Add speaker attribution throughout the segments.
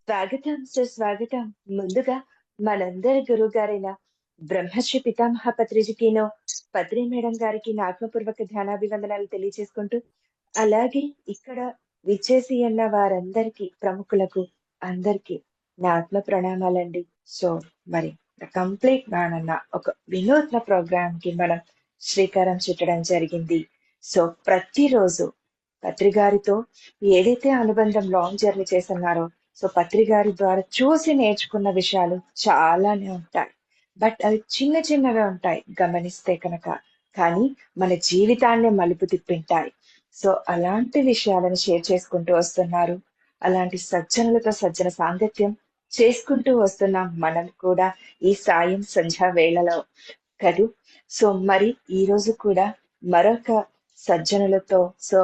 Speaker 1: స్వాగతం సుస్వాగతం. ముందుగా మనందరి గురువుగారైన బ్రహ్మశ్రీ పితామహ పత్రిజికిను, పత్రి మేడం గారికి నా ఆత్మపూర్వక ధ్యానాభివందనాలు తెలియజేసుకుంటూ, అలాగే ఇక్కడ విచ్చేసి ఉన్న వారందరికీ, ప్రముఖులకు అందరికీ నా ఆత్మ ప్రణామాలండి. సో, మరి కంప్లీట్ నానన్న ఒక వినూత్న ప్రోగ్రామ్ కి మనం శ్రీకారం చుట్టడం జరిగింది. సో, ప్రతిరోజు పత్రి గారితో ఏదైతే అనుబంధం లాంగ్ జర్నీ చేస్తున్నారో, సో పత్రి గారి ద్వారా చూసి నేర్చుకున్న విషయాలు చాలానే ఉంటాయి. బట్ అవి చిన్న చిన్నగా ఉంటాయి గమనిస్తే కనుక. కానీ మన జీవితాన్ని మలుపు తిప్పింటాయి. సో అలాంటి విషయాలను షేర్ చేసుకుంటూ వస్తున్నారు. అలాంటి సజ్జనులతో సజ్జన సాంగత్యం చేసుకుంటూ వస్తున్నాం మనం కూడా ఈ సాయం సంధ్యా వేళలో కదూ. సో మరి ఈ రోజు కూడా మరొక సజ్జనులతో, సో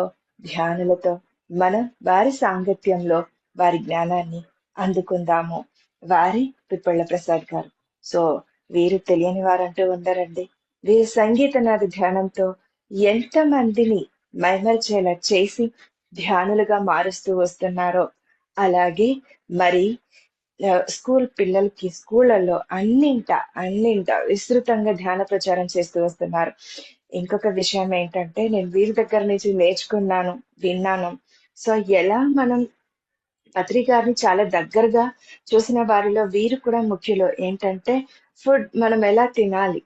Speaker 1: ధ్యానులతో మనం వారి సాంగత్యంలో వారి జ్ఞానాన్ని అందుకుందాము. వారి పిప్పళ్ళ ప్రసాద్ గారు. సో వీరు తెలియని వారంటూ ఉండరండి. వీరు సంగీతనాది ధ్యానంతో ఎంత మందిని మైమరిచేలా చేసి ధ్యానులుగా మారుస్తూ వస్తున్నారో, అలాగే మరి స్కూల్ పిల్లలకి స్కూళ్ళల్లో అన్నింట విస్తృతంగా ధ్యాన ప్రచారం చేస్తూ వస్తున్నారు. ఇంకొక విషయం ఏంటంటే, నేను వీరి దగ్గర నుంచి నేర్చుకున్నాను, విన్నాను. సో ఎలా మనం పత్రి గారిని చాలా దగ్గరగా చూసిన వారిలో వీరు కూడా ముఖ్యులు. ఏంటంటే ఫుడ్ మనం ఎలా తినాలి,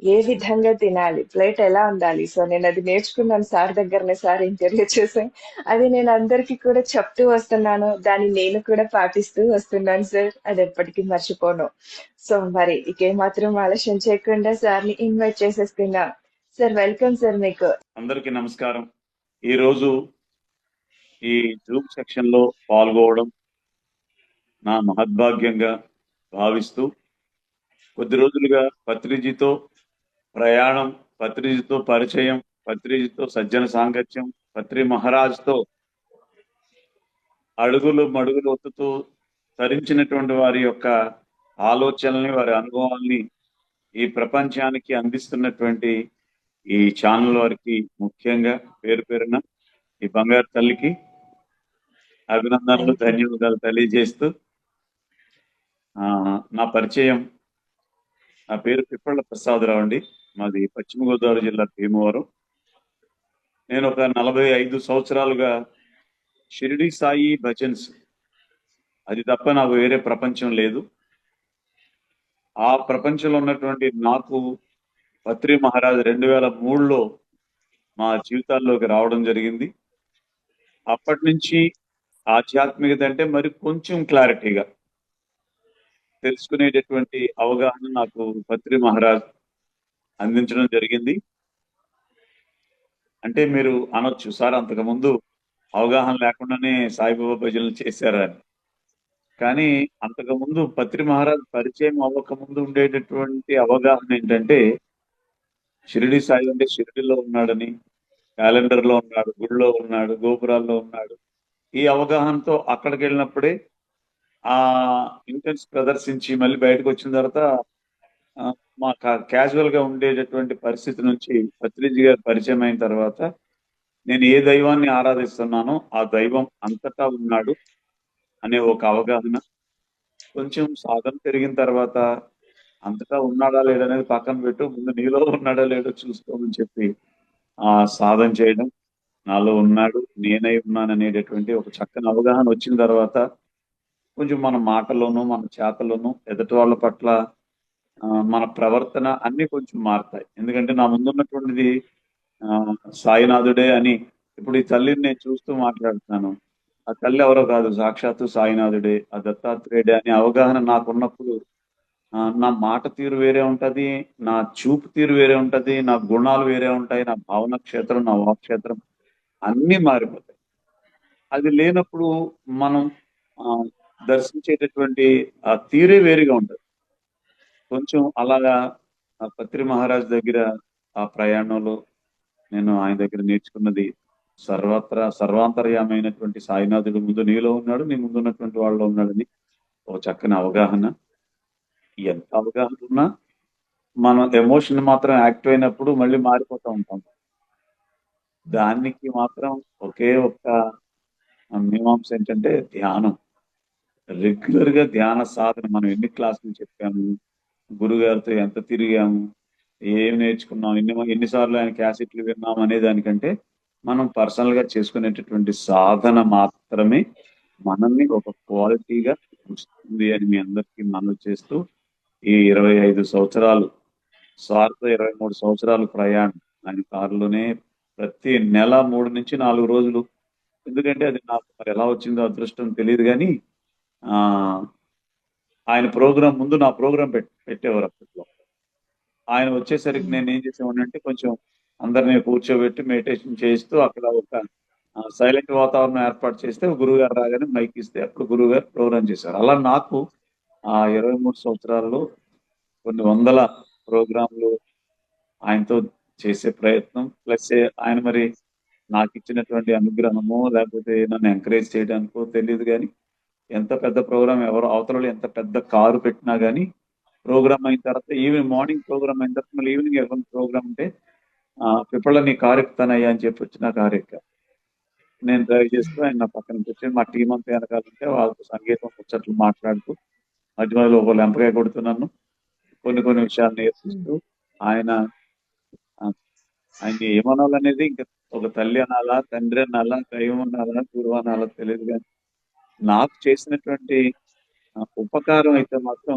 Speaker 1: ఏ విధంగా తినాలి, ప్లేట్ ఎలా ఉండాలి. సో నేను అది నేర్చుకున్నాను సార్ దగ్గరనే. సార్ ఇంటర్వ్యూ చేసాను. అది నేను అందరికీ కూడా చెప్తూ వస్తున్నాను. దాన్ని నేను కూడా పాటిస్తూ వస్తున్నాను సార్. అది ఎప్పటికీ మర్చిపోను. సో మరి ఇకేమాత్రం ఆలస్యం చేయకుండా సార్ని ఇన్వైట్ చేసేస్తున్నా. సార్ వెల్కమ్ సార్ మీకు.
Speaker 2: అందరికీ నమస్కారం. ఈరోజు ఈ జూమ్ సెక్షన్ లో పాల్గొవడం నా మహద్భాగ్యంగా భావిస్తూ, కొద్ది రోజులుగా పత్రిజీతో ప్రయాణం, పత్రిజీతో పరిచయం, పత్రిజీతో సజ్జన సాంగత్యం, పత్రి మహారాజ్తో అడుగులు మడుగులు ఒత్తుతూ తరించినటువంటి వారి యొక్క ఆలోచనల్ని, వారి అనుభవాల్ని ఈ ప్రపంచానికి అందిస్తున్నటువంటి ఈ ఛానల్ వారికి ముఖ్యంగా పేరు పేరున ఈ బంగారు తల్లికి అభినందనలు, ధన్యవాదాలు తెలియజేస్తూ, నా పరిచయం, నా పేరు పిప్పళ్ళ ప్రసాదరావు అండి. మాది పశ్చిమ గోదావరి జిల్లా భీమవరం. నేను ఒక 45 సంవత్సరాలుగా షిరిడి సాయి భజన్స్, అది తప్ప నాకు వేరే ప్రపంచం లేదు. ఆ ప్రపంచంలో ఉన్నటువంటి నాకు పత్రి మహారాజ్ 2003లో మా జీవితాల్లోకి రావడం జరిగింది. అప్పటి నుంచి ఆధ్యాత్మికత అంటే మరి కొంచెం క్లారిటీగా తెలుసుకునేటటువంటి అవగాహన నాకు పత్రి మహారాజ్ అందించడం జరిగింది. అంటే మీరు అనొచ్చు, సార్ అంతకుముందు అవగాహన లేకుండానే సాయిబాబా భజనలు చేశారా అని. కానీ అంతకుముందు పత్రి మహారాజ్ పరిచయం అవ్వకముందు ఉండేటటువంటి అవగాహన ఏంటంటే, షిరిడి సాయి అంటే షిరిడిలో ఉన్నాడని, క్యాలెండర్లో ఉన్నాడు, గుడిలో ఉన్నాడు, గోపురాల్లో ఉన్నాడు. ఈ అవగాహనతో అక్కడికి వెళ్ళినప్పుడే ఆ ఇంటెన్స్ ప్రదర్శించి మళ్ళీ బయటకు వచ్చిన తర్వాత మా క్యాజువల్ గా ఉండేటటువంటి పరిస్థితి నుంచి పత్రిజీ గారు పరిచయం అయిన తర్వాత, నేను ఏ దైవాన్ని ఆరాధిస్తున్నానో ఆ దైవం అంతటా ఉన్నాడు అనే ఒక అవగాహన. కొంచెం సాధన పెరిగిన తర్వాత అంతటా ఉన్నాడా లేదనేది పక్కన పెట్టు, ముందు నీలో ఉన్నాడా లేడో చూసుకోమని చెప్పి ఆ సాధన చేయడం, నాలో ఉన్నాడు, నేనై ఉన్నాను అనేటటువంటి ఒక చక్కని అవగాహన వచ్చిన తర్వాత కొంచెం మన మాటలోనూ మన చేతలోనూ ఎదుటి వాళ్ళ పట్ల మన ప్రవర్తన అన్ని కొంచెం మారుతాయి. ఎందుకంటే నా ముందున్నటువంటిది సాయినాథుడే అని. ఇప్పుడు ఈ తల్లిని నేను చూస్తూ మాట్లాడుతున్నాను. ఆ తల్లి ఎవరో కాదు, సాక్షాత్తు సాయినాథుడే, ఆ దత్తాత్రేయుడే అనే అవగాహన నాకున్నప్పుడు నా మాట తీరు వేరే ఉంటది, నా చూపు తీరు వేరే ఉంటది, నా గుణాలు వేరే ఉంటాయి, నా భావన క్షేత్రం, నా వాక్క్షేత్రం అన్ని మారిపోతాయి. అది లేనప్పుడు మనం దర్శించేటటువంటి ఆ తీరే వేరుగా ఉంటది. కొంచెం అలాగా పత్రి మహారాజ్ దగ్గర ఆ ప్రయాణంలో నేను ఆయన దగ్గర నేర్చుకున్నది, సర్వాంతర్యామైనటువంటి సాయినాథుడు ముందు నీలో ఉన్నాడు, నీ ముందు ఉన్నటువంటి వాళ్ళలో ఉన్నాడని ఒక చక్కని అవగాహన. ఎంత అవగాహన ఉన్నా మనం ఎమోషన్ మాత్రం యాక్టివ్ అయినప్పుడు మళ్ళీ మారిపోతూ ఉంటాం. దానికి మాత్రం ఒకే ఒక్క మీమాంస ఏంటంటే ధ్యానం. రెగ్యులర్ గా ధ్యాన సాధన మనం ఎన్ని క్లాసులు చెప్పాము, గురుగారితో ఎంత తిరిగాము, ఏం నేర్చుకున్నాం, ఎన్నిసార్లు ఆయన క్యాసెట్లు విన్నాం అనే దానికంటే మనం పర్సనల్ గా చేసుకునేటటువంటి సాధన మాత్రమే మనల్ని ఒక క్వాలిటీగా ఉంచుతుంది అని మీ అందరికీ మనవి చేస్తూ, ఈ 25 సంవత్సరాలు సార్తో 23 సంవత్సరాలు ప్రయాణం ఆయన కారులోనే ప్రతి నెల 3 నుంచి 4 రోజులు. ఎందుకంటే అది నాకు మరి ఎలా వచ్చిందో అదృష్టం తెలియదు కానీ ఆ ఆయన ప్రోగ్రాం ముందు నా ప్రోగ్రాం పెట్టేవారు అప్పట్లో. ఆయన వచ్చేసరికి నేను ఏం చేసేవాడినంటే కొంచెం అందరినీ కూర్చోబెట్టి మెడిటేషన్ చేయిస్తూ అక్కడ ఒక సైలెంట్ వాతావరణం ఏర్పాటు చేస్తే గురువు గారు రాగానే మైక్ ఇస్తే అప్పుడు గురువు గారు ప్రోగ్రామ్ చేశారు. అలా నాకు ఆ 23 సంవత్సరాల్లో కొన్ని వందల ప్రోగ్రాంలు ఆయనతో చేసే ప్రయత్నం, ప్లస్ ఆయన మరి నాకు ఇచ్చినటువంటి అనుగ్రహమో లేకపోతే నన్ను ఎంకరేజ్ చేయడానికో తెలియదు కానీ ఎంత పెద్ద ప్రోగ్రామ్ ఎవరు అవతలలో ఎంత పెద్ద కారు పెట్టినా కానీ ప్రోగ్రామ్ అయిన తర్వాత ఈవినింగ్ మార్నింగ్ ప్రోగ్రామ్ అయిన తర్వాత మళ్ళీ ఈవినింగ్ ఎవరి ప్రోగ్రామ్ ఉంటే పిప్పళ్ళ నీ కారు ఎక్కుతానయ్యా అని చెప్పి వచ్చి నా కారు ఎక్కా. నేను డ్రైవ్ చేస్తూ ఆయన నా పక్కన కూర్చొని మా టీం అంతా వెనకాలంటే వాళ్ళతో సంగీతం ముచ్చట్లు మాట్లాడుతూ మధ్య మధ్యలో ఒక లెంపకాయ కొడుతూ నన్ను కొన్ని కొన్ని విషయాలు నేర్పిస్తూ ఆయన ఆయన ఏమనాలనేది ఇంకా ఒక తల్లి అనాలా, తండ్రి అనాలా, దైవం అనాలా, గురువు అనాలా తెలియదు కానీ నాకు చేసినటువంటి ఉపకారం అయితే మాత్రం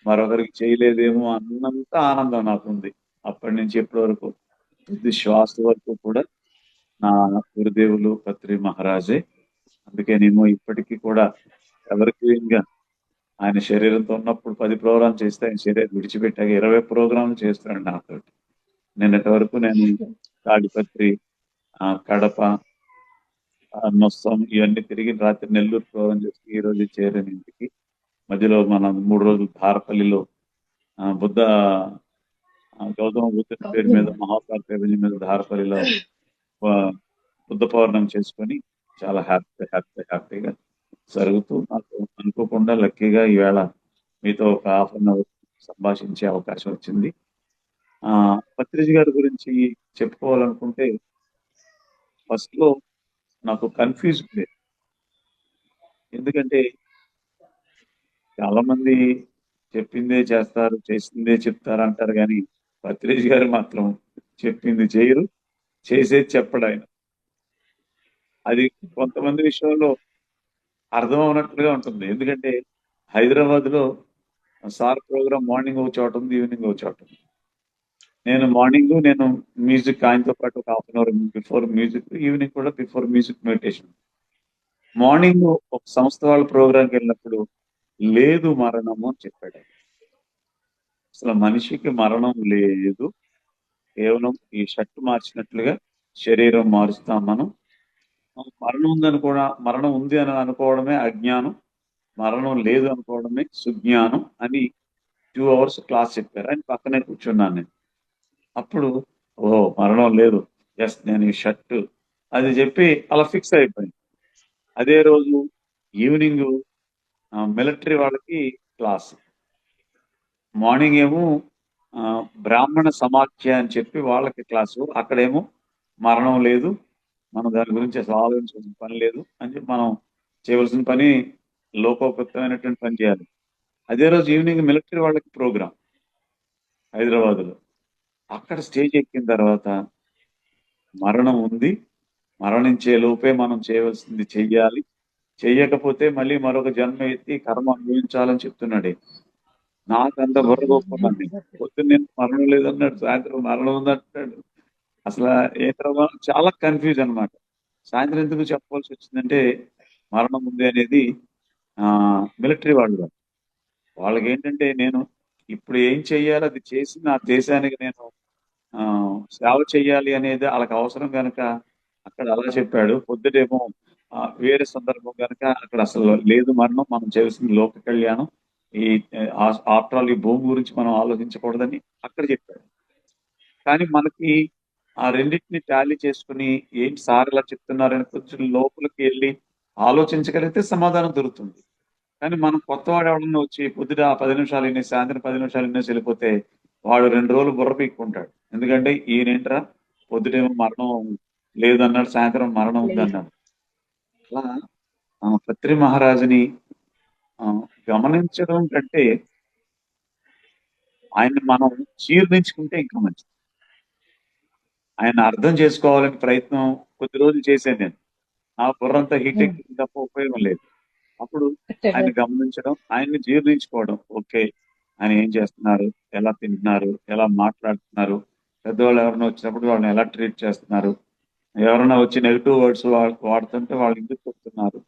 Speaker 2: మరొకరికి చేయలేదేమో అన్నంత ఆనందం నాకుంది. అప్పటి నుంచి ఎప్పటి వరకు ఇది శ్వాస వరకు కూడా నా గురుదేవులు పత్రి మహారాజే. అందుకేనేమో ఇప్పటికీ కూడా ఎవరికి ఇంకా ఆయన శరీరంతో ఉన్నప్పుడు 10 ప్రోగ్రాం చేస్తే ఆయన శరీరం విడిచిపెట్టాక 20 ప్రోగ్రాంలు చేస్తున్నాడు నాతో. నిన్నటి వరకు నేను తాడిపత్రి, కడప, నొస్సం ఇవన్నీ తిరిగి రాత్రి నెల్లూరు ప్రోగ్రాం చేసి ఈ రోజు చేరాను ఇంటికి. మధ్యలో మనం 3 రోజులు ధారపల్లిలో బుద్ధ గౌతమ బుద్ధుని పేరు మీద మహాత్మా పేరు మీద ధారపల్లిలో బుద్ధ పౌర్ణమి చేసుకొని చాలా హ్యాపీగా జరుగుతూ నాకు అనుకోకుండా లక్కీగా ఈవేళ మీతో ఒక హాఫ్ అన్ అవర్ సంభాషించే అవకాశం వచ్చింది. పత్రిజీ గారి గురించి చెప్పుకోవాలనుకుంటే ఫస్ట్ లో నాకు కన్ఫ్యూజ్ ఉండేది. ఎందుకంటే చాలా మంది చెప్పిందే చేస్తారు, చేసిందే చెప్తారు అంటారు కానీ పత్రిజీ గారు మాత్రం చెప్పింది చేయరు, చేసేది చెప్పడు ఆయన. అది కొంతమంది విషయంలో అర్థం అవునట్లుగా ఉంటుంది. ఎందుకంటే హైదరాబాద్ లో సార్ ప్రోగ్రామ్ మార్నింగ్ ఒక చోట ఉంది, ఈవినింగ్ ఒక చోట ఉంది. నేను మ్యూజిక్ ఆయనతో పాటు ఒక half an hour before music, evening కూడా బిఫోర్ మ్యూజిక్ మెడిటేషన్. మార్నింగ్ ఒక సంస్థ వాళ్ళ ప్రోగ్రాంకి వెళ్ళినప్పుడు లేదు మరణము అని చెప్పాడు. అసలు మనిషికి మరణం లేదు, కేవలం ఈ షర్ట్ మార్చినట్లుగా శరీరం మారుస్తాం మనం. మరణం ఉంది అని అనుకోవడమే అజ్ఞానం, మరణం లేదు అనుకోవడమే సుజ్ఞానం అని 2 hours క్లాస్ చెప్పారు. ఆయన పక్కనే కూర్చున్నాను నేను. అప్పుడు ఓహో మరణం లేదు, ఎస్ నేను ఈ షర్ట్ అది చెప్పి అలా ఫిక్స్ అయిపోయింది. అదే రోజు ఈవినింగ్ మిలిటరీ వాళ్ళకి క్లాస్, మార్నింగ్ ఏమో బ్రాహ్మణ సమాఖ్య అని చెప్పి వాళ్ళకి క్లాసు, అక్కడేమో మరణం లేదు, మనం దాని గురించి అసలు ఆలోచించాల్సిన పని లేదు అని చెప్పి మనం చేయవలసిన పని లోకోపయుక్తమైనటువంటి పని చేయాలి. అదే రోజు ఈవినింగ్ మిలిటరీ వాళ్ళకి ప్రోగ్రాం హైదరాబాద్లో. అక్కడ స్టేజ్ ఎక్కిన తర్వాత మరణం ఉంది, మరణించే లోపే మనం చేయవలసింది చెయ్యాలి, చెయ్యకపోతే మళ్ళీ మరొక జన్మ ఎత్తి కర్మ అనుభవించాలని చెప్తున్నాడు. నాకు అంత బుర్ర గొప్పండి. పొద్దున్న మరణం లేదన్నాడు, సాయంత్రం మరణం ఉందంటాడు. అసలు ఏంటో చాలా కన్ఫ్యూజ్ అనమాట. సాయంత్రం ఎందుకు చెప్పవలసి వచ్చిందంటే మరణం ఉంది అనేది మిలిటరీ వాళ్ళకి ఏంటంటే నేను ఇప్పుడు ఏం చెయ్యాలి అది చేసి నా దేశానికి నేను సేవ చెయ్యాలి అనేది వాళ్ళకి అవసరం కనుక అక్కడ అలా చెప్పాడు. పొద్దుటేమో వేరే సందర్భం కనుక అక్కడ అసలు లేదు మరణం, మనం చేయాల్సింది లోక కళ్యాణం, ఈ ఆఫ్టర్ ఆల్ ఈ భూమి గురించి మనం ఆలోచించకూడదని అక్కడ చెప్పాడు. కానీ మనకి ఆ రెండింటిని టాలీ చేసుకుని ఏంటి సార్ ఇలా చెప్తున్నారని కొంచెం లోపలికి వెళ్ళి ఆలోచించగలిగితే సమాధానం దొరుకుతుంది. కానీ మనం కొత్తవాడు ఎవడన్నా వచ్చి పొద్దుట 10 నిమిషాలు ఇన్నేసి సాయంత్రం 10 నిమిషాలు ఇన్నేసి వెళ్ళిపోతే వాడు 2 రోజులు బుర్ర పీక్కుంటాడు. ఎందుకంటే ఈయనేంట్రా పొద్దుటేమో మరణం లేదన్నాడు, సాయంత్రం మరణం ఉందన్నాడు. అలా పత్రి మహారాజుని ఆ, గమనించడం కంటే ఆయన్ని మనం జీర్ణించుకుంటే ఇంకా మంచిది. ఆయన అర్థం చేసుకోవాలని ప్రయత్నం కొద్ది రోజులు చేశాను నేను. నా బుర్రంతా హీట్
Speaker 1: హ్మ్.
Speaker 2: ఎక్కింది తప్ప ఉపయోగం లేదు. అప్పుడు
Speaker 1: కదా!
Speaker 2: ఆయన్ని గమనించడం, ఆయన్ని జీర్ణించుకోవడం. ఓకే. ఆయన ఏం చేస్తున్నారు? ఎలా తింటున్నారు? ఎలా మాట్లాడుతున్నారు? పెద్దవాళ్ళు ఎవరైనా వచ్చినప్పుడు వాళ్ళని ఎలా ట్రీట్ చేస్తున్నారు? ఎవరైనా వచ్చి నెగెటివ్ వర్డ్స్ వాడుతుంటే వాళ్ళు ఎందుకు చెప్తున్నారు?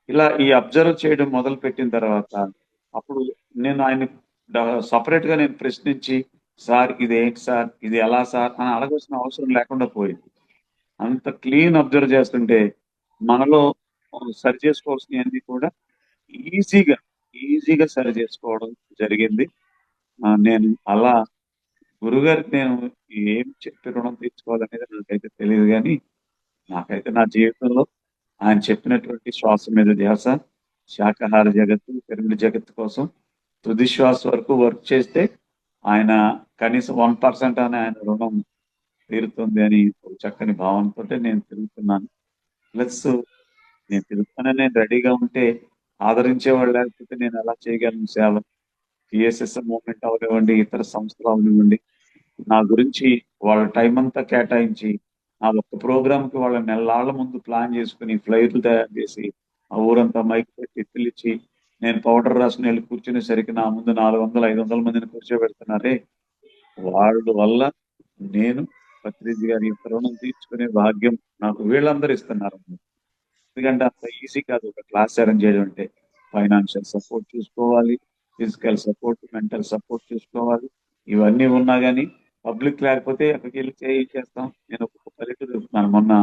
Speaker 2: ఇలా ఈ అబ్జర్వ్ చేయడం మొదలుపెట్టిన తర్వాత అప్పుడు నేను ఆయన్ని సపరేట్ గా నేను ప్రశ్నించి, సార్ ఇదేంటి సార్? ఇది ఎలా సార్? అని అడగాల్సిన అవసరం లేకుండా పోయింది. అంత క్లీన్ అబ్జర్వ్ చేస్తుంటే మనలో సరి చేసుకోవాల్సినవన్నీ కూడా ఈజీగా ఈజీగా సరి చేసుకోవడం జరిగింది. నేను అలా గురుగారికి నేను ఏం చెప్పి రుణం తీర్చుకోవాలనేది నాకైతే తెలియదు కానీ నాకైతే నా జీవితంలో ఆయన చెప్పినటువంటి శ్వాస మీద ధ్యాస, శాకాహార జగత్తు, పిరమిడ్ జగత్తు కోసం తుది శ్వాస వరకు వర్క్ చేస్తే ఆయన కనీసం 1% అని ఆయన రుణం తీరుతుంది అని ఒక చక్కని భావనతో నేను తిరుగుతున్నాను. ప్లస్ నేను తిరుగుతానని నేను రెడీగా ఉంటే ఆదరించేవాళ్ళు లేకపోతే నేను ఎలా చేయగలను సేవ? పిఎస్ఎస్ఎం మూవ్మెంట్ అవనివ్వండి, ఇతర సంస్థలు అవనివ్వండి, నా గురించి వాళ్ళ టైం అంతా కేటాయించి ఆ ఒక్క ప్రోగ్రామ్ కి వాళ్ళ నెలల ముందు ప్లాన్ చేసుకుని ఫ్లైట్లు తయారు చేసి ఆ ఊరంతా మైక్ పెట్టి పిలిచి నేను పౌడర్ రాసుకుని వెళ్ళి కూర్చునేసరికి నా ముందు 400, 500 మందిని కూర్చోబెడుతున్నారే, వాళ్ళ వల్ల నేను పత్రిజీ గారి యొక్క రుణం తీర్చుకునే భాగ్యం నాకు వీళ్ళందరూ ఇస్తున్నారు. ఎందుకంటే అంత ఈజీ కాదు ఒక క్లాస్ అరేంజ్ చేయడం అంటే. ఫైనాన్షియల్ సపోర్ట్ చూసుకోవాలి, ఫిజికల్ సపోర్ట్, మెంటల్ సపోర్ట్ చూసుకోవాలి. ఇవన్నీ ఉన్నా కానీ పబ్లిక్ లేకపోతే అక్కడికి వెళ్ళి ఏం చేస్తాం? నేను ఒక్కొక్క పల్లెటూరు చెప్తున్నాను. మొన్న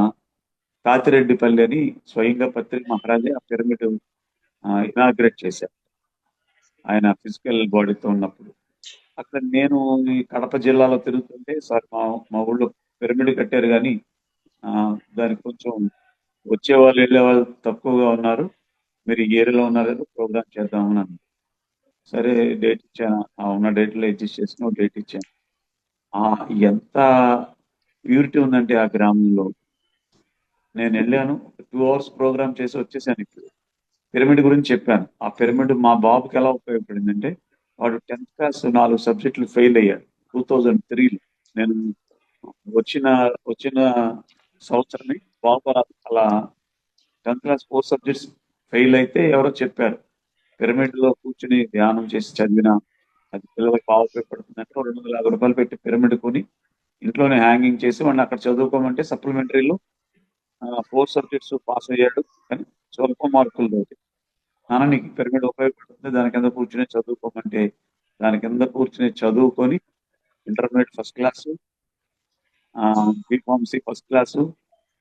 Speaker 2: కాతిరెడ్డిపల్లి అని స్వయంగా పత్రిక మహారాజే ఆ పిరమిడ్ ఇనాగ్రేట్ చేశారు ఆయన ఫిజికల్ బాడీతో ఉన్నప్పుడు. అక్కడ నేను ఈ కడప జిల్లాలో తిరుగుతుంటే సార్ మా ఊళ్ళో పిరమిడ్ కట్టారు కానీ ఆ, దానికి కొంచెం వచ్చేవాళ్ళు వెళ్ళేవాళ్ళు తక్కువగా ఉన్నారు, మీరు ఈ ఏరియాలో ఉన్నారు కదా ప్రోగ్రామ్ చేద్దామని అన్నారు. సరే డేట్ ఇచ్చాను, ఆ ఉన్న డేట్లో అడ్జస్ట్ చేసిన ఒక డేట్ ఇచ్చాను. ఆ ఎంత ప్యూరిటీ ఉందంటే ఆ గ్రామంలో. నేను వెళ్ళాను, 2 hours ప్రోగ్రామ్ చేసి వచ్చేసాను. ఇప్పుడు పిరమిడ్ గురించి చెప్పాను. ఆ పిరమిడ్ మా బాబుకి ఎలా ఉపయోగపడిందంటే వాడు 10th క్లాస్ 4 సబ్జెక్టులు ఫెయిల్ అయ్యాడు 2003లో. నేను వచ్చిన వచ్చిన సంవత్సరమే బాబు అలా 10th క్లాస్ 4 సబ్జెక్ట్స్ ఫెయిల్ అయితే ఎవరో చెప్పారు, పిరమిడ్ లో కూర్చుని ధ్యానం చేసి చదివినా అది పిల్లలకు బాగా ఉపయోగపడుతుందంటే 250 రూపాయలు పెట్టి పిరమిడ్ కొని ఇంట్లోనే హ్యాంగింగ్ చేసి వాడిని అక్కడ చదువుకోమంటే సప్లిమెంటరీలో 4 సబ్జెక్ట్స్ పాస్ అయ్యాడు. కానీ స్వల్ప మార్కులతోటి. నాన్న నీకు పిరమిడ్ ఉపయోగపడుతుంది, దాని కింద కూర్చుని చదువుకోమంటే దాని కింద కూర్చుని చదువుకొని intermediate first class, B Pharmacy first class,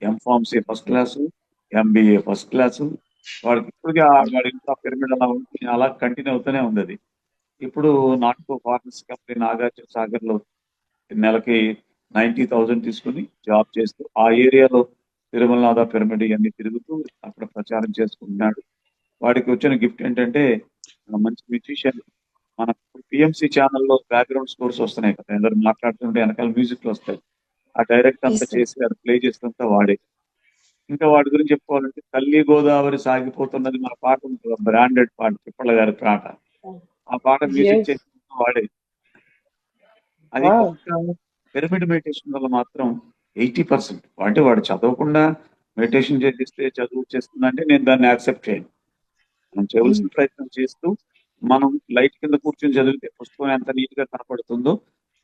Speaker 2: M Pharmacy first class, MBA first class. వాడికి ఇప్పటికీ వాడి ఇంట్లో పిరమిడ్ అలా ఉంటుంది, అలా కంటిన్యూ అవుతూనే ఉంది అది. ఇప్పుడు నాటకో ఫార్మసీ కంపెనీ నాగార్జున సాగర్ లో నెలకి 90,000 తీసుకుని జాబ్ చేస్తూ ఆ ఏరియాలో తిరుమలనాథ పిరమిడ్ ఇవన్నీ తిరుగుతూ అక్కడ ప్రచారం చేసుకుంటున్నాడు. వాడికి వచ్చిన గిఫ్ట్ ఏంటంటే మంచి మ్యూజిషియన్. మన పిఎంసి ఛానల్లో బ్యాక్గ్రౌండ్ స్కోర్స్ వస్తున్నాయి కదా, అందరు మాట్లాడుతుంటే వెనకాల మ్యూజిక్లు వస్తాయి. ఆ డైరెక్ట్ అంతా
Speaker 1: యెస్.
Speaker 2: చేసి అది ప్లే చేసినంత వాడే. ఇంకా వాడి గురించి చెప్పుకోవాలంటే తల్లి గోదావరి సాగిపోతున్నది మన పాట ఉంటుంది, బ్రాండెడ్ పాట, తిప్పల గారి పాట. ఆ పాట మ్యూజిక్
Speaker 1: యెస్.
Speaker 2: చేసినంత వాడే. అది
Speaker 1: వావ్!
Speaker 2: ఒక్క పిరమిడ్ మెడిటేషన్ వల్ల మాత్రం 80%. అంటే వాడు చదవకుండా మెడిటేషన్ చేస్తే చదువు చేస్తుందంటే నేను దాన్ని యాక్సెప్ట్ చేయను. మనం
Speaker 1: హ్మ్.
Speaker 2: చేయవలసిన ప్రయత్నం చేస్తూ మనం లైట్ కింద కూర్చొని చదివితే పుస్తకం ఎంత నీట్ గా కనపడుతుందో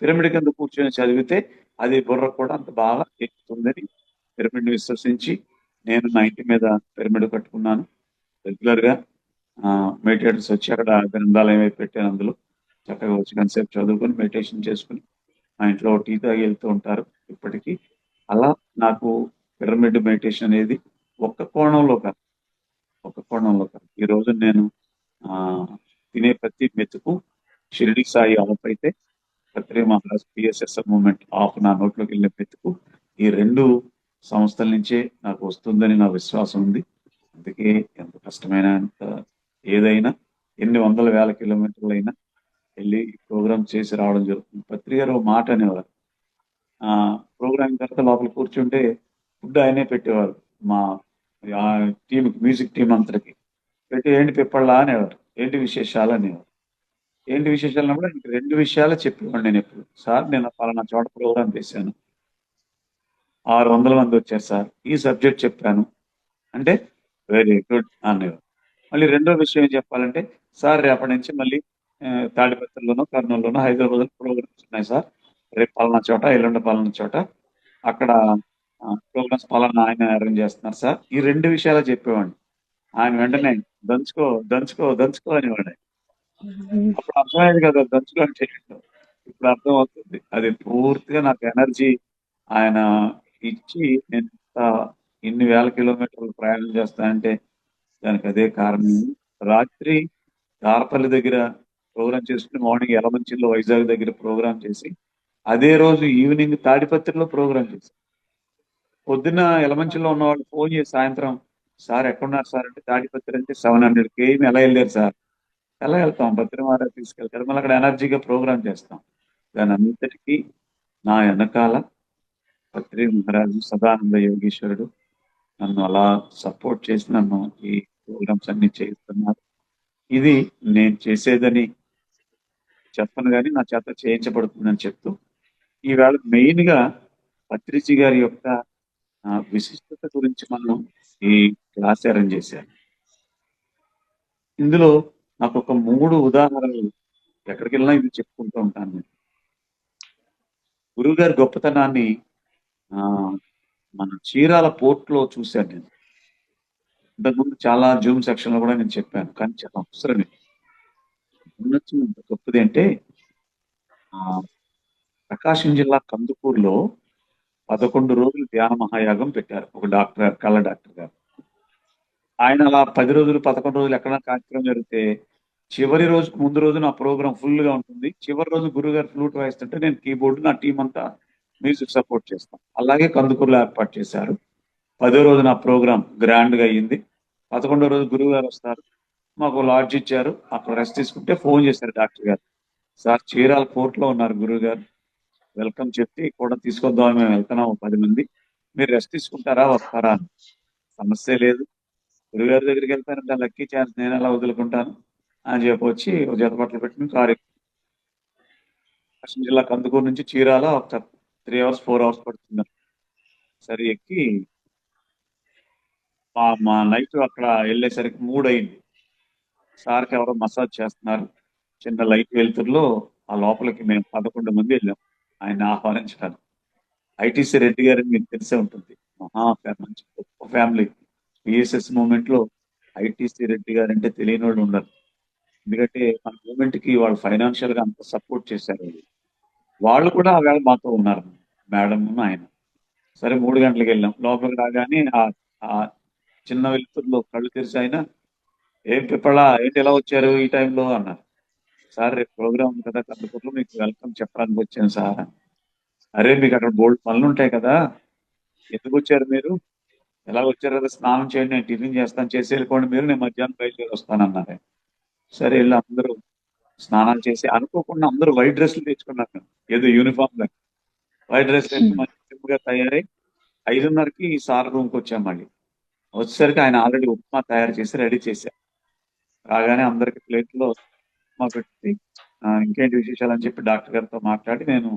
Speaker 2: పిరమిడ్ కింద కూర్చొని చదివితే అది బుర్ర కూడా అంత బాగా ఎక్కుతుందని పిరమిడ్ విశ్వసించి నేను నా ఇంటి మీద పిరమిడ్ కట్టుకున్నాను. రెగ్యులర్ గా మెడిటేటర్స్ వచ్చి అక్కడ గ్రంథాలయం వైపు పెట్టాను, అందులో చక్కగా వచ్చి కాసేపు చదువుకొని మెడిటేషన్ చేసుకుని మా ఇంట్లో టీ తాగి వెళ్తూ ఉంటారు ఇప్పటికీ. అలా నాకు పిరమిడ్ మెడిటేషన్ అనేది ఒక్క కోణంలో కాదు, ఈ రోజు నేను ఆ తినే ప్రతి మెతుకు షిరిడి సాయి ఆపైతే పత్రి మహారాజ్ పిఎస్ఎస్ఆర్ మూవ్మెంట్ ఆఫ్ నా నోట్లోకి వెళ్ళిన మెతుకు ఈ రెండు సంస్థల నుంచే నాకు వస్తుందని నా విశ్వాసం ఉంది. అందుకే ఎంత కష్టమైన ఎంత ఏదైనా ఎన్ని వందల వేల కిలోమీటర్లైనా వెళ్ళి ఈ ప్రోగ్రామ్ చేసి రావడం జరుగుతుంది. పత్రి గారు ఒక మాట అనేవారు, ఆ ప్రోగ్రామ్ తర్వాత లోపల కూర్చుంటే ఫుడ్ ఆయనే పెట్టేవారు. మా టీంకి, మ్యూజిక్ టీం అంతటికి పెట్టి ఏంటి పిప్పళ్ళా అనేవారు. ఏంటి విశేషాలు అనేవారు. ఏంటి విశేషాలు అన్నప్పుడు ఇంక 2 విషయాలే చెప్పేవాడిని నేను ఎప్పుడు. సార్ నేను పలానా చోట ప్రోగ్రామ్ చేశాను. 600 మంది వచ్చారు సార్. ఈ సబ్జెక్ట్ చెప్పాను. అంటే వెరీ గుడ్ అనేవారు. మళ్ళీ రెండో విషయం ఏం చెప్పాలంటే, సార్ రేపటి నుంచి మళ్ళీ తాడిపత్రిలోనో, కర్నూలులోనో, హైదరాబాద్‌లో ప్రోగ్రామ్స్ ఉన్నాయి సార్. రేపు పలానా చోట, ఎల్లుండి పలానా చోట అక్కడ ప్రోగ్రామ్స్ పలానా ఆయన అరేంజ్ చేస్తున్నారు సార్. ఈ 2 విషయాలే చెప్పేవాడిని. ఆయన వెంటనే దంచుకో, దంచుకో, దంచుకో అనేవాడు. అప్పుడు అర్థమయ్యేది కదా దంచుకో అంటే ఏంటో. ఇప్పుడు అర్థమవుతుంది. అది పూర్తిగా నాకు ఎనర్జీ ఆయన ఇచ్చి నేను ఇన్ని వేల కిలోమీటర్లు ప్రయాణం చేస్తానంటే దానికి అదే కారణం. రాత్రి తారపల్లి దగ్గర ప్రోగ్రామ్ చేసుకుని మార్నింగ్ యలమంచిలో వైజాగ్ దగ్గర ప్రోగ్రామ్ చేసి అదే రోజు ఈవినింగ్ తాడిపత్రిలో ప్రోగ్రామ్ చేసి పొద్దున్న యలమంచిలో ఉన్న వాళ్ళు ఫోన్ చేసి సాయంత్రం సార్ ఎక్కడున్నారు సార్ అంటే తాడిపత్రి అంటే 700 కేఎం ఎలా వెళ్ళారు సార్? ఎలా వెళ్తాం? పత్రి మహారాజ్ తీసుకెళ్తారు. మళ్ళీ అక్కడ ఎనర్జీగా ప్రోగ్రామ్ చేస్తాం. దాని అంతటికీ నా వెనకాల పత్రి మహారాజు సదానంద యోగీశ్వరుడు నన్ను అలా సపోర్ట్ చేసి నన్ను ఈ ప్రోగ్రామ్స్ అన్ని చేస్తున్నారు. ఇది నేను చేసేదని చెప్పను కానీ నా చేత చేయించబడుతుందని చెప్తూ ఈవేళ మెయిన్ గా పత్రిజీ గారి యొక్క విశిష్టత గురించి మనం ఈ క్లాస్ అరేంజ్ చేశారు. ఇందులో నాకు ఒక 3 ఉదాహరణలు ఎక్కడికి వెళ్ళినా ఇది చెప్పుకుంటూ ఉంటాను నేను. గురువు గారి గొప్పతనాన్ని ఆ మన చీరాల పోర్ట్ లో చూశాను నేను. ఇంతకుముందు చాలా జూమ్ సెక్షన్ లో కూడా నేను చెప్పాను కానీ చాలా అవసరమే. ఉన్నత గొప్పది అంటే ఆ ప్రకాశం జిల్లా కందుకూరులో 11 రోజులు ధ్యాన మహాయాగం పెట్టారు ఒక డాక్టర్ గారు, కళ్ళ డాక్టర్ గారు. ఆయన అలా 10 రోజులు 11 రోజులు ఎక్కడ కార్యక్రమం జరిగితే చివరి రోజుకు ముందు రోజు నా ప్రోగ్రామ్ ఫుల్ గా ఉంటుంది. చివరి రోజు గురువు గారు ఫ్లూట్ వాయిస్తుంటే నేను కీబోర్డ్ నా టీం అంతా మ్యూజిక్ సపోర్ట్ చేస్తాం. అలాగే కందుకూరులో ఏర్పాటు చేశారు. 10వ రోజు నా ప్రోగ్రామ్ గ్రాండ్ గా అయ్యింది. 11వ రోజు గురువు గారు వస్తారు. మాకు లాడ్జ్ ఇచ్చారు. అక్కడ రెస్ట్ తీసుకుంటే ఫోన్ చేశారు డాక్టర్ గారు. సార్ చీరాల పోర్ట్ లో ఉన్నారు గురువు గారు. వెల్కమ్ చెప్పి కూడా తీసుకొద్దాం మేము వెళ్తున్నాము 10 మంది. మీరు రెస్ట్ తీసుకుంటారా వస్తారా అని. సమస్య లేదు. గురుగారి దగ్గరికి వెళ్తానంటే లక్కీ ఛాన్స్ నేను ఎలా వదులుకుంటాను అని చెప్పి వచ్చి ఒక జత బట్టలు పెట్టుకుని కారు పశ్చిమ జిల్లా కందుకూరు నుంచి చీరాల ఒక 3 అవర్స్ 4 అవర్స్ పడుతుంది. సరే ఎక్కి మా నైట్ అక్కడ వెళ్ళేసరికి 3 అయింది. సార్కి ఎవరో మసాజ్ చేస్తున్నారు. చిన్న లైట్ వెలుతురులో ఆ లోపలికి మేము 11 మంది వెళ్ళాం ఆయన ఆహ్వానించడానికి. ఐటీసీ రెడ్డి గారిని మీకు తెలిసే ఉంటుంది. మంచి గొప్ప ఫ్యామిలీ. పిఎస్ఎస్ మూమెంట్ లో ఐటీసీ రెడ్డి గారు అంటే తెలియని వాళ్ళు ఉండరు. ఎందుకంటే మన మూమెంట్ కి వాళ్ళు ఫైనాన్షియల్ గా అంత సపోర్ట్ చేశారు. వాళ్ళు కూడా ఆ వేళ మాతో ఉన్నారు. మేడం ఆయన. సరే 3 గంటలకు వెళ్ళాం. లోపలికి రాగానే ఆ చిన్న వెలుతురులో కళ్ళు తెరిచి ఆయన ఏం పిప్పళ ఏంటి ఎలా వచ్చారు ఈ టైంలో అన్నారు. సార్ రేపు ప్రోగ్రామ్ ఉంది కదా కందుకూరులో మీకు వెల్కమ్ చెప్పడానికి వచ్చాను సార్. అరే మీకు అక్కడ బోల్డ్ పనులు ఉంటాయి కదా ఎందుకు వచ్చారు మీరు? ఎలా వచ్చారు కదా స్నానం చేయండి నేను టిఫిన్ చేస్తాను చేసి వెళ్ళిపోండి మీరు నేను మధ్యాహ్నం బయలుదేరి వస్తాను అన్నారు. సరే వెళ్ళి అందరూ స్నానాలు చేసి అనుకోకుండా అందరూ వైట్ డ్రెస్లు తెచ్చుకున్నారు. ఏదో యూనిఫామ్ గా వైట్ డ్రెస్ వేసి మంచిగా తయారై 5:30కి సార్ రూమ్కి వచ్చాం. మళ్ళీ వచ్చేసరికి ఆయన ఆల్రెడీ ఉప్మా తయారు చేసి రెడీ చేశారు. రాగానే అందరికి ప్లేట్లో ఉప్మా పెట్టి ఇంకేంటి విశేషాలు అని చెప్పి డాక్టర్ గారితో మాట్లాడి నేను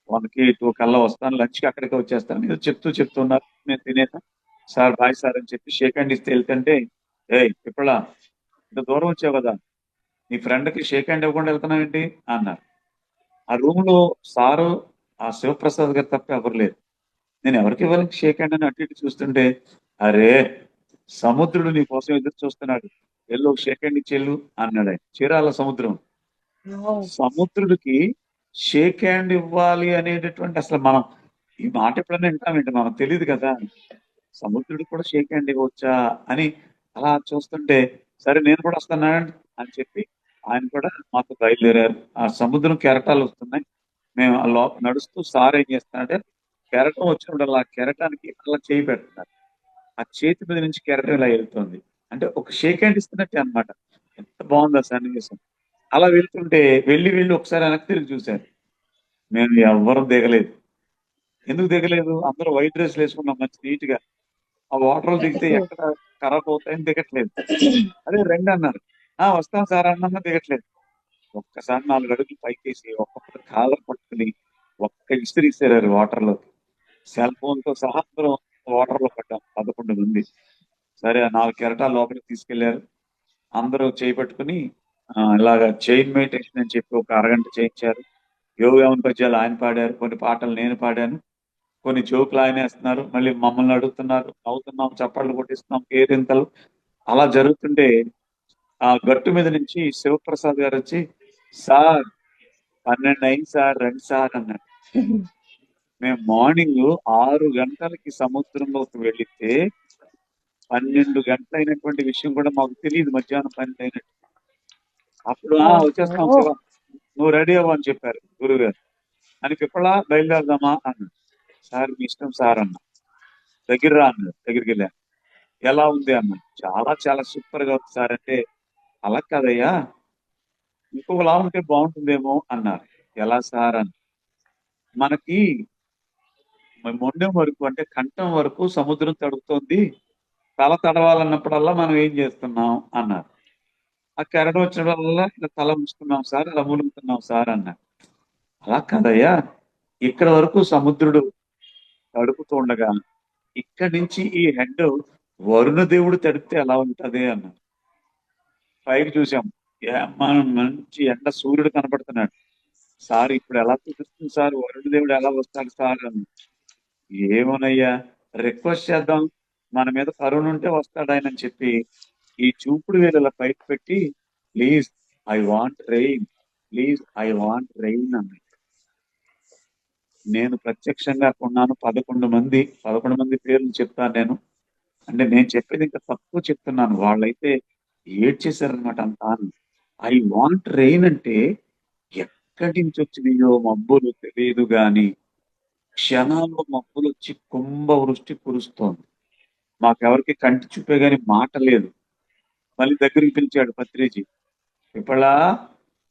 Speaker 2: 1కి 2 కల్లా వస్తాను లంచ్కి అక్కడికి వచ్చేస్తాను మీరు చెప్తున్నారు. నేను తినేసా సార్ బాయ్ సార్ అని చెప్పి షేక్ హ్యాండ్ ఇస్తే వెళ్తుంటే ఇప్పుడా ఇంత దూరం వచ్చావు కదా నీ ఫ్రెండ్ కి షేక్ హ్యాండ్ ఇవ్వకుండా వెళ్తున్నావు ఏంటి అన్నారు. ఆ రూమ్ లో సారు ఆ శివప్రసాద్ గారు తప్ప ఎవరు లేదు. నేను ఎవరికి ఇవ్వాలి షేక్ హ్యాండ్ అని అటు ఇటు చూస్తుంటే అరే సముద్రుడు నీ కోసం ఎదురు చూస్తున్నాడు వెళ్ళు ఒక షేక్ హ్యాండ్ ఇచ్చేళ్ళు అన్నాడు ఆయన. చీరాల సముద్రం. సముద్రుడికి షేక్ హ్యాండ్ ఇవ్వాలి అనేటటువంటి అసలు మనం ఈ మాట ఎప్పుడైనా వింటామేంటి మనకు తెలియదు కదా. సముద్రుడికి కూడా షేక్ హ్యాండ్ ఇవ్వచ్చా అని అలా చూస్తుంటే సరే నేను కూడా వస్తాను అని చెప్పి ఆయన కూడా మాతో బయలుదేరారు. ఆ సముద్రం కెరటాలు వస్తున్నాయి. మేము ఆ లోపల నడుస్తూ సార్ ఏం చేస్తున్నారంటే కెరటం వచ్చినప్పుడు అలా కెరటానికి అలా చేయి పెడుతున్నారు. ఆ చేతి మీద నుంచి కెరటం ఇలా వెళ్తుంది. అంటే ఒక షేక్ హ్యాండ్ ఇస్తున్నట్టే అన్నమాట. ఎంత బాగుంది ఆ సన్నివేశం. అలా వెళ్తుంటే వెళ్ళి ఒకసారి వెనక్కి తిరిగి చూశారు. మేము ఎవ్వరం దిగలేదు. ఎందుకు దిగలేదు? అందరూ వైట్ డ్రెస్లు వేసుకున్నాం మంచి నీట్ గా. ఆ వాటర్ దిగితే ఎక్కడ ఖరాబ్ అవుతాయని దిగట్లేదు. అదే రండి అన్నారు. వస్తాం సార్ అన్నా దిగట్లేదు. ఒక్కసారి 4 అడుగులు పైకేసి ఒక్కొక్కటి కాలర్ పట్టుకుని ఒక్క ఇసిరిసారు వాటర్ లో. సెల్ ఫోన్ తో సహా అందరం వాటర్ లో పడ్డాం 11 మంది. సరే ఆ 4 కెరటాలు లోపలికి తీసుకెళ్లారు. అందరూ చేయి పట్టుకుని ఇలాగా చైన్ మెడిటేషన్ అని చెప్పి ఒక అరగంట చేయించారు. యోగావన్ పద్యాలు ఆయన పాడారు, కొన్ని పాటలు నేను పాడాను, కొన్ని జోకులు ఆయన వేస్తున్నారు, మళ్ళీ మమ్మల్ని అడుగుతున్నారు, నవ్వుతున్నాం, చప్పట్లు కొట్టిస్తున్నాం, కేరింతలు. అలా జరుగుతుంటే ఆ గట్టు మీద నుంచి శివప్రసాద్ గారు వచ్చి, సార్ 12 అయింది సార్, రండి సార్ అన్నాడు. మేము మార్నింగ్ 6 గంటలకి సముద్రంలోకి వెళితే 12 గంటలు అయినటువంటి విషయం కూడా మాకు తెలియదు, మధ్యాహ్నం 12 అయినట్టు. అప్పుడు వచ్చేస్తాం
Speaker 1: ఓహో!
Speaker 2: శివ, నువ్వు రెడీ అవ్వ అని చెప్పారు గురుగారు. అని పిప్పలా బయలుదేరదామా అన్నాడు. సార్ మీ ఇష్టం సార్ అన్న. దగ్గర రా అన్నాడు. దగ్గరికి వెళ్ళా. ఎలా ఉంది అన్నాడు. చాలా చాలా సూపర్ గా ఉంది సార్ అంటే, అలా కాదయ్యా, ఇంకొకలా ఉంటే బాగుంటుందేమో అన్నారు. ఎలా సార్ అని. మనకి మొండెం వరకు అంటే కంఠం వరకు సముద్రం తడుపుతోంది, తల తడవాలన్నప్పుడల్లా మనం ఏం చేస్తున్నాం అన్నారు. ఆ కెరటం వచ్చినప్పుడల్లా ఇలా తల ఉంచుతున్నాం సార్, ఇలా ములుగుతున్నాం సార్ అన్నారు. అలా కాదయ్యా, ఇక్కడ వరకు సముద్రుడు తడుపుతూ ఉండగా ఇక్కడి నుంచి ఈ హెడ్ వరుణ దేవుడు తడిపితే ఎలా ఉంటది అన్నారు. పైకి చూసాం. మనం మంచి ఎండ సూర్యుడు కనపడుతున్నాడు. సార్ ఇప్పుడు ఎలా కుదురుతుంది సార్, వరుణ దేవుడు ఎలా వస్తాడు సార్ అని. ఏమోనయ్యా, రిక్వెస్ట్ చేద్దాం, మన మీద కరుణ ఉంటే వస్తాడు ఆయన అని చెప్పి ఈ చూపుడు వేలు పైకి పెట్టి, please I want rain, please I want rain అన్నాడు. నేను ప్రత్యక్షంగా కొన్నాను 11 మంది పేర్లు చెప్తాను నేను. అంటే నేను చెప్పేది ఇంకా తక్కువ చెప్తున్నాను, వాళ్ళైతే ఏడ్చేశారనమాట అంతా. ఐ వాంట్ రెయిన్ అంటే ఎక్కడి నుంచి వచ్చినాయో మబ్బులు తెలియదు గాని క్షణాల్లో మబ్బులు వచ్చి కుంభవృష్టి కురుస్తోంది. మాకెవరికి కంటి చూపే గాని మాట లేదు. మళ్ళీ దగ్గరికి పిలిచాడు పత్రిజీ. ఇప్పుడా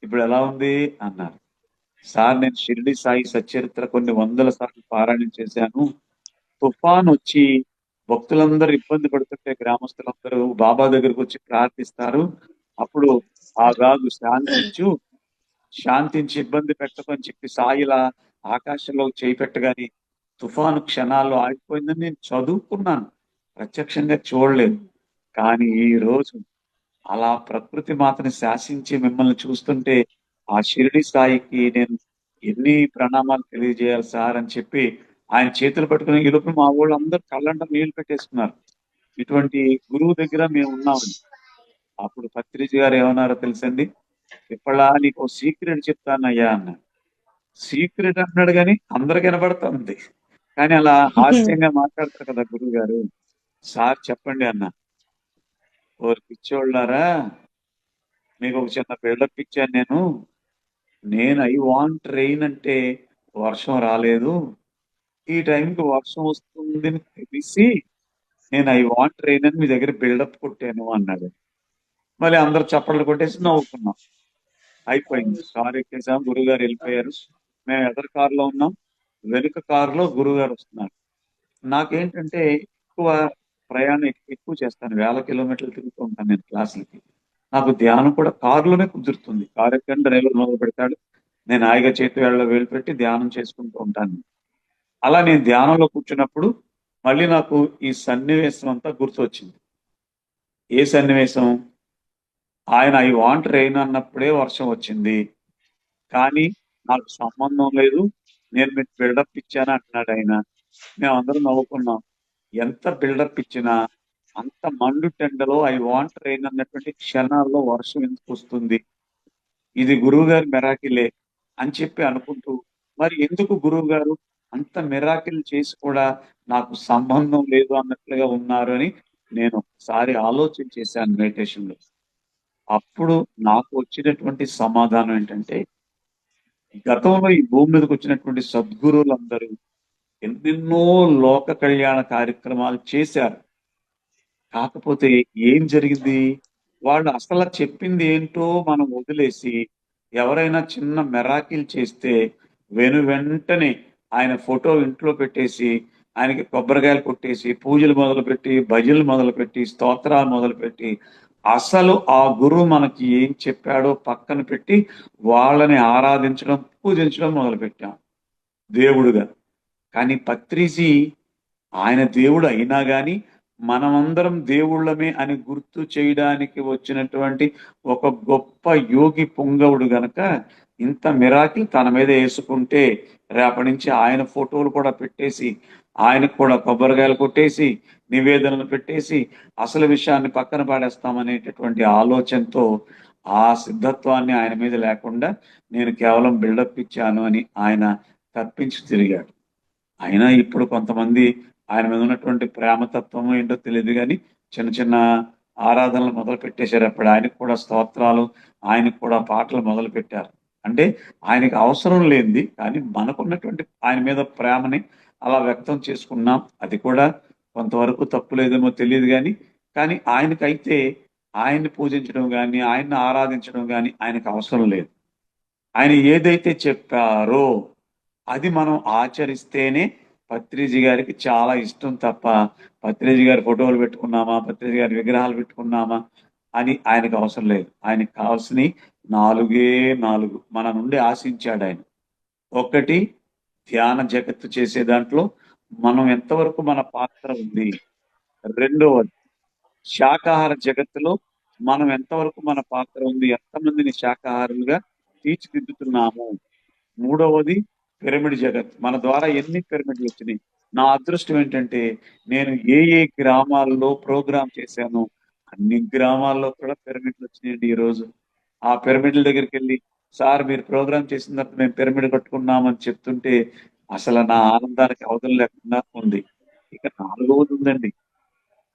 Speaker 2: ఇప్పుడు ఎలా ఉంది అన్నారు. సార్ నేను షిరిడి సాయి సచ్చరిత్ర కొన్ని వందల సార్లు పారాయణం చేశాను. తుఫాన్ వచ్చి భక్తులందరూ ఇబ్బంది పడుతుంటే గ్రామస్తులందరూ బాబా దగ్గరకు వచ్చి ప్రార్థిస్తారు. అప్పుడు ఆ రాజు శాంతించి ఇబ్బంది పెట్టకని చెప్పి సాయిలా ఆకాశంలో చేయి పెట్టగాని తుఫాను క్షణాల్లో ఆగిపోయిందని నేను చదువుకున్నాను, ప్రత్యక్షంగా చూడలేదు. కానీ ఈ రోజు అలా ప్రకృతి మాతని శాసించి మిమ్మల్ని చూస్తుంటే ఆ షిరిడి సాయికి నేను ఎన్ని ప్రణామాలు తెలియజేయాలి సార్ అని చెప్పి ఆయన చేతులు పట్టుకుని ఈ లోపల మా వాళ్ళందరూ కళ్ళంట నీళ్లు పెట్టేసుకున్నారు. ఇటువంటి గురువు దగ్గర మేము ఉన్నామని. అప్పుడు పత్రిజీ గారు ఏమన్నారో తెలుసండి, ఇప్పలా నీకు సీక్రెట్ చెప్తానయ్యా అన్నాడు. సీక్రెట్ అన్నాడు కానీ అందరికి వినబడుతుంది. కానీ అలా హాస్యంగా మాట్లాడతారు కదా గురువు గారు. సార్ చెప్పండి అన్న. ఓరు పిచ్చోళ్ళారా, మీకు ఒక చిన్న బిల్డప్ ఇచ్చాను నేను ఐ వాంట్ రెయిన్ అంటే వర్షం రాలేదు, ఈ టైంకి వర్షం వస్తుందని తెలిసి నేను ఐ వాంట్ రెయిన్ అని మీ దగ్గర బిల్డప్ కొట్టాను అన్నాడు. మళ్ళీ అందరు చప్పట్లు కొట్టేసి నవ్వుకున్నాం. అయిపోయింది. కారు ఎక్కేసాం, గురుగారు వెళ్ళిపోయారు. మేము ఎదరు కారులో ఉన్నాం, వెనుక కారులో గురుగారు వస్తున్నారు. నాకేంటంటే ఎక్కువ ప్రయాణం ఎక్కువ చేస్తాను, 1000 కిలోమీటర్లు తిరుగుతూ ఉంటాను నేను క్లాసులకి. నాకు ధ్యానం కూడా కారులోనే కుదురుతుంది. కారు ఎక్కని డ్రైవర్ మొదలు పెడతాడు, నేను హాయిగా చేతి వేళ్ళలో వేలు పెట్టి ధ్యానం చేసుకుంటూ ఉంటాను. అలా నేను ధ్యానంలో కూర్చున్నప్పుడు మళ్ళీ నాకు ఈ సన్నివేశం అంతా గుర్తొచ్చింది. ఏ సన్నివేశం? ఆయన ఐ వాంట్ రెయిన్ అన్నప్పుడే వర్షం వచ్చింది, కానీ నాకు సంబంధం లేదు, నేను మీకు బిల్డప్ ఇచ్చాను అంటున్నాడు ఆయన. మేమందరం నవ్వుకున్నాం. ఎంత బిల్డప్ ఇచ్చినా అంత మండు టెండలో ఐ వాంట్ రెయిన్ అన్నటువంటి క్షణాల్లో వర్షం ఎందుకు వస్తుంది? ఇది గురువు గారి మెరాకిలే అని చెప్పి అనుకుంటూ, మరి ఎందుకు గురువు గారు అంత మెరాకిల్ చేసి కూడా నాకు సంబంధం లేదు అన్నట్లుగా ఉన్నారు అని నేను ఒకసారి ఆలోచన చేశాను మెడిటేషన్ లో. అప్పుడు నాకు వచ్చినటువంటి సమాధానం ఏంటంటే, గతంలో ఈ భూమి మీదకి వచ్చినటువంటి సద్గురువులందరూ ఎన్నెన్నో లోక కళ్యాణ కార్యక్రమాలు చేశారు. కాకపోతే ఏం జరిగింది? వాళ్ళు అసలు చెప్పింది ఏంటో మనం వదిలేసి ఎవరైనా చిన్న మెరాకిల్ చేస్తే వెంటనే ఆయన ఫోటో ఇంట్లో పెట్టేసి ఆయనకి కొబ్బరికాయలు కొట్టేసి పూజలు మొదలుపెట్టి భజనలు మొదలుపెట్టి స్తోత్రాలు మొదలుపెట్టి అసలు ఆ గురువు మనకి ఏం చెప్పాడో పక్కన పెట్టి వాళ్ళని ఆరాధించడం, పూజించడం మొదలుపెట్టాం దేవుడుగా. కానీ పత్రిజీ ఆయన దేవుడు అయినా గాని మనమందరం దేవుళ్ళమే అని గుర్తు చేయడానికి వచ్చినటువంటి ఒక గొప్ప యోగి పుంగవుడు గనక ఇంత మిరాకిల్ తన మీద వేసుకుంటే రేపటి నుంచి ఆయన ఫోటోలు కూడా పెట్టేసి ఆయనకు కూడా కొబ్బరికాయలు కొట్టేసి నివేదనలు పెట్టేసి అసలు విషయాన్ని పక్కన పాడేస్తామనేటటువంటి ఆలోచనతో ఆ సిద్ధత్వాన్ని ఆయన మీద లేకుండా నేను కేవలం బిల్డప్ ఇచ్చాను అని ఆయన తప్పించి తిరిగాడు. అయినా ఇప్పుడు కొంతమంది ఆయన మీద ఉన్నటువంటి ప్రేమతత్వం ఏంటో తెలియదు కానీ చిన్న చిన్న ఆరాధనలు మొదలు పెట్టేశారు. అప్పుడు ఆయనకు కూడా స్తోత్రాలు, ఆయనకు కూడా పాటలు మొదలు పెట్టారు. అంటే ఆయనకి అవసరం లేనిది కానీ మనకున్నటువంటి ఆయన మీద ప్రేమని అలా వ్యక్తం చేసుకున్నాం. అది కూడా కొంతవరకు తప్పు లేదేమో తెలియదు కానీ కానీ ఆయనకైతే ఆయన్ని పూజించడం కానీ ఆయన్ని ఆరాధించడం కానీ ఆయనకు అవసరం లేదు. ఆయన ఏదైతే చెప్పారో అది మనం ఆచరిస్తేనే పత్రిజీ గారికి చాలా ఇష్టం తప్ప పత్రిజీ గారి ఫోటోలు పెట్టుకున్నామా, పత్రిజీ గారి విగ్రహాలు పెట్టుకున్నామా అని ఆయనకు అవసరం లేదు. ఆయనకు కావాల్సిన నాలుగే నాలుగు మన నుండి ఆశించాడు ఆయన. ఒకటి, ధ్యాన జగత్తు చేసే దాంట్లో మనం ఎంతవరకు మన పాత్ర ఉంది. రెండవది, శాకాహార జగత్తులో మనం ఎంతవరకు మన పాత్ర ఉంది, ఎంతమందిని శాకాహారులుగా తీర్చిదిద్దుతున్నాము. మూడవది, పిరమిడ్ జగత్ మన ద్వారా ఎన్ని పిరమిడ్లు వచ్చినాయి. నా అదృష్టం ఏంటంటే నేను ఏ ఏ గ్రామాల్లో ప్రోగ్రామ్ చేశానో అన్ని గ్రామాల్లో కూడా పిరమిడ్లు వచ్చినాయండి. ఈ రోజు ఆ పిరమిడ్ల దగ్గరికి వెళ్ళి సార్ మీరు ప్రోగ్రామ్ చేసిన తర్వాత మేము పిరమిడ్ కట్టుకున్నామని చెప్తుంటే అసలు నా ఆనందానికి అవధులు లేకుండా ఉంది. ఇక నాలుగవది ఉందండి,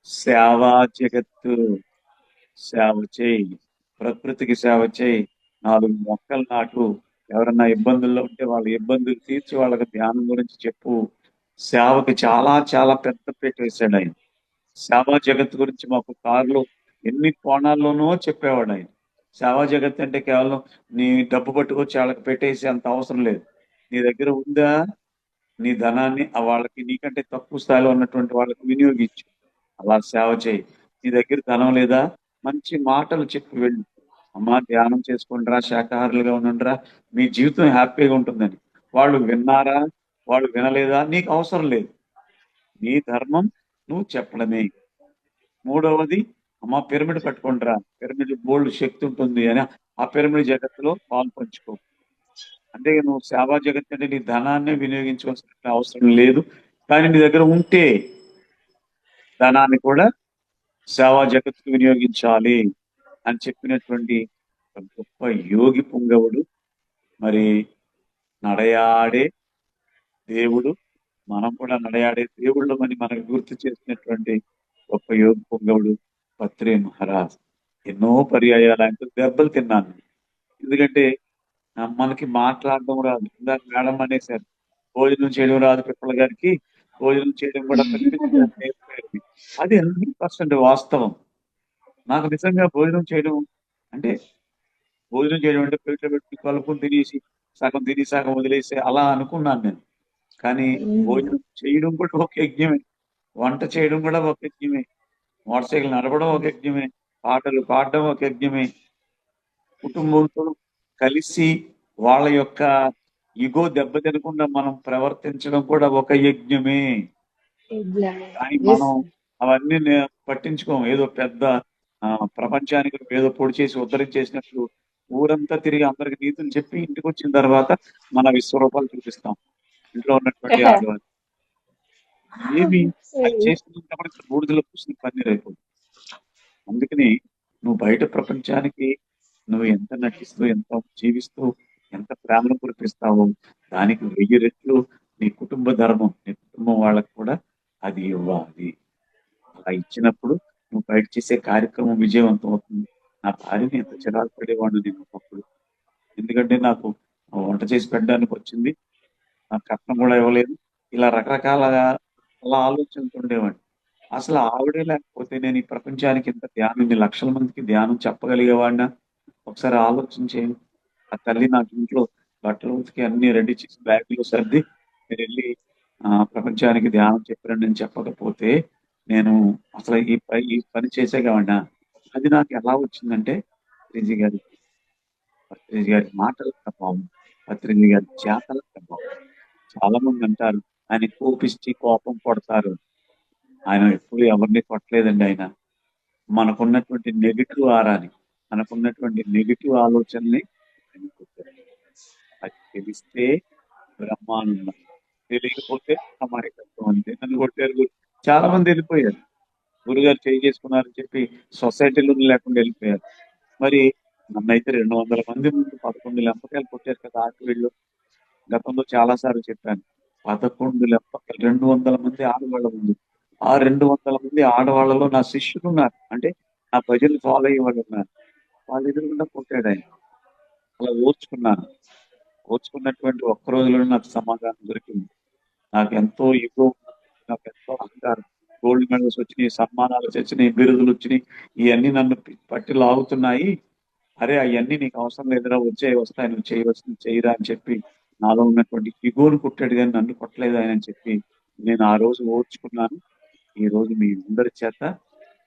Speaker 2: సేవా జగత్తు. సేవ చేయి, ప్రకృతికి సేవ చేయి, నాలుగు మొక్కలు నాటు, ఎవరన్నా ఇబ్బందుల్లో ఉంటే వాళ్ళ ఇబ్బందులు తీర్చి వాళ్ళకి ధ్యానం గురించి చెప్పు. సేవకి చాలా చాలా పెద్ద పీట వేశాడు ఆయన. సేవా జగత్ గురించి మాకు కారులో ఎన్ని కోణాల్లోనో చెప్పేవాడు ఆయన. సేవా జగత్ అంటే కేవలం నీ డబ్బు పట్టుకొచ్చి వాళ్ళకి పెట్టేసి అంత అవసరం లేదు. నీ దగ్గర ఉందా, నీ ధనాన్ని ఆ వాళ్ళకి నీకంటే తక్కువ స్థాయిలో ఉన్నటువంటి వాళ్ళకి వినియోగించు, అలా సేవ చేయి. నీ దగ్గర ధనం లేదా, మంచి మాటలు చెప్పి వెళ్ళు, అమ్మా ధ్యానం చేసుకుంటారా, శాకాహారులుగా ఉండండిరా, మీ జీవితం హ్యాపీగా ఉంటుందని. వాళ్ళు విన్నారా, వాళ్ళు వినలేదా నీకు అవసరం లేదు. నీ ధర్మం నువ్వు చెప్పడమే. మూడవది, అమ్మ పిరమిడ్ కట్టుకుంటారా, పిరమిడ్ బోల్డ్ శక్తి ఉంటుంది అని ఆ పిరమిడ్ జగత్తులో పాలు పంచుకో. అంటే నువ్వు సేవా జగత్ అంటే నీ ధనాన్ని వినియోగించవలసిన అవసరం లేదు. కానీ నీ దగ్గర ఉంటే ధనాన్ని కూడా సేవా జగత్తుకు వినియోగించాలి అని చెప్పినటువంటి ఒక గొప్ప యోగి పుంగవుడు. మరి నడయాడే దేవుడు, మనం కూడా నడయాడే దేవుళ్ళు అని మనకు గుర్తు చేసినటువంటి గొప్ప యోగి పుంగవుడు పత్రి మహారాజ్. ఎన్నో పర్యాయాలు ఆయనతో దెబ్బలు తిన్నాను. ఎందుకంటే మనకి మాట్లాడడం రాదు. ఇందాక మేడం అనేసారు భోజనం చేయడం రాదు పిప్పల గారికి, భోజనం చేయడం కూడా పత్రిక గారికి నేర్పారు. అది 100% వాస్తవం. నాకు నిజంగా భోజనం చేయడం అంటే భోజనం చేయడం అంటే ప్లేట్లో పెట్టి కలుపుకొని తినేసి సగం తిని సగం వదిలేసి అలా అనుకున్నాను నేను. కానీ భోజనం చేయడం కూడా ఒక యజ్ఞమే, వంట చేయడం కూడా ఒక యజ్ఞమే, మోటార్ సైకిల్ నడపడం ఒక యజ్ఞమే, పాటలు పాడడం ఒక యజ్ఞమే, కుటుంబంతో కలిసి వాళ్ళ యొక్క ఇగో దెబ్బతినకుండా మనం ప్రవర్తించడం కూడా ఒక యజ్ఞమే. కానీ
Speaker 1: ఎస్.
Speaker 2: మనం అవన్నీ పట్టించుకోం. ఏదో పెద్ద ప్రపంచానికి ఏదో పొడి చేసి ఉద్ధరించేసినట్లు ఊరంతా తిరిగి అందరికి నీతులు చెప్పి ఇంటికి వచ్చిన తర్వాత మన విశ్వరూపాలు చూపిస్తాం ఇంట్లో ఉన్నటువంటి ఆడవాళ్ళు. ఏమి అది చేసినప్పుడు బూడిదలో పూసిన పన్నీర్ అయిపోతుంది. అందుకని నువ్వు బయట ప్రపంచానికి నువ్వు ఎంత నటిస్తూ, ఎంత జీవిస్తూ, ఎంత ప్రేమను కురిపిస్తావో దానికి 1000 రెట్లు నీ కుటుంబ ధర్మం, నీ కుటుంబం వాళ్ళకు కూడా అది ఇవ్వాలి. అలా ఇచ్చినప్పుడు నువ్వు బయట చేసే కార్యక్రమం విజయవంతం అవుతుంది. నా భార్యని ఎంత చిరాకు పడేవాడిని నేను ఒకప్పుడు. ఎందుకంటే నాకు వంట చేసి పెట్టడానికి వచ్చింది, నాకు కట్నం కూడా ఇవ్వలేదు. ఇలా రకరకాలుగా అలా ఆలోచనలు ఉండేవాడిని. అసలు ఆవిడే లేకపోతే నేను ఈ ప్రపంచానికి ఇంత ధ్యానం, ఇన్ని లక్షల మందికి ధ్యానం చెప్పగలిగేవాడినా? ఒకసారి ఆలోచించేయండి. ఆ తల్లి నాకు ఇంట్లో బట్టలు ఉతికి అన్ని రెడీ చేసి బ్యాగులో సర్ది మీరు వెళ్ళి ప్రపంచానికి ధ్యానం చెప్పారని నేను చెప్పకపోతే నేను అసలు ఈ పని చేసేవాడినా? అది నాకు ఎలా వచ్చిందంటే పత్రిజీ గారి పత్రిజీ గారి మాటల ప్రభావం, పత్రిజీ గారి చేతల ప్రభావం. చాలా మంది అంటారు ఆయన కోపిష్టి కోపం కొడతారు. ఆయన ఎప్పుడు ఎవరిని కొట్టలేదండి ఆయన. మనకున్నటువంటి నెగిటివ్ ఆరాని, మనకున్నటువంటి నెగిటివ్ ఆలోచనని ఆయన కొట్టారు. అది తెలిస్తే బ్రహ్మానందం, తెలియకపోతే అమాయకత్వం అంతే. నన్ను కొట్టారు చాలా మంది వెళ్ళిపోయారు. గురుగారు చేయి చేసుకున్నారని చెప్పి సొసైటీలో లేకుండా వెళ్ళిపోయారు. మరి నన్నైతే 200 మంది ముందు 11 లెంపకాయలు కొట్టారు కదా ఆఖరిలో. గతంలో చాలా సార్లు చెప్పాను. 11 లెంపకాయలు 200 మంది ఆడవాళ్ళ ముందు. ఆ 200 మంది ఆడవాళ్ళలో నా శిష్యులు ఉన్నారు. అంటే నా భజనలు ఫాలో అయ్యే వాళ్ళు ఉన్నారు. వాళ్ళ ఎదురుగుండా కొట్టాడు ఆయన. అలా ఓర్చుకున్నాను. ఓర్చుకున్నటువంటి ఒక్క రోజులోనే నాకు సమాధానం దొరికింది. నాకెంతో ఇగో, నాకెంతో అహంకారం. గోల్డ్ మెడల్స్ వచ్చినాయి, సన్మానాలు వచ్చినాయి, బిరుదులు వచ్చినాయి. ఇవన్నీ నన్ను పట్టి లాగుతున్నాయి. అరే అవన్నీ నీకు అవసరం లేదురా, వస్తాయి, నువ్వు చేయవలసింది నువ్వు చేయరా అని చెప్పి నాలో ఉన్నటువంటి ఇగోను కొట్టాడు, కానీ నన్ను కొట్టలేదు ఆయన అని చెప్పి నేను ఆ రోజు ఓర్చుకున్నాను. ఈ రోజు మీ అందరి చేత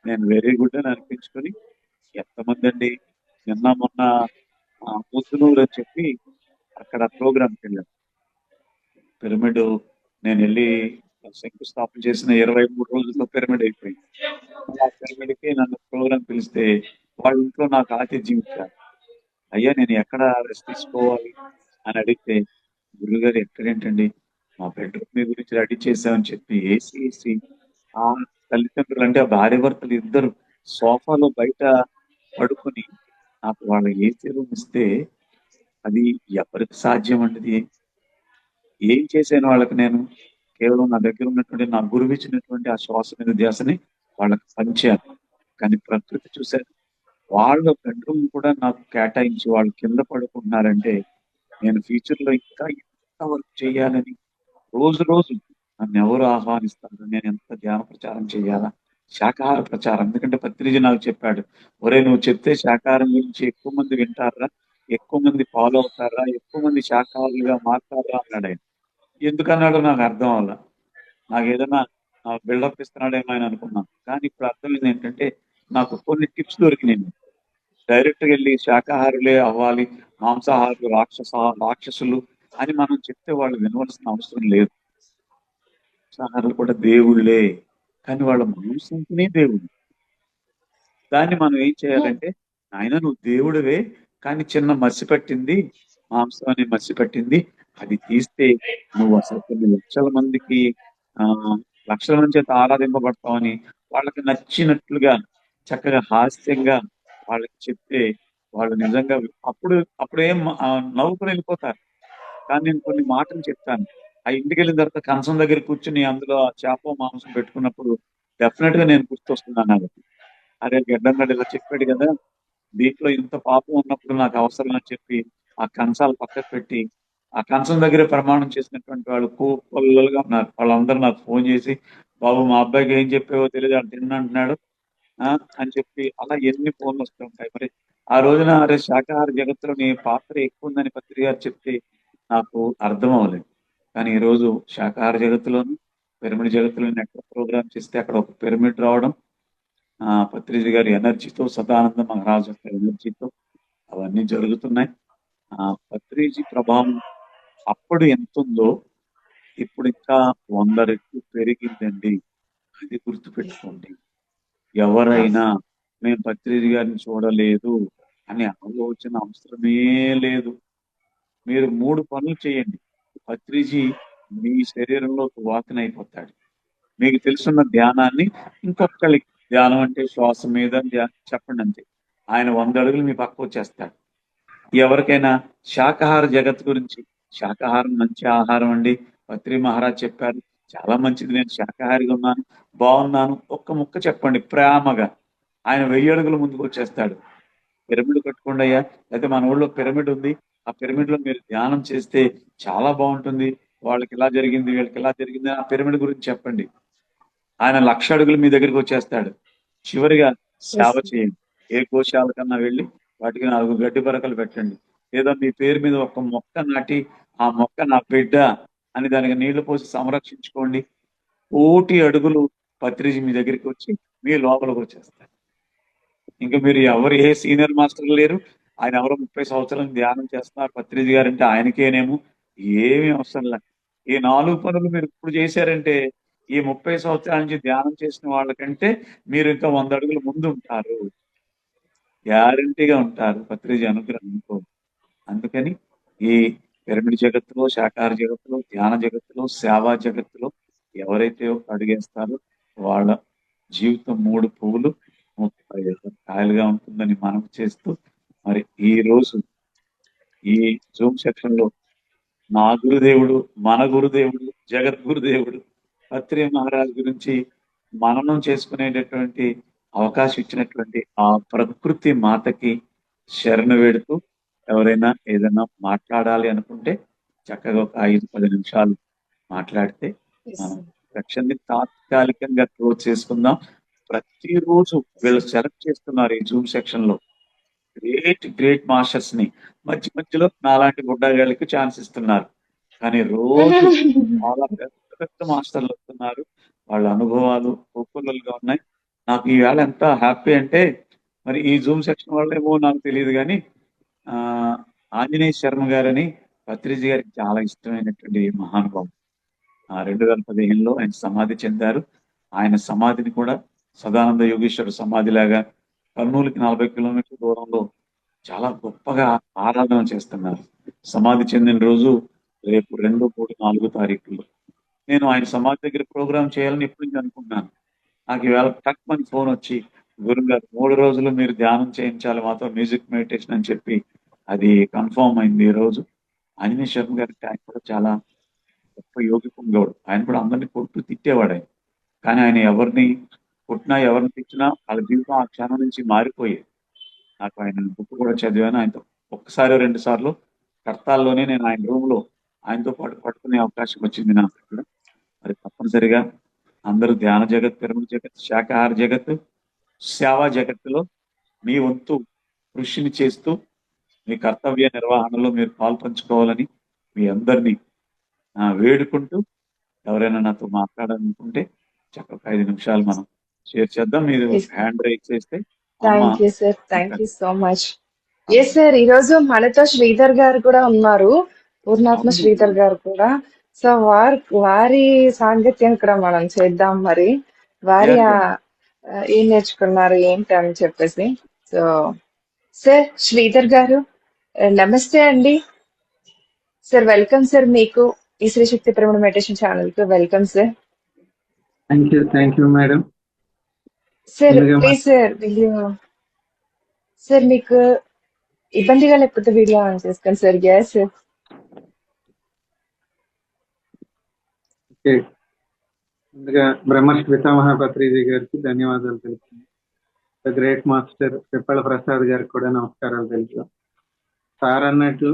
Speaker 2: నేను వెరీ గుడ్ అని అనిపించుకొని, ఎంతమంది అండి నిన్న మొన్న ముద్దునూరు అని చెప్పి అక్కడ ప్రోగ్రామ్కి వెళ్ళాను. పిరమిడ్ నేను వెళ్ళి శంకుస్థాపన చేసిన 23 రోజుల్లో పిరమిడ్ అయిపోయింది. ఆ పిరమిడ్కి నన్ను ప్రోగ్రాం పిలిస్తే వాళ్ళ ఇంట్లో నాకు ఆతిథ్యం ఇచ్చారు. అయ్యా నేను ఎక్కడ రెస్ట్ తీసుకోవాలి అని అడిగితే, గురుగారు ఎక్కడేంటండి, మా బెడ్రూమ్ మీ గురించి రెడీ చేశామని చెప్పి ఏసీ ఆ తల్లిదండ్రులు అంటే ఆ భార్య భర్తలు ఇద్దరు సోఫాలో బయట పడుకొని నాకు వాళ్ళ ఏసీ రూమ్ ఇస్తే అది ఎవరికి సాధ్యం అండి? ఏం చేశాను వాళ్ళకి నేను? కేవలం నా దగ్గర ఉన్నటువంటి నా గురువు ఇచ్చినటువంటి ఆ శ్వాస మీద ధ్యాసని వాళ్ళకి పంచాను. కానీ ప్రకృతి చూశారు, వాళ్ళ బెడ్రూమ్ కూడా నాకు కేటాయించి వాళ్ళు కింద పడుకుంటున్నారంటే నేను ఫ్యూచర్ లో ఇంకా ఎంత వర్క్ చేయాలని, రోజు రోజు నన్ను ఎవరు ఆహ్వానిస్తారు, నేను ఎంత ధ్యాన ప్రచారం చేయాలా, శాకాహార ప్రచారం. ఎందుకంటే పత్రిజీ నాకు చెప్పాడు, ఒరే నువ్వు చెప్తే శాకాహారం గురించి ఎక్కువ మంది వింటారా, ఎక్కువ మంది ఫాలో అవుతారా, ఎక్కువ మంది శాకాహారులుగా మారుతారా అన్నాడు ఆయన. ఎందుకన్నాడో నాకు అర్థం అవ్వాల. నాకు ఏదైనా బిల్డప్ ఇస్తున్నాడేమో అని అనుకున్నాను. కానీ ఇప్పుడు అర్థమైంది ఏంటంటే నాకు కొన్ని టిప్స్ దొరికినాయి. డైరెక్ట్ గా వెళ్ళి శాకాహారులే అవ్వాలి, మాంసాహారులు రాక్షసులు అని మనం చెప్తే వాళ్ళు వినవలసిన అవసరం లేదు. మాంసాహారులు కూడా దేవుళ్ళే, కానీ వాళ్ళ మాంసం తినే దేవుడు. దాన్ని మనం ఏం చేయాలంటే, ఆయన నువ్వు దేవుడివే, కానీ చిన్న మసి పట్టింది, మాంసం అనే మసి పట్టింది, అది తీస్తే నువ్వు అసలు కొన్ని లక్షల మందికి ఆ లక్షల మంది చేత ఆరాధింపబడతావని వాళ్ళకి నచ్చినట్లుగా చక్కగా హాస్యంగా వాళ్ళకి చెప్తే వాళ్ళు నిజంగా అప్పుడేం నవ్వుకుని వెళ్ళిపోతారు. కానీ నేను కొన్ని మాటలు చెప్తాను. ఆ ఇంటికి వెళ్ళిన తర్వాత కంచం దగ్గర కూర్చుని అందులో ఆ చేప మాంసం పెట్టుకున్నప్పుడు డెఫినెట్ గా నేను గుర్తొస్తున్నాను నాకు. అరే గడ్డంగడ్డ ఇలా చెప్పాడు కదా, దీంట్లో ఇంత పాపం ఉన్నప్పుడు నాకు అవసరం అని చెప్పి ఆ కంచాలు పక్కకు పెట్టి ఆ కంచం దగ్గర ప్రమాణం చేసినటువంటి వాళ్ళు కోపల్లుగా ఉన్నారు. వాళ్ళందరూ నాకు ఫోన్ చేసి, బాబు మా అబ్బాయికి ఏం చెప్పావో తెలియదు, అని తిన్నంటున్నాడు అని చెప్పి అలా ఎన్ని ఫోన్లు వస్తుంటాయి. మరి ఆ రోజున అరే శాకాహార జగత్తులో నీ పాత్ర ఎక్కువ ఉందని పత్రిక గారు చెప్తే నాకు అర్థం అవ్వలేదు. కానీ ఈ రోజు శాకాహార జగత్తులోను పిరమిడ్ జగత్తులోని ఎక్కడ ప్రోగ్రామ్ చేస్తే అక్కడ ఒక పిరమిడ్ రావడం, పత్రిజీ గారి ఎనర్జీతో, సదానంద మహారాజు యొక్క ఎనర్జీతో అవన్నీ జరుగుతున్నాయి. పత్రిజీ ప్రభావం అప్పుడు ఎంత ఉందో ఇప్పుడు ఇంకా 100 రెట్లు పెరిగిందండి. అది గుర్తుపెట్టుకోండి. ఎవరైనా మేము పత్రిజీ గారిని చూడలేదు అనే ఆలోచన అవసరమే లేదు. మీరు 3 పనులు చేయండి. పత్రిజీ మీ శరీరంలోకి వాకినైపోతాడు. మీకు తెలుసున్న ధ్యానాన్ని ఇంకొకళ్ళకి, ధ్యానం అంటే శ్వాస మీద చెప్పండి అంతే. ఆయన 100 అడుగులు మీ పక్క వచ్చేస్తాడు. ఎవరికైనా శాకాహార జగత్ గురించి, శాకాహారం మంచి ఆహారం అండి, పత్రి మహారాజ్ చెప్పారు, చాలా మంచిది, నేను శాకాహారిగా ఉన్నాను, బాగున్నాను, ఒక్క ముక్క చెప్పండి ప్రేమగా, ఆయన 1000 అడుగుల ముందుకు వచ్చేస్తాడు. పిరమిడ్ కట్టుకోండి అయ్యా, అయితే మన ఊళ్ళో పిరమిడ్ ఉంది, ఆ పిరమిడ్ లో మీరు ధ్యానం చేస్తే చాలా బాగుంటుంది, వాళ్ళకి ఇలా జరిగింది వీళ్ళకి ఇలా జరిగింది, ఆ పిరమిడ్ గురించి చెప్పండి. ఆయన 1,00,000 అడుగులు మీ దగ్గరికి వచ్చేస్తాడు. చివరిగా సేవ
Speaker 1: ఎస్.
Speaker 2: చేయండి. ఏ గోశాల కన్నా వెళ్ళి వాటికి 4 గడ్డి పరకలు పెట్టండి. లేదా మీ పేరు మీద ఒక మొక్క నాటి, ఆ మొక్క నా బిడ్డ అని దానికి నీళ్లు పోసి సంరక్షించుకోండి. 1,00,00,000 అడుగులు పత్రిజీ మీ దగ్గరికి వచ్చి మీ లోపలికి వచ్చేస్తారు. ఇంకా మీరు ఎవరు ఏ సీనియర్ మాస్టర్ లేరు. ఆయన ఎవరో 30 సంవత్సరాలు ధ్యానం చేస్తున్నారు పత్రిజీ గారు అంటే ఆయనకేనేమో ఏమీ అవసరం లే. ఈ 4 పనులు మీరు ఇప్పుడు చేశారంటే ఈ 30 సంవత్సరాల నుంచి ధ్యానం చేసిన వాళ్ళకంటే మీరు ఇంకా 100 అడుగులు ముందు ఉంటారు. గ్యారంటీగా ఉంటారు పత్రిజీ అనుగ్రహంతో. అందుకని ఈ పిరమిడ్ జగత్తులో, శాకాహార జగత్తులో, ధ్యాన జగత్తులో, సేవా జగత్తులో ఎవరైతే అడుగేస్తారో వాళ్ళ జీవితం 3 పువ్వులు 35 కాయలుగా ఉంటుందని మనం చేస్తూ మరి ఈ రోజు ఈ జూమ్ సెక్షన్ లో నా గురుదేవుడు, మన గురుదేవుడు, జగద్గురుదేవుడు పత్రి మహారాజ్ గురించి మననం చేసుకునేటటువంటి అవకాశం ఇచ్చినటువంటి ఆ ప్రకృతి మాతకి శరణు వేడుతూ ఎవరైనా ఏదైనా మాట్లాడాలి అనుకుంటే చక్కగా ఒక 5-10 నిమిషాలు మాట్లాడితే
Speaker 1: Yes,
Speaker 2: మనం
Speaker 1: sir.
Speaker 2: సెక్షన్ని తాత్కాలికంగా క్లోజ్ చేసుకుందాం. ప్రతిరోజు వీళ్ళు సెలెక్ట్ చేస్తున్నారు ఈ జూమ్ సెక్షన్ లో గ్రేట్ మాస్టర్స్ ని మధ్య మధ్యలో నాలాంటి గుడ్డగాళ్ళకి ఛాన్స్ ఇస్తున్నారు. కానీ రోజు చాలా పెద్ద పెద్ద మాస్టర్లు వస్తున్నారు. వాళ్ళ అనుభవాలు ఒక్కొక్కరుగా ఉన్నాయి. నాకు ఈవేళ ఎంత హ్యాపీ అంటే మరి ఈ జూమ్ సెక్షన్ వాళ్ళేమో నాకు తెలియదు కానీ ఆ ఆంజనేయ శర్మ గారని పత్రిజీ గారికి చాలా ఇష్టమైనటువంటి మహానుభావుడు. 2015లో ఆయన సమాధి చెందారు. ఆయన సమాధిని కూడా సదానంద యోగేశ్వర సమాధిలాగా కర్నూలుకి 40 కిలోమీటర్ల దూరంలో చాలా గొప్పగా ఆరాధన చేస్తున్నారు. సమాధి చెందిన రోజు రేపు 2, 3, 4 తారీఖుల్లో నేను ఆయన సమాధి దగ్గర ప్రోగ్రామ్ చేయాలని ఎప్పటి నుంచి అనుకున్నాను. నాకు ఈవేళ టక్ మని ఫోన్ వచ్చి గురుగారు 3 రోజులు మీరు ధ్యానం చేయించాలి మాతో మ్యూజిక్ మెడిటేషన్ అని చెప్పి అది కన్ఫర్మ్ అయింది ఈ రోజు. ఆంజనేయ శర్మ గారికి ఆయన కూడా చాలా గొప్ప యోగి పుంగవుడు. ఆయన కూడా అందరినీ కొట్టు తిట్టేవాడు ఆయన. కానీ ఆయన ఎవరిని కొట్టినా ఎవరిని తిట్టినా వాళ్ళ జీవితం ఆ క్షణం నుంచి మారిపోయేది. నాకు ఆయన బుక్ కూడా చదివాను. ఆయనతో ఒక్కసారి 2 సార్లు కర్తాల్లోనే నేను ఆయన రూమ్ లో ఆయనతో పాటు పట్టుకునే అవకాశం వచ్చింది నాకు ఇక్కడ. మరి తప్పనిసరిగా అందరూ ధ్యాన జగత్, పిరమిడ్ జగత్, శాకాహార జగత్, సేవా జగత్తులో మీ వంతు కృషిని చేస్తూ మీ కర్తవ్య నిర్వహణలో మీరు పాల్పంచుకోవాలని మీ అందరినీ వేడుకుంటూ ఎవరైనా నాతో మాట్లాడాలనుకుంటే చక్కగా 5 నిమిషాలు మనం షేర్ చేద్దాం. మీరు
Speaker 1: Yes.
Speaker 2: హ్యాండ్ రైజ్ చేస్తే అమ్మ
Speaker 1: thank you sir. Thank you so much. Yes sir, ఈ రోజు మనతో శ్రీధర్ గారు కూడా ఉన్నారు. పూర్ణాత్మ
Speaker 2: అవును.
Speaker 1: శ్రీధర్ గారు కూడా. సో వారి సాంగత్యం ఇక్కడ మనం చేద్దాం మరి. వారి
Speaker 2: Yeah, yeah.
Speaker 1: ఏం నేర్చుకున్నారు ఏంటి అని చెప్పేసి. సో సార్ శ్రీధర్ గారు, నమస్తే అండి. సార్ వెల్కమ్ సార్, మీకు ఈ శ్రీ శక్తి పిరమిడ్ మెడిటేషన్ ఛానల్ కు welcome sir.
Speaker 3: Thank you madam.
Speaker 1: Sir please sir video, sir మీకు ఇబ్బందిగా లేకపోతే వీడియో ఆన్ చేసుకోండి సార్. గ్యాస్
Speaker 3: ముందుగా బ్రహ్మర్షి పితామహ పత్రిజీ గారికి ధన్యవాదాలు తెలుపుతున్నాను. ద గ్రేట్ మాస్టర్ పిప్పళ ప్రసాద్ గారికి కూడా నమస్కారాలు తెలుసు. సార్ అన్నట్టు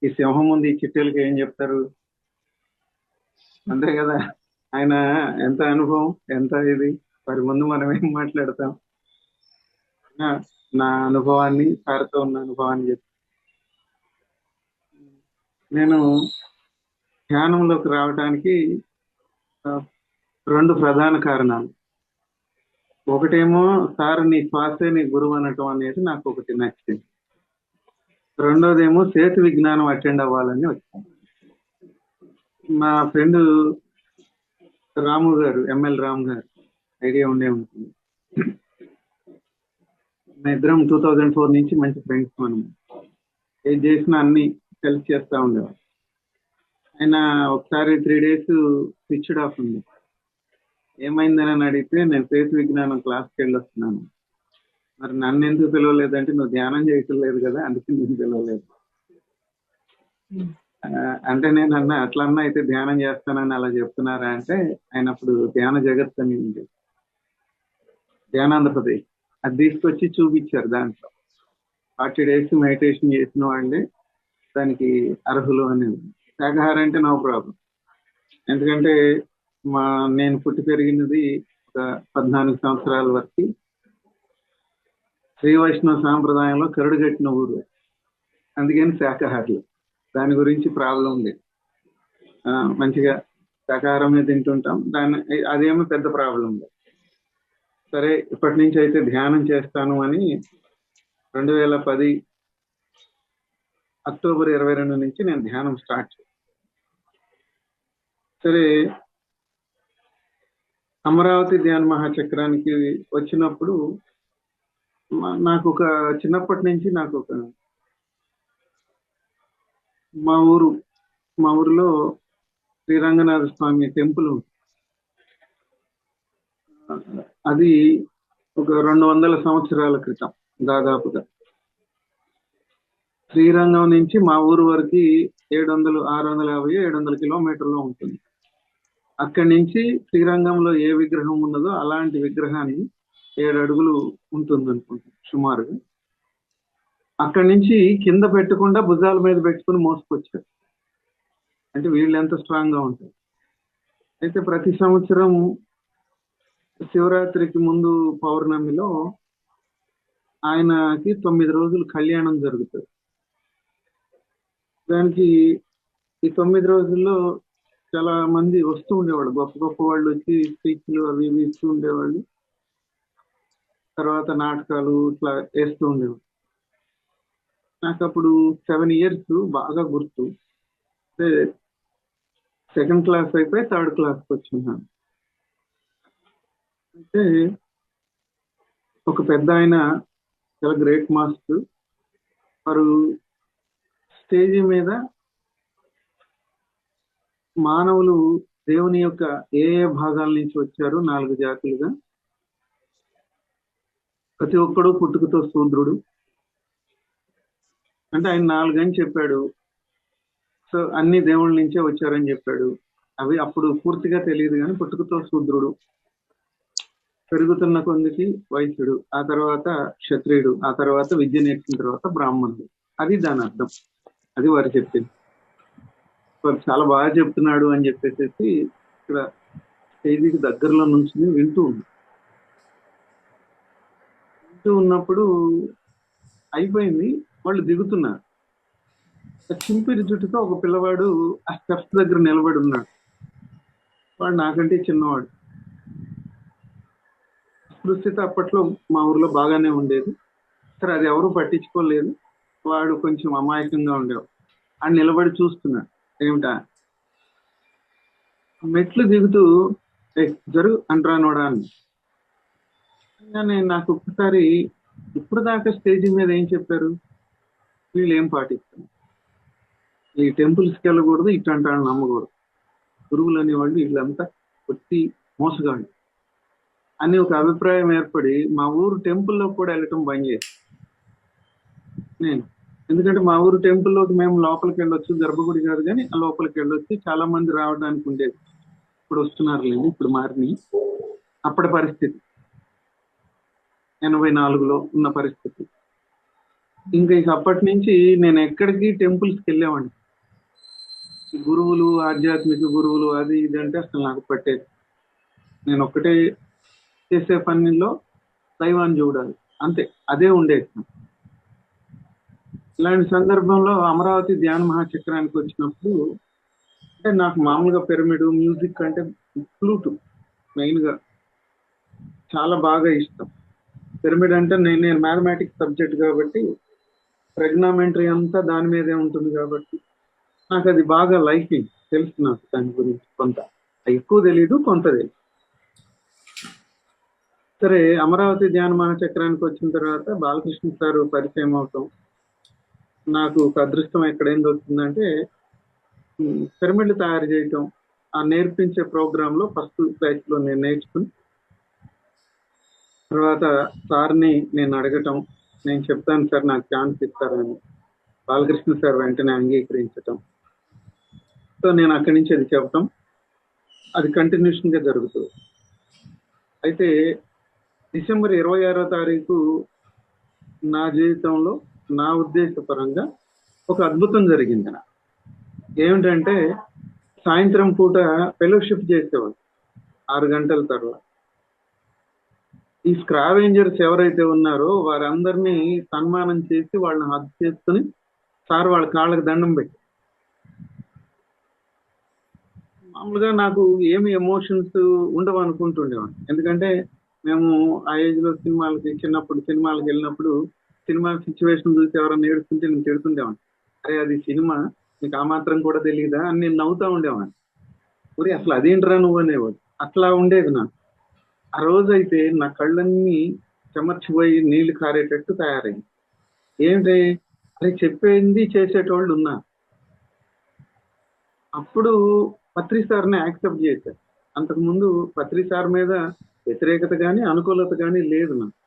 Speaker 3: ఈ సింహం ముందు ఈ చిట్టెలకి ఏం చెప్తారు, అంతే కదా. ఆయన ఎంత అనుభవం, ఎంత ఇది, వారి ముందు మనం ఏం మాట్లాడతాం. నా అనుభవాన్ని, సార్తో ఉన్న అనుభవాన్ని చెప్తాను. నేను ధ్యానంలోకి రావడానికి 2 ప్రధాన కారణాలు. ఒకటేమో సార్ నీ శ్వాసే నీ గురువు అనటం అనేది నాకు ఒకటి నచ్చింది. రెండోదేమో సేతు విజ్ఞానం అటెండ్ అవ్వాలని వచ్చాను. మా ఫ్రెండ్ రాము గారు, ఎంఎల్ రాము గారు, ఐడియా ఉండే ఉంటుంది. మా ఇద్దరం 2004 నుంచి మంచి ఫ్రెండ్స్. మనం ఏది చేసినా అన్ని హెల్ప్ చేస్తూ ఉండేవారు. ఆయన ఒకసారి 3 days స్విచ్డ్ ఆఫ్ ఉంది. ఏమైందని అడిగితే నేను సేతు విజ్ఞానం క్లాస్కి వెళ్ళి వస్తున్నాను. మరి నన్ను ఎందుకు పిలవలేదంటే నువ్వు ధ్యానం చేయట్లేదు కదా, అందుకే నేను పిలవలేదు అంటే నేను అన్నా, అట్లన్నా అయితే ధ్యానం చేస్తానని అలా చెప్తున్నారా అంటే ఆయన అప్పుడు ధ్యాన జగత్ అని ఉంది, ధ్యానాంధ్రప్రదేశ్, అది తీసుకొచ్చి చూపించారు. దాంట్లో 40 days మెడిటేషన్ చేసిన వాళ్ళే దానికి అర్హులు అనేది. శాకాహారం అంటే నో ప్రాబ్లం, ఎందుకంటే నేను పుట్టి పెరిగినది ఒక 14 సంవత్సరాల వరకు శ్రీ వైష్ణవ సాంప్రదాయంలో కరుడు కట్టిన ఊరు, అందుకని శాకాహారులు. దాని గురించి ప్రాబ్లం ఉంది. మంచిగా శాకాహారమే తింటుంటాం, అదేమో పెద్ద ప్రాబ్లం ఉంది. సరే ఇప్పటి నుంచి అయితే ధ్యానం చేస్తాను అని 2010 అక్టోబర్ 22 నుంచి నేను ధ్యానం స్టార్ట్ చేశాను. సరే అమరావతి ధ్యాన మహాచక్రానికి వచ్చినప్పుడు నాకు ఒక చిన్నప్పటి నుంచి నాకు ఒక మా ఊరిలో శ్రీరంగనాథ స్వామి టెంపుల్ ఉంది. అది ఒక 200 సంవత్సరాల క్రితం దాదాపుగా. శ్రీరంగం నుంచి మా ఊరు వరకు 650 700 కిలోమీటర్లు ఉంటుంది. అక్కడి నుంచి శ్రీరంగంలో ఏ విగ్రహం ఉన్నదో అలాంటి విగ్రహాన్ని 7 అడుగులు ఉంటుంది అనుకుంటాను సుమారుగా. అక్కడి నుంచి కింద పెట్టకుండా భుజాల మీద పెట్టుకుని మోసుకొచ్చారు. అంటే వీళ్ళు ఎంత స్ట్రాంగ్ గా ఉంటారు. అయితే ప్రతి సంవత్సరం శివరాత్రికి ముందు పౌర్ణమిలో ఆయనకి 9 రోజులు కళ్యాణం జరుగుతుంది. దానికి ఈ 9 రోజుల్లో చాలా మంది వస్తూ ఉండేవాళ్ళు, గొప్ప గొప్ప వాళ్ళు వచ్చి స్పీచ్లు అవి ఇవి ఇస్తూ ఉండేవాళ్ళు. తర్వాత నాటకాలు ఇట్లా వేస్తూ ఉండేవాళ్ళు. నాకు అప్పుడు 7 years బాగా గుర్తు. సెకండ్ క్లాస్ అయిపోయి థర్డ్ క్లాస్కి వచ్చిన్నాను. అయితే ఒక పెద్ద ఆయన, చాలా గ్రేట్ మాస్టర్, వారు స్టేజీ మీద మానవులు దేవుని యొక్క ఏ ఏ భాగాల నుంచి వచ్చారు 4 జాతులుగా, ప్రతి ఒక్కడు పుట్టుకతో శూద్రుడు అంటే ఆయన 4 అని చెప్పాడు. సో అన్ని దేవుళ్ళ నుంచే వచ్చారని చెప్పాడు. అవి అప్పుడు పూర్తిగా తెలియదు కానీ పుట్టుకతో శూద్రుడు, పెరుగుతున్న కొందికి వైశ్యుడు, ఆ తర్వాత క్షత్రియుడు, ఆ తర్వాత విద్య నేర్చిన తర్వాత బ్రాహ్మణుడు. అది దాని అర్థం. అది వారు చెప్పింది. వారు చాలా బాగా చెప్తున్నాడు అని చెప్పేసి ఇక్కడ స్టేజీకి దగ్గరలో నుంచి వింటూ ఉన్నప్పుడు అయిపోయింది, వాళ్ళు దిగుతున్నారు. చింపిరి జుట్టుతో ఒక పిల్లవాడు ఆ స్టెప్స్ దగ్గర నిలబడి ఉన్నాడు. వాడు నాకంటే చిన్నవాడు. స్పృశ్యత అప్పట్లో మా ఊర్లో బాగానే ఉండేది. సరే అది ఎవరు పట్టించుకోలేదు. వాడు కొంచెం అమాయకంగా ఉండేవాడు. ఆ నిలబడి చూస్తున్నాడు. ఏమిటా మెట్లు దిగుతూ జరుగు అంటరానోడా అని. కానీ నాకు ఒక్కసారి ఇప్పుడు దాకా స్టేజీ మీద ఏం చెప్పారు, వీళ్ళు ఏం పాటిస్తారు, ఈ టెంపుల్స్కి వెళ్ళకూడదు, ఇట్లాంటి వాళ్ళని నమ్మకూడదు, గురువులు అనేవాళ్ళు వీళ్ళంతా కొట్టి మోసగాళ్ళు అని ఒక అభిప్రాయం ఏర్పడి మా ఊరు టెంపుల్లో కూడా వెళ్ళటం బంద్ చేసి నేను. ఎందుకంటే మా ఊరు టెంపుల్లోకి మేము లోపలికి వెళ్ళొచ్చు, గర్భగుడి కాదు కానీ ఆ లోపలికి వెళ్ళొచ్చు, చాలా మంది రావడానికి ఉండేది. ఇప్పుడు వస్తున్నారులేండి, ఇప్పుడు మారినాయి. అప్పటి పరిస్థితి 84లో ఉన్న పరిస్థితి. ఇంకా అప్పటి నుంచి నేను ఎక్కడికి టెంపుల్స్కి వెళ్ళేవాడిని. గురువులు, ఆధ్యాత్మిక గురువులు అది ఇది అంటే అసలు నాకు పట్టేది. నేను ఒక్కటే చేసే పనిలో దైవాన్ని చూడాలి అంతే, అదే ఉండేది. ఇలాంటి సందర్భంలో అమరావతి ధ్యాన మహాచక్రానికి వచ్చినప్పుడు అంటే నాకు మామూలుగా పిరమిడ్ మ్యూజిక్ అంటే ఫ్లూట్ మెయిన్గా చాలా బాగా ఇష్టం. పిరమిడ్ అంటే నేను మ్యాథమెటిక్స్ సబ్జెక్ట్ కాబట్టి ట్రిగ్నోమెట్రీ అంతా దాని మీదే ఉంటుంది కాబట్టి నాకు అది బాగా లైకింగ్. తెలుసు నాకు దాని గురించి కొంత, ఎక్కువ తెలీదు, కొంత తెలియదు. సరే అమరావతి ధ్యాన మహాచక్రానికి వచ్చిన తర్వాత బాలకృష్ణ సార్ పరిచయం అవటం నాకు ఒక అదృష్టం. ఎక్కడేం దొరుకుతుందంటే పిరమిడ్లు తయారు చేయటం, ఆ నేర్పించే ప్రోగ్రాంలో ఫస్ట్ బ్యాచ్లో నేను నేర్చుకుని తర్వాత సార్ని నేను అడగటం, నేను చెప్తాను సార్ నాకు ఛాన్స్ ఇస్తారని. బాలకృష్ణ సార్ వెంటనే అంగీకరించటం. సో నేను అక్కడి నుంచి అది చెప్పటం, అది కంటిన్యూషన్గా జరుగుతుంది. అయితే డిసెంబర్ 26వ తారీఖు నా జీవితంలో నా ఉద్దేశపరంగా ఒక అద్భుతం జరిగింది. ఏమిటంటే సాయంత్రం పూట ఫెలోషిప్ చేసేవాళ్ళు 6 గంటల తర్వాత. ఈ స్క్రావెంజర్స్ ఎవరైతే ఉన్నారో వారందరినీ సన్మానం చేసి వాళ్ళని హగ్ చేసుకుని సార్ వాళ్ళ కాళ్ళకి దండం పెట్టి, మామూలుగా నాకు ఏమి ఎమోషన్స్ ఉండవు అనుకుంటుండేవాడిని. ఎందుకంటే మేము ఆ ఏజ్ లో చిన్నప్పుడు సినిమాలకు వెళ్ళినప్పుడు సినిమా సిచ్యువేషన్ చూసి ఎవరైనా ఏడుస్తుంటే నేను తిడుతుండేవాడిని. అరే అది సినిమా, నీకు ఆ మాత్రం కూడా తెలియదా అని నేను నవ్వుతా ఉండేవాడిని. ఊరి అసలు అదేంట్రా నువ్వు అనేవాడు. అట్లా ఉండేది నాకు. ఆ రోజైతే నా కళ్ళన్నీ చెమర్చిపోయి నీళ్లు కారేటట్టు తయారైంది. ఏంటి అది చెప్పేది చేసేటోళ్ళు ఉన్నారు. అప్పుడు పత్రి సార్ని యాక్సెప్ట్ చేశారు. అంతకుముందు పత్రి సార్ మీద వ్యతిరేకత కానీ అనుకూలత కానీ లేదు నాకు.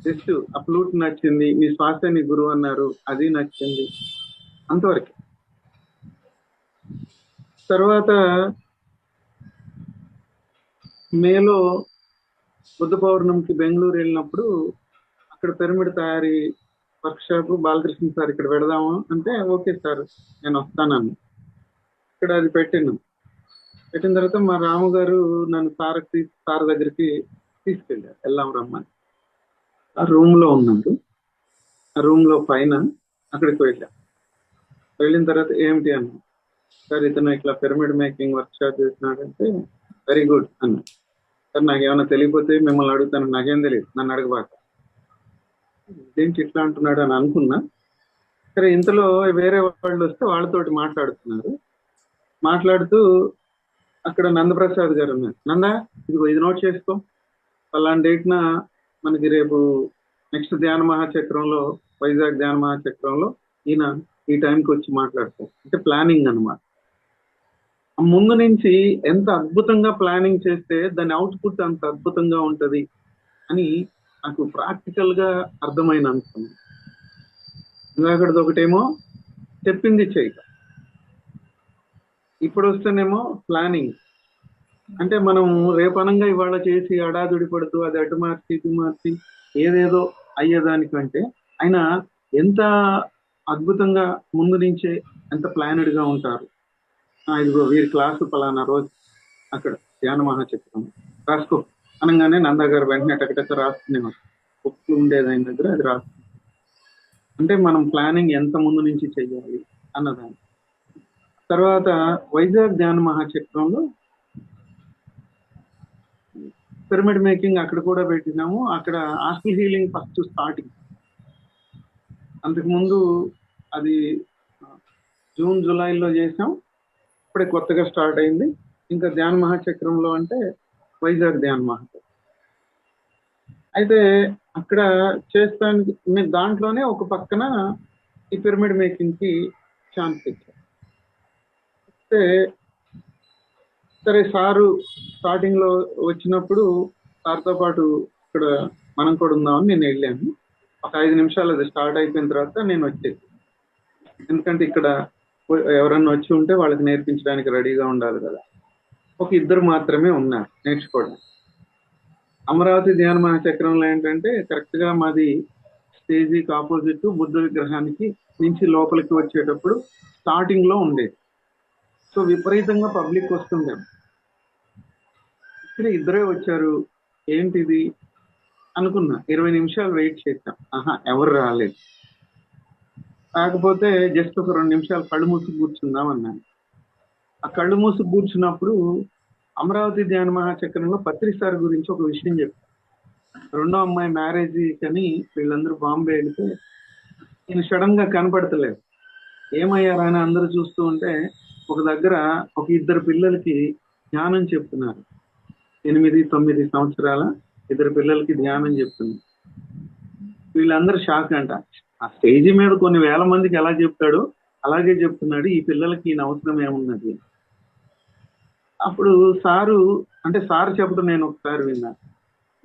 Speaker 3: జస్ట్ ఆ ఫ్లూట్ నచ్చింది, మీ శ్వాస నీ గురువు అన్నారు, అది నచ్చింది, అంతవరకు. తర్వాత మేలో బుద్ధ పౌర్ణమికి బెంగళూరు వెళ్ళినప్పుడు అక్కడ పిరమిడ్ తయారీ వర్క్ షాప్ బాలకృష్ణ సార్ ఇక్కడ పెడదాము అంటే ఓకే సార్ నేను వస్తానని ఇక్కడ అది పెట్టిన తర్వాత మా రాము గారు నన్ను సార్ దగ్గరికి తీసుకెళ్ళారు. వెళ్దాం రమ్మని. ఆ రూమ్ లో ఉన్నారు. ఆ రూమ్ లో పైన అక్కడికి వెళ్ళిన తర్వాత ఏమిటి అన్నా. సార్ ఇతను ఇట్లా పిరమిడ్ మేకింగ్ వర్క్ షాప్ చేస్తున్నాడంటే వెరీ గుడ్ అన్నా. సార్ నాకేమైనా తెలియకపోతే మిమ్మల్ని అడుగుతాను, నాకేం తెలియదు, నన్ను అడగబాక. ఏంటి ఇట్లా అంటున్నాడు అని అనుకున్నా. సరే ఇంతలో వేరే వాళ్ళు వస్తే వాళ్ళతోటి మాట్లాడుతూ అక్కడ నందప్రసాద్ గారు ఉన్నారు. నందా ఇదిగో ఇది నోట్ చేసుకో, అలాంటి డేట్న మనకి రేపు నెక్స్ట్ ధ్యాన మహాచక్రంలో, వైజాగ్ ధ్యాన మహాచక్రంలో ఈయన ఈ టైంకి వచ్చి మాట్లాడతారు. అంటే ప్లానింగ్ అన్నమాట. ముందు నుంచి ఎంత అద్భుతంగా ప్లానింగ్ చేస్తే దాని అవుట్పుట్ అంత అద్భుతంగా ఉంటది అని నాకు ప్రాక్టికల్ గా అర్థమైన అంశం. ఇందాకటిది ఒకటేమో చెప్పింది చేయక, ఇప్పుడు వస్తేనేమో ప్లానింగ్. అంటే మనం రేపనంగా ఇవాళ చేసి అడాదుడి పడుతూ అది అటు మార్చి ఇటు మార్చి ఏదేదో అయ్యేదానికంటే ఆయన ఎంత అద్భుతంగా ముందు నుంచే ఎంత ప్లానెడ్ గా ఉంటారు. ఇదిగో వీరి క్లాసు పలానా రోజు అక్కడ ధ్యాన మహాచక్రం రాసుకో అనగానే నందా గారు వెంటనే టకటక రాసుకునేవారు. బుక్లు ఉండేది ఆయన దగ్గర, అది రాసు. అంటే మనం ప్లానింగ్ ఎంత ముందు నుంచి చెయ్యాలి అన్నదాన్ని. తర్వాత వైజాగ్ ధ్యాన మహాచక్రంలో పిరమిడ్ మేకింగ్ అక్కడ కూడా పెట్టినాము. అక్కడ హాస్టల్ హీలింగ్ ఫస్ట్ స్టార్టింగ్. అంతకుముందు అది జూన్ జూలైలో చేసాం. ఇప్పుడే కొత్తగా స్టార్ట్ అయింది. ఇంకా ధ్యాన మహాచక్రంలో అంటే వైజాగ్ ధ్యాన మహాచక్రం. అయితే అక్కడ చేస్తానికి మీరు దాంట్లోనే ఒక పక్కన ఈ పిరమిడ్ మేకింగ్ కి ఛాన్స్ ఇచ్చారు. అయితే సరే సారు స్టార్టింగ్ లో వచ్చినప్పుడు సార్తో పాటు ఇక్కడ మనం కూడా ఉందామని నేను వెళ్ళాను. ఒక 5 నిమిషాలు అది స్టార్ట్ అయిపోయిన తర్వాత నేను వచ్చేది. ఎందుకంటే ఇక్కడ ఎవరన్నా వచ్చి ఉంటే వాళ్ళకి నేర్పించడానికి రెడీగా ఉండాలి కదా. ఒక 2 మాత్రమే ఉన్నారు నేర్చుకోవడానికి. అమరావతి ధ్యాన మహాచక్రంలో ఏంటంటే కరెక్ట్ గా మాది స్టేజీకి ఆపోజిట్ బుద్ధ విగ్రహానికి నుంచి లోపలికి వచ్చేటప్పుడు స్టార్టింగ్ లో ఉండేది. సో విపరీతంగా పబ్లిక్ వస్తుంది. ఇక్కడ 2 వచ్చారు, ఏంటిది అనుకున్నా. 20 నిమిషాలు వెయిట్ చేశాం, ఎవరు రాలేదు. కాకపోతే జస్ట్ ఒక 2 నిమిషాలు కళ్ళు మూసి కూర్చుందాం అన్నాను. ఆ కళ్ళు మూసి కూర్చున్నప్పుడు అమరావతి ధ్యాన మహాచక్రంలో పత్రి సార్ గురించి ఒక విషయం చెప్పారు. 2వ అమ్మాయి మ్యారేజ్ కని వీళ్ళందరూ బాంబే వెళితే ఈయన సడన్ గా కనపడతలేదు. ఏమయ్యారా అని అందరూ చూస్తూ ఉంటే ఒక దగ్గర ఒక 2 పిల్లలకి ధ్యానం చెప్తున్నారు. 8-9 సంవత్సరాల 2 పిల్లలకి ధ్యానం చెప్తున్నారు. వీళ్ళందరూ షాక్ అంట. ఆ స్టేజీ మీద కొన్ని వేల మందికి ఎలా చెప్తాడో అలాగే చెప్తున్నాడు, ఈ పిల్లలకి ఈయన అవసరం ఏమున్నది. అప్పుడు సారు చెప్పడం నేను ఒకసారి విన్నా.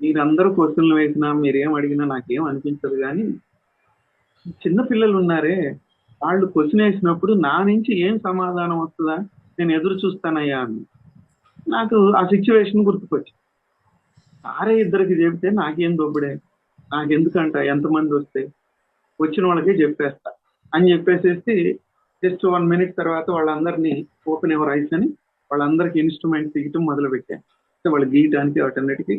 Speaker 3: మీరందరూ క్వశ్చన్లు వేసినా మీరేం అడిగినా నాకేం అనిపించదు, కానీ చిన్న పిల్లలు ఉన్నారే వాళ్ళు క్వశ్చన్ వేసినప్పుడు నా నుంచి ఏం సమాధానం వస్తుందా నేను ఎదురు చూస్తానయ్యా అని నాకు ఆ సిచ్యువేషన్ గుర్తుకొచ్చింది. సారే 2కి చెబితే నాకేం దొబ్బడే, నాకెందుకంట, ఎంతమంది వస్తే వచ్చిన వాళ్ళకే చెప్పేస్తా అని చెప్పేసేసి జస్ట్ 1 మినిట్ తర్వాత వాళ్ళందరినీ ఓపెన్ ఎవర్ ఐస్ అని వాళ్ళందరికీ ఇన్స్ట్రుమెంట్ తీయటం మొదలు పెట్టాను. వాళ్ళు గీయటానికి వాటన్నిటికీ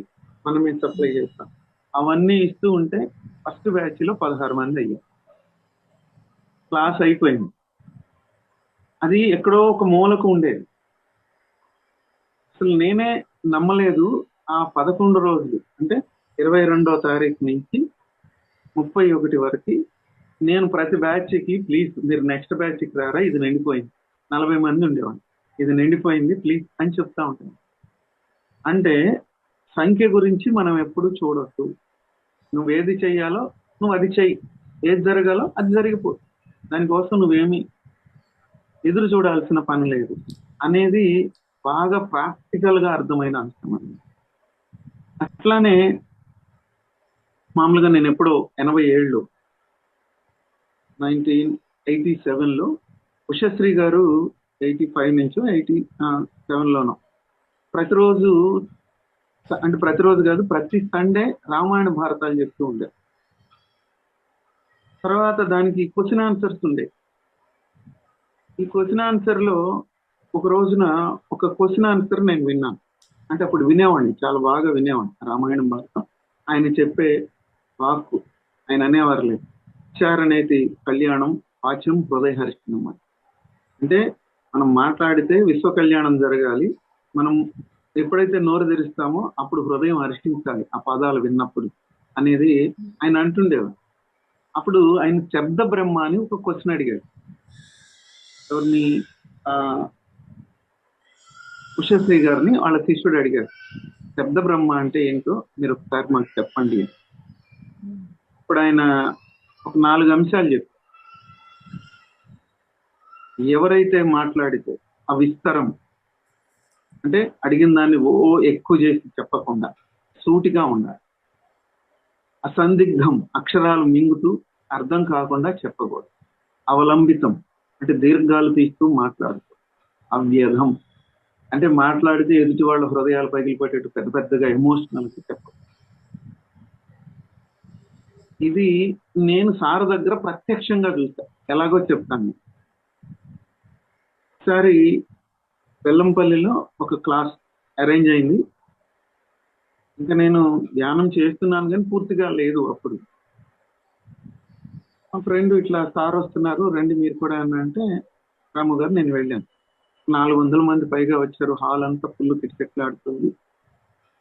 Speaker 3: మనమే సప్లై చేస్తాం. అవన్నీ ఇస్తూ ఉంటే ఫస్ట్ బ్యాచ్ లో 16 మంది అయ్యారు. క్లాస్ అయిపోయింది. అది ఎక్కడో ఒక మూలకు ఉండేది. అసలు నేనే నమ్మలేదు ఆ 11 రోజులు అంటే 22వ తారీఖు నుంచి 31 వరకు నేను ప్రతి బ్యాచ్కి ప్లీజ్ మీరు నెక్స్ట్ బ్యాచ్కి రారా, ఇది నిండిపోయింది. 40 మంది ఉండేవాళ్ళు, ఇది నిండిపోయింది ప్లీజ్ అని చెప్తా ఉంటాను. అంటే సంఖ్య గురించి మనం ఎప్పుడు చూడొద్దు. నువ్వు ఏది చెయ్యాలో నువ్వు అది చెయ్యి, ఏది జరగాలో అది జరిగిపో, దానికోసం నువ్వేమి ఎదురు చూడాల్సిన పని లేదు అనేది బాగా ప్రాక్టికల్ గా అర్థమైన అంశం అండి. అట్లానే మామూలుగా నేను ఎప్పుడో 87లో 1987లో ఉషశ్రీ గారు 85 నుంచో 87లోనో ప్రతిరోజు అంటే ప్రతిరోజు కాదు ప్రతి సండే రామాయణ భారతాలు చెప్తూ ఉండే. తర్వాత దానికి క్వశ్చన్ ఆన్సర్స్ ఉండే. ఈ క్వశ్చన్ ఆన్సర్ లో ఒక రోజున ఒక క్వశ్చన్ ఆన్సర్ నేను విన్నాను. అంటే అప్పుడు వినేవాడిని, చాలా బాగా వినేవాడిని రామాయణం భారతం. ఆయన చెప్పే వాక్కు ఆయన అనేవారు లేదు, ఉచ్చారణేతి కళ్యాణం వాచ్యం హృదయహరిష్టం అని. అంటే మనం మాట్లాడితే విశ్వ కళ్యాణం జరగాలి, మనం ఎప్పుడైతే నోరు తెరుస్తామో అప్పుడు హృదయం హర్షించాలి ఆ పదాలు విన్నప్పుడు అనేది ఆయన అంటుండేవారు. అప్పుడు ఆయన శబ్ద బ్రహ్మ అని ఒక క్వశ్చన్ అడిగాడు. ఎవరిని? ఉషశ్రీ గారిని వాళ్ళ శిష్యుడు అడిగారు, శబ్ద బ్రహ్మ అంటే ఏంటో మీరు ఒకసారి మాకు చెప్పండి. ఇప్పుడు ఆయన ఒక 4 అంశాలు చెప్పారు. ఎవరైతే మాట్లాడితే ఆ విస్తరం అంటే అడిగిన దాన్ని ఎక్కువ చేసి చెప్పకుండా సూటిగా ఉండాలి. అసందిగ్ధం, అక్షరాలు మింగుతూ అర్థం కాకుండా చెప్పకూడదు. అవలంబితం అంటే దీర్ఘాలు తీస్తూ మాట్లాడుతూ. అవ్యధం అంటే మాట్లాడితే ఎదుటి వాళ్ళ హృదయాలు పగిలిపోయేటట్టు పెద్ద పెద్దగా ఎమోషనల్ చెప్పకూడదు. ఇది నేను సార్ దగ్గర ప్రత్యక్షంగా చూసా, ఎలాగో చెప్తాను. ఒకసారి బెల్లంపల్లిలో ఒక క్లాస్ అరేంజ్ అయింది. ఇంకా నేను ధ్యానం చేస్తున్నాను కానీ పూర్తిగా లేదు. అప్పుడు మా ఫ్రెండ్ ఇట్లా సార్ వస్తున్నారు రండి మీరు కూడా అని అంటే, రాము గారు నేను వెళ్ళాను. 400 మంది పైగా వచ్చారు, హాల్ అంతా ఫుల్ కిటకిటలాడుతుంది.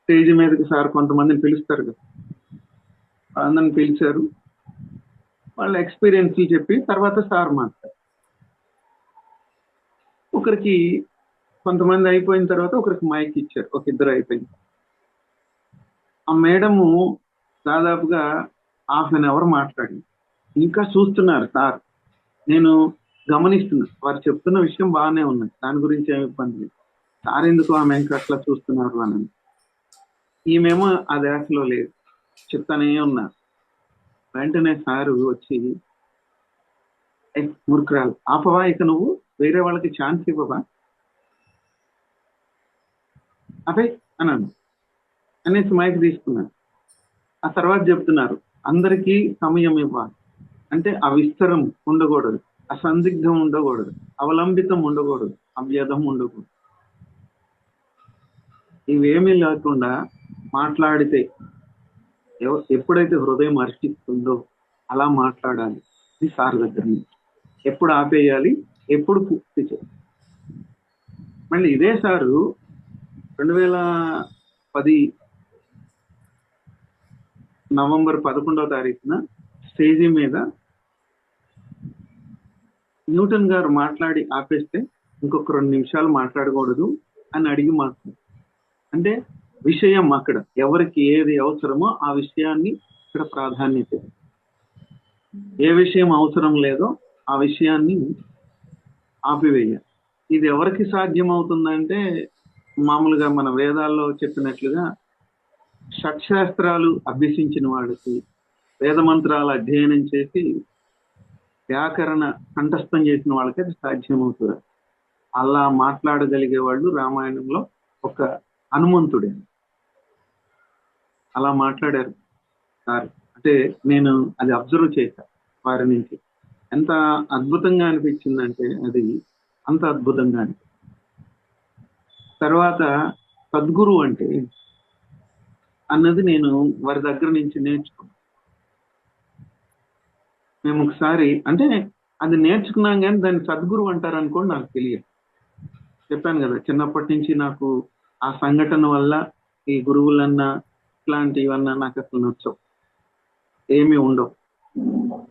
Speaker 3: స్టేజ్ మీదకి సార్ కొంతమందిని పిలుస్తారు కదా, అందరిని పిలిచారు. వాళ్ళ ఎక్స్పీరియన్స్లు చెప్పి తర్వాత సార్ మాట్లాడారు. ఒకరికి కొంతమంది అయిపోయిన తర్వాత ఒకరికి మైక్ ఇచ్చారు, ఒక 2 అయిపోయింది. ఆ మేడము దాదాపుగా ½ an hour మాట్లాడింది. ఇంకా చూస్తున్నారు సార్, నేను గమనిస్తున్నా వారు చెప్తున్న విషయం బాగానే ఉన్నది, దాని గురించి ఏమి ఇబ్బంది లేదు. సార్ ఎందుకు ఆమె ఇంకా అట్లా చూస్తున్నారు అని. ఈమెమో ఆ ధ్యాసలో లేదు, చెప్తానే ఉన్నారు. వెంటనే సారు వచ్చి, మూర్ఖురాలు ఆపవా, ఇక నువ్వు వేరే వాళ్ళకి ఛాన్స్ ఇవ్వవా, అదే అన్నాను అనేసి మైక్ తీసుకున్నాను. ఆ తర్వాత చెప్తున్నారు అందరికీ సమయం ఇవ్వాలి, అంటే ఆ విస్తరం ఉండకూడదు, అసందిగ్ధం ఉండకూడదు, అవలంబితం ఉండకూడదు, అవ్యధం ఉండకూడదు. ఇవేమీ లేకుండా మాట్లాడితే ఎప్పుడైతే హృదయం హర్షిస్తుందో అలా మాట్లాడాలి. ఇది సార్ దగ్గర నుంచి. ఎప్పుడు ఆపేయాలి, ఎప్పుడు పూర్తి చేయాలి. మళ్ళీ ఇదే సారు 2010 నవంబర్ 11వ తారీఖున స్టేజీ మీద న్యూటన్ గారు మాట్లాడి ఆపేస్తే ఇంకొక 2 నిమిషాలు మాట్లాడకూడదు అని అడిగి మాట్లాడు. అంటే విషయం అక్కడ ఎవరికి ఏది అవసరమో ఆ విషయాన్ని ఇక్కడ ప్రాధాన్యత, ఏ విషయం అవసరం లేదో ఆ విషయాన్ని ఆపివేయాలి. ఇది ఎవరికి సాధ్యం అవుతుందంటే మామూలుగా మన వేదాల్లో చెప్పినట్లుగా షట్శాస్త్రాలు అభ్యసించిన వాళ్ళకి, వేద మంత్రాలు అధ్యయనం చేసి వ్యాకరణ కంఠస్థం చేసిన వాళ్ళకి అది సాధ్యమవుతుంది. అలా మాట్లాడగలిగే వాళ్ళు రామాయణంలో ఒక హనుమంతుడే. అలా మాట్లాడారు సార్. అంటే నేను అది అబ్జర్వ్ చేశా వారి నుంచి. ఎంత అద్భుతంగా అనిపించిందంటే అది అంత అద్భుతంగా అనిపించింది. తర్వాత సద్గురు అంటే అన్నది నేను వారి దగ్గర నుంచి నేర్చుకున్నాను. మేము ఒకసారి అంటే అది నేర్చుకున్నాం కానీ దాన్ని సద్గురు అంటారు అనుకోండి నాకు తెలియదు. చెప్పాను కదా చిన్నప్పటి నుంచి నాకు ఆ సంఘటన వల్ల ఈ గురువులన్నా ఇట్లాంటివన్నా నాకు అసలు నచ్చవు, ఏమీ ఉండవు.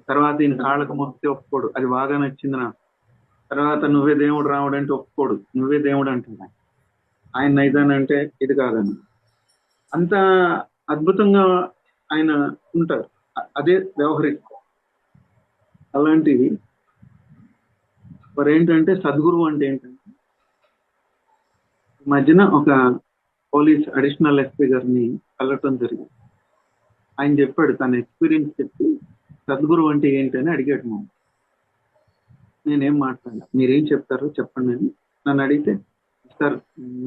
Speaker 3: తర్వాత ఈయన కాళ్ళకు మొక్కితే ఒప్పుకోడు, అది బాగా నచ్చింది నాకు. తర్వాత నువ్వే దేవుడు రాముడు అంటే ఒప్పుకోడు, నువ్వే దేవుడు అంటున్నా. ఆయన నైదాన్ అంటే ఇది కాదని. అంత అద్భుతంగా ఆయన ఉంటారు, అదే వ్యవహరిస్తారు. అలాంటివి మరి ఏంటంటే సద్గురువు అంటే ఏంటంటే, ఈ మధ్యన ఒక పోలీస్ అడిషనల్ ఎస్పీ గారిని కలవటం జరిగింది. ఆయన చెప్పాడు, తన ఎక్స్పీరియన్స్ చెప్పి సద్గురువు అంటే ఏంటని అడిగాడు. మా నేనేం మాట్లాడాలి, మీరేం చెప్తారో చెప్పండి అని నన్ను అడిగితే, సార్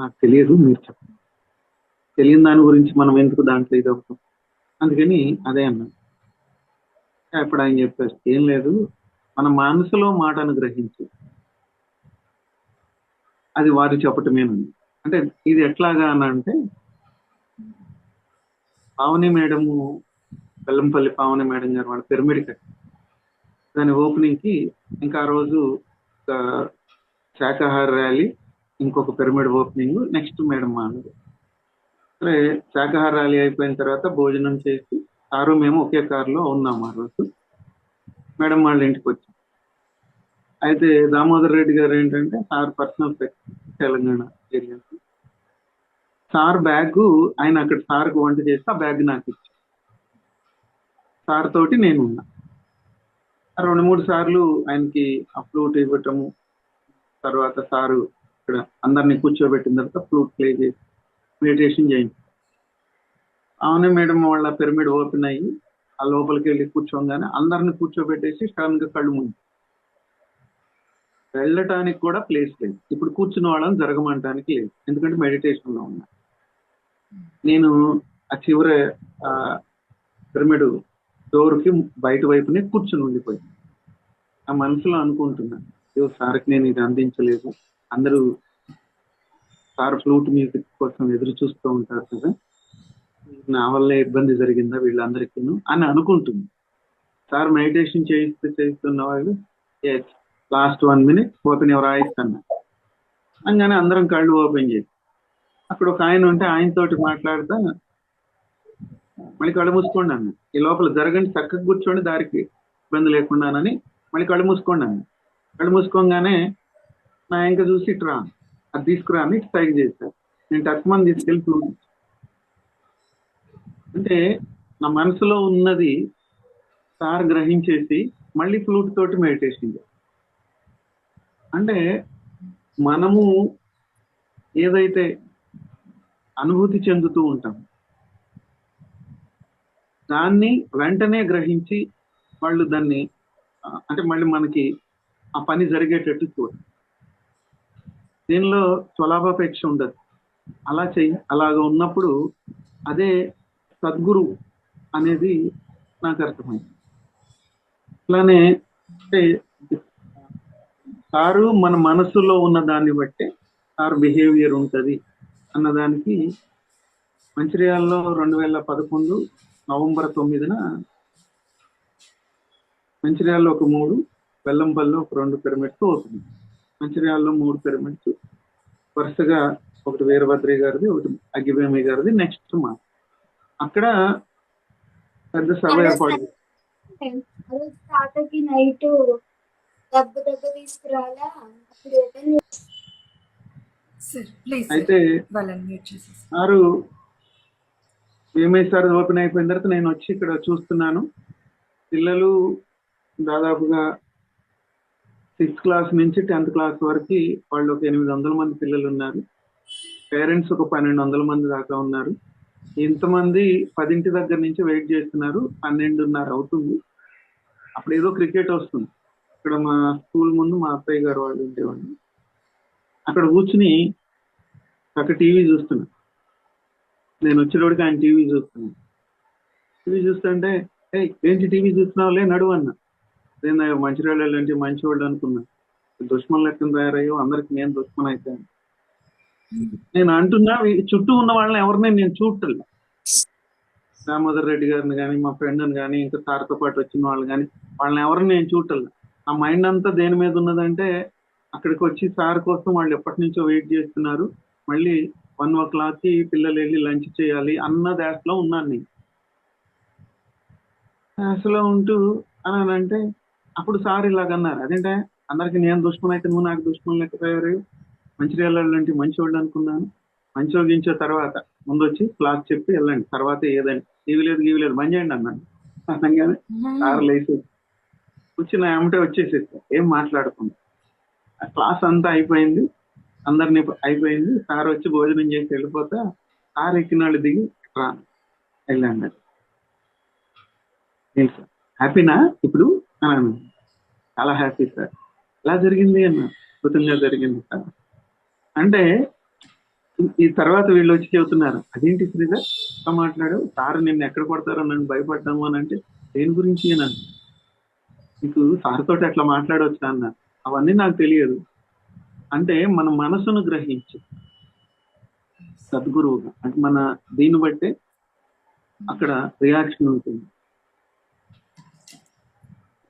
Speaker 3: నాకు తెలియదు, మీరు చెప్పండి, తెలియని దాని గురించి మనం ఎందుకు దాంట్లో ఇది అవుతాం, అందుకని అదే అన్నాను. అప్పుడు ఆయన చెప్పారు, ఏం లేదు, మన మనసులో మాటను గ్రహించి అది వారు చెప్పటమేనండి. అంటే ఇది ఎట్లాగా అని అంటే, పావని మేడము, బెల్లంపల్లి పావని మేడం గారు వాళ్ళ పిరమిడ్ కట్టి దాని ఓపెనింగ్ కి ఇంకా ఆ రోజు ఒక శాకాహార ర్యాలీ, ఇంకొక పిరమిడ్ ఓపెనింగ్, నెక్స్ట్ మేడం అన్నది. సరే శాకాహార ర్యాలీ అయిపోయిన తర్వాత భోజనం చేసి మేము ఒకే కారులో ఉన్నాం ఆ రోజు. మేడం వాళ్ళ ఇంటికి వచ్చాం. అయితే దామోదర్ రెడ్డి గారు ఏంటంటే sir personal secretary Telangana area. Sir bag ఆయన అక్కడ సార్కు వంట చేస్తే ఆ బ్యాగ్ నాకు ఇచ్చారు. సార్ తోటి నేను ఉన్నా. 2-3 సార్లు ఆయనకి ఆ ఫ్లూట్ ఇవ్వటము, తర్వాత సారు ఇక్కడ అందరినీ కూర్చోబెట్టిన తర్వాత ఫ్లూట్ ప్లే చేసి మెడిటేషన్ చేయించారు. అవునే మేడం వాళ్ళ పిరమిడ్ ఓపెన్ అయ్యి ఆ లోపలికి వెళ్ళి కూర్చోగానే అందరిని కూర్చోబెట్టేసి సడన్ గా కళ్ళు ముందు వెళ్ళటానికి కూడా ప్లేస్ లేదు. ఇప్పుడు కూర్చున్న వాళ్ళని జరగమంటానికి లేదు, ఎందుకంటే మెడిటేషన్ లో ఉన్నా. నేను ఆ చివర పిరమిడ్ డోర్ కి బయట వైపునే కూర్చుని ఉండిపోయాను. ఆ మనసులో అనుకుంటున్నాను, అయ్యో సార్కి నేను ఇది అందించలేదు, అందరూ సార్ ఫ్లూట్ మ్యూజిక్ కోసం ఎదురు చూస్తూ ఉంటారు కదా, నా వల్లే ఇబ్బంది జరిగిందా వీళ్ళందరికీ అని అనుకుంటుంది. సార్ మెడిటేషన్ చేయిస్తున్న వాళ్ళు లాస్ట్ 1 minute ఓపెన్ ఎవరు ఆయిస్తున్నా అనగానే అందరం కళ్ళు ఓపెన్ చేసి, అక్కడ ఒక ఆయన ఉంటే ఆయనతోటి మాట్లాడుతా మళ్ళీ కళ్ళు మూసుకోండి అన్న, ఈ లోపల జరగండి, చక్కగా కూర్చోండి, దారికి ఇబ్బంది లేకుండానని మళ్ళీ కళ్ళు మూసుకోండి అన్న. కళ్ళు మూసుకోగానే నా ఇంకా చూసి ఇట్రా, అది తీసుకురా అని సైడ్ చేశారు. నేను టక్మని తీసుకెళ్ళి ఫ్లూట్. అంటే నా మనసులో ఉన్నది సార్ గ్రహించేసి మళ్ళీ ఫ్లూట్ తోటి మెడిటేషన్ చేయాలి. అంటే మనము ఏదైతే అనుభూతి చెందుతూ ఉంటాం దాన్ని వెంటనే గ్రహించి వాళ్ళు దాన్ని అంటే మళ్ళీ మనకి ఆ పని జరిగేటట్టు చూడాలి. దీనిలో స్వలాభాపేక్ష ఉండదు. అలా అలాగ ఉన్నప్పుడు అదే సద్గురు అనేది నాకు అర్థమైంది. అట్లానే అంటే సారు మన మనసులో ఉన్న దాన్ని బట్టే సార్ బిహేవియర్ ఉంటుంది అన్నదానికి మంచిర్యాలలో 2011 నవంబర్ 9న మంచిర్యాలలో ఒక 3, బెల్లంపల్లిలో ఒక 2 పిరమిడ్స్ అవుతుంది. మంచిర్యాలలో 3 పిరమిడ్స్ వరుసగా, ఒకటి వీరభద్రి గారిది, ఒకటి అగ్గిభేమి గారిది, నెక్స్ట్ మా అక్కడ పెద్ద సభ ఏర్పాటు.
Speaker 4: నైట్ డబ్బు తీసుకురాలా,
Speaker 3: అయితే సారు సార్ ఓపెన్ అయిపోయిన తర్వాత నేను వచ్చి ఇక్కడ చూస్తున్నాను. పిల్లలు దాదాపుగా 6th క్లాస్ నుంచి 10th క్లాస్ వరకు వాళ్ళు ఒక 800 మంది పిల్లలు ఉన్నారు. పేరెంట్స్ ఒక 1200 మంది దాకా ఉన్నారు. ఇంతమంది 10 దగ్గర నుంచి వెయిట్ చేస్తున్నారు. 12:30 అవుతుంది. అప్పుడు ఏదో క్రికెట్ వస్తుంది. ఇక్కడ మా స్కూల్ ముందు మా అత్తయ్య గారు వాళ్ళు ఉండేవాళ్ళు. అక్కడ కూర్చుని అక్కడ టీవీ చూస్తున్నా. నేను వచ్చేటోడికి ఆయన టీవీ చూస్తున్నాను. టీవీ చూస్తుంటే ఏంటి టీవీ చూస్తున్నావులే, నడువు అన్న. నేను మంచిర్యాల అంటే మంచివాళ్ళు అనుకున్నా. దుష్మన్ లెక్కన తయారయ్యో, అందరికి నేను దుష్మన్ అయిపోయాను. నేను అంటున్నా, చుట్టూ ఉన్న వాళ్ళని ఎవరిని నేను చూడటం. దామోదర్ రెడ్డి గారిని కానీ, మా ఫ్రెండ్ని కానీ, ఇంకా సార్తో పాటు వచ్చిన వాళ్ళు కానీ, వాళ్ళని ఎవరిని నేను చూడటం. ఆ మైండ్ అంతా దేని మీద ఉన్నదంటే, అక్కడికి వచ్చి సార్ కోసం వాళ్ళు ఎప్పటి నుంచో వెయిట్ చేస్తున్నారు, మళ్ళీ 1 o'clock పిల్లలు వెళ్ళి లంచ్ చేయాలి అన్న దాంట్లో ఉన్నాను నేను. అసలు ఉంటూ అని అంటే అప్పుడు సార్ ఇలాగన్నారు, అదేంటే అందరికి నేను దుష్మన్ అయితే నువ్వు నాకు దుష్మన్ లేకపోయారు, మంచిర్యాల లాంటి మంచోళ్ళు అనుకున్నాను, మంచోళ్ళు గించే తర్వాత ముందు వచ్చి క్లాస్ చెప్పి వెళ్ళండి, తర్వాత ఏదండి గీవి లేదు బంద్ చేయండి అన్నాను. అనగానే సార్ లేచి కూర్చుని ఏమంటే వచ్చేసేసి ఏం మాట్లాడుకున్నాం. ఆ క్లాస్ అంతా అయిపోయింది, అందరిని అయిపోయింది. సార్ వచ్చి భోజనం చేసి వెళ్ళిపోతా కారు ఎక్కిన వాళ్ళు దిగి రా వెళ్ళండి. ఏంటి సార్ హ్యాపీనా ఇప్పుడు అన్నాను. చాలా హ్యాపీ సార్. ఎలా జరిగింది అన్న. అద్భుతంగా జరిగింది సార్ అంటే ఈ తర్వాత వీళ్ళు వచ్చి చెబుతున్నారు, అదేంటి శ్రీధర్ ఇంకా మాట్లాడు, సార్ నిన్ను ఎక్కడ కొడతారో నన్ను భయపడ్డాము అని అంటే దేని గురించి అన్నాను. నీకు సార్ తోటి అట్లా మాట్లాడవచ్చా అన్న. అవన్నీ నాకు తెలియదు అంటే మన మనసును గ్రహించి సద్గురువుగా అంటే మన దీన్ని బట్టే అక్కడ రియాక్షన్ ఉంటుంది.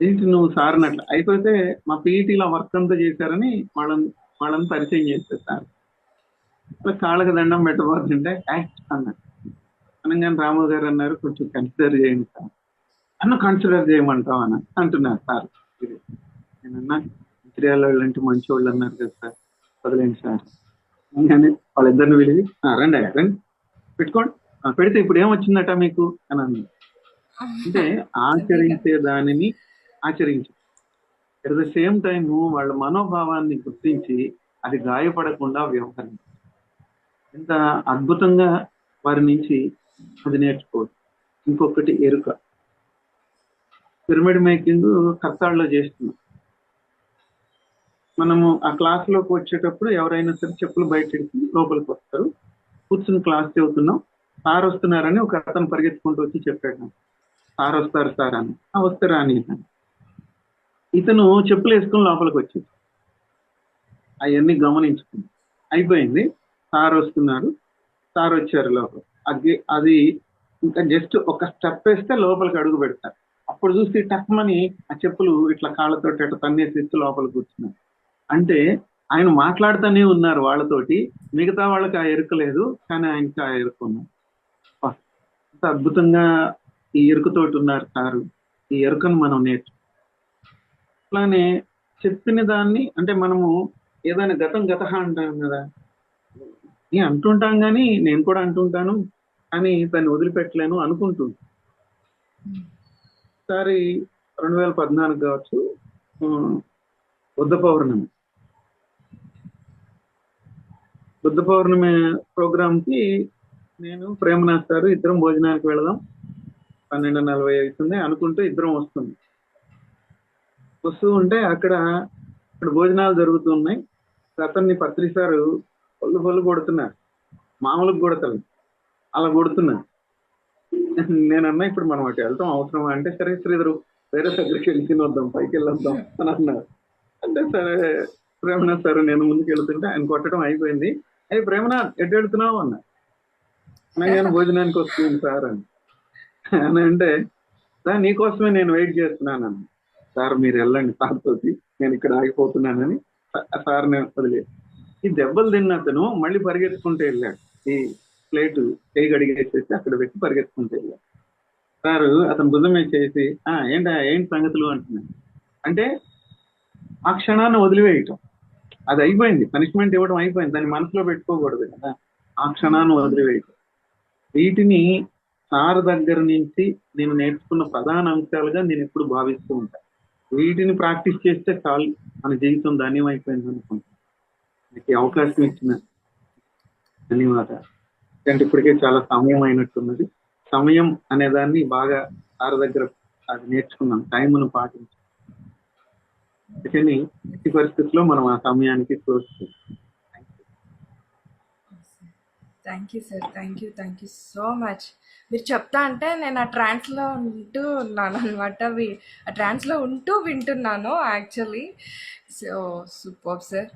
Speaker 3: ఏంటి నువ్వు సార్ అట్లా అయిపోతే మా పీఈటీలో వర్క్ అంతా చేశారని వాళ్ళని పరిచయం చేస్తారు సార్. కాళ్ళకి దండం పెట్టబోతుంటే యాక్ట్ అన్నారు. అనగానే రాము గారు అన్నారు, కొంచెం కన్సిడర్ చేయండి సార్. కన్సిడర్ చేయమంటాం అని అంటున్నారు సార్. నేనన్నా మంచిర్యాల లాంటి మంచి వాళ్ళు అన్నారు కదా సార్, వదిలేండి సార్. కానీ వాళ్ళిద్దరిని పిలిచి రండి పెట్టుకోండి, పెడితే ఇప్పుడు ఏమొచ్చిందట మీకు అని అన్నారు. అంటే ఆచరించే దానిని ఆచరించి అట్ ద సేమ్ టైం వాళ్ళ మనోభావాన్ని గుర్తించి అది గాయపడకుండా వ్యవహరించాలి. ఎంత అద్భుతంగా వారి నుంచి అది నేర్చుకోవచ్చు. ఇంకొకటి ఎరుక. పిరమిడ్ మేకింగ్ కత్తాళ్ళలో చేస్తున్నాం. మనము ఆ క్లాస్ లోకి వచ్చేటప్పుడు ఎవరైనా సరే చెప్పులు బయట లోపలికి వస్తారు, కూర్చుని క్లాస్ చెబుతున్నాం, సార్ వస్తున్నారని ఒక అతను పరిగెత్తుకుంటూ వచ్చి చెప్పాడు, సార్ వస్తారు సార్ అని. వస్తారా అని ఇతను చెప్పులు వేసుకుని లోపలికి వచ్చాడు. అవన్నీ గమనించుకుని అయిపోయింది. సార్ వస్తున్నారు, సార్ వచ్చారు లోపల. అది ఇంకా జస్ట్ ఒక స్టెప్ వేస్తే లోపలికి అడుగు పెడతారు. అప్పుడు చూసి టక్మని ఆ చెప్పులు ఇట్లా కాళ్ళతో ఇట్లా తన్నేసి లోపలికి కూర్చున్నారు. అంటే ఆయన మాట్లాడుతూనే ఉన్నారు వాళ్ళతోటి, మిగతా వాళ్ళకి ఆ ఎరుక లేదు, కానీ ఆయనకి ఆ ఎరుక ఉన్నారు. అంత అద్భుతంగా ఈ ఎరుకతోటి ఉన్నారు సారు. ఈ ఎరుకను మనం నేర్చు. అట్లానే చెప్పిన దాన్ని అంటే మనము ఏదైనా గతం అంటాం కదా, నేను అంటుంటాం కానీ నేను కూడా అంటుంటాను, కానీ దాన్ని వదిలిపెట్టలేను అనుకుంటుంది. ఒకసారి 2014 కావచ్చు, బుద్ధ పౌర్ణమి ప్రోగ్రామ్ కి నేను ప్రేమనాథ్ సార్ ఇద్దరం భోజనానికి వెళదాం, 12:40 అవుతుంది అనుకుంటూ ఇద్దరం వస్తూ ఉంటే అక్కడ భోజనాలు జరుగుతున్నాయి. అతన్ని పత్రి సారు పొల్లు కొడుతున్నారు, మామూలుగా కొడతారు, అలా కొడుతున్నారు. నేనన్నా ఇప్పుడు మనం అటు వెళ్తాం అవసరమా అంటే, సరే శ్రీధరు వేరే దగ్గరికి వెళ్ళి తినొద్దాం, పైకి వెళ్ళొద్దాం అని అన్నారు. అంటే సరే ప్రేమనాథ్ సార్ నేను ముందుకు వెళ్తుంటే ఆయన కొట్టడం అయిపోయింది. అయ్యి ప్రేమనాథ్ ఎటు వెళ్తున్నావు అన్నా. నేను భోజనానికి వస్తున్నాను సార్ అని అంటే, నీకోసమే నేను వెయిట్ చేస్తున్నాను అన్న. సార్ మీరు వెళ్ళండి సార్ తోటి, నేను ఇక్కడ ఆగిపోతున్నానని సార్ నేను వదిలేదు. ఈ దెబ్బలు తిన్న అతను మళ్ళీ పరిగెత్తుకుంటూ వెళ్ళాడు. ఈ ప్లేటు చేయి గడిగేసేసి అక్కడ పెట్టి పరిగెత్తుకుంటూ వెళ్ళాడు. సార్ అతను భుజమే చేసి ఏంటి సంగతులు అంటున్నాడు. అంటే ఆ క్షణాన్ని వదిలివేయటం, అది అయిపోయింది, పనిష్మెంట్ ఇవ్వడం అయిపోయింది, దాన్ని మనసులో పెట్టుకోకూడదు కదా. ఆ క్షణాన్ని వదిలివేయటం, వీటిని సార్ దగ్గర నుంచి నేను నేర్చుకున్న ప్రధాన అంశాలుగా నేను ఎప్పుడు భావిస్తూ ఉంటాను. వీటిని ప్రాక్టీస్ చేస్తే చాలు, మన జీవితం ధన్యమైపోయింది అనుకుంటాను. మీకు అవకాశం ఇచ్చిన ధన్యవాదాలు. అంటే ఇప్పటికే చాలా సమయం అయినట్టున్నది. సమయం అనే దాన్ని బాగా సార్ దగ్గర అది నేర్చుకున్నాం, టైంను పాటించాం. అందుకని ఎట్టి పరిస్థితుల్లో మనం ఆ సమయానికి క్లోజ్ చేస్తాం.
Speaker 5: Thank you sir, thank you so much. మీరు చెప్తా అంటే నేను ఆ ట్రాన్స్లో ఉంటూ ఉన్నాను అనమాట, ఆ ట్రాన్స్లో ఉంటూ వింటున్నాను actually. So super sir.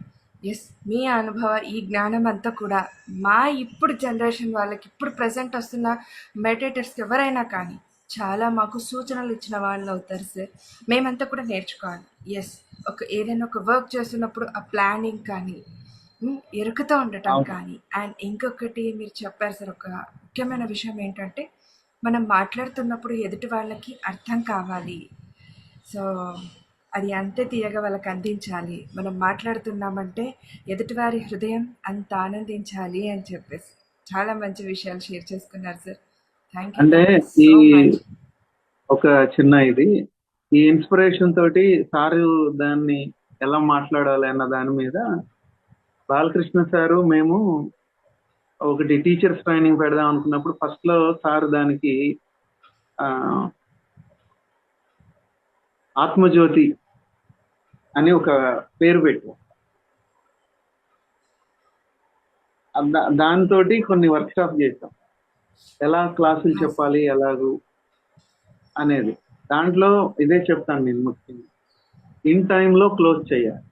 Speaker 5: Yes, మీ అనుభవ ఈ జ్ఞానం అంతా కూడా మా ఇప్పుడు జనరేషన్ వాళ్ళకి, ఇప్పుడు ప్రజెంట్ వస్తున్న మెడిటేటర్స్కి ఎవరైనా కానీ చాలా మాకు సూచనలు ఇచ్చిన వాళ్ళు అవుతారు సార్. మేమంతా కూడా నేర్చుకోవాలి. ఎస్, ఏదైనా ఒక వర్క్ చేస్తున్నప్పుడు ఆ ప్లానింగ్ కానీ, ఎరుకుతూ ఉండటం
Speaker 3: అవును.
Speaker 5: కానీ. అండ్ ఇంకొకటి మీరు చెప్పారు సార్, ఒక ముఖ్యమైన విషయం ఏంటంటే, మనం మాట్లాడుతున్నప్పుడు ఎదుటి వాళ్ళకి అర్థం కావాలి. సో, అది అంతే తీయగా వాళ్ళకి అందించాలి. మనం మాట్లాడుతున్నామంటే ఎదుటివారి హృదయం అంత ఆనందించాలి అని చెప్పేసి. చాలా మంచి విషయాలు షేర్ చేసుకున్నారు సార్. Thank you.
Speaker 3: అంటే
Speaker 5: థ్యాంక్ యూ
Speaker 3: ఈ
Speaker 5: సో మచ్.
Speaker 3: ఒక చిన్న ఇది, ఈ ఇన్స్పిరేషన్ తోటి సారు దాన్ని ఎలా మాట్లాడాలి అన్న దాని మీద బాలకృష్ణ సారు మేము ఒకటి టీచర్స్ ట్రైనింగ్ పెడదాం అనుకున్నప్పుడు ఫస్ట్ లో సార్ దానికి ఆ, ఆత్మజ్యోతి అని ఒక పేరు పెట్టాం. దాంతో కొన్ని వర్క్ షాప్ చేసాం, ఎలా క్లాసులు చెప్పాలి ఎలాగూ అనేది. దాంట్లో ఇదే చెప్తాను నేను ముఖ్యంగా, ఇన్ టైంలో క్లోజ్ చేయాలి.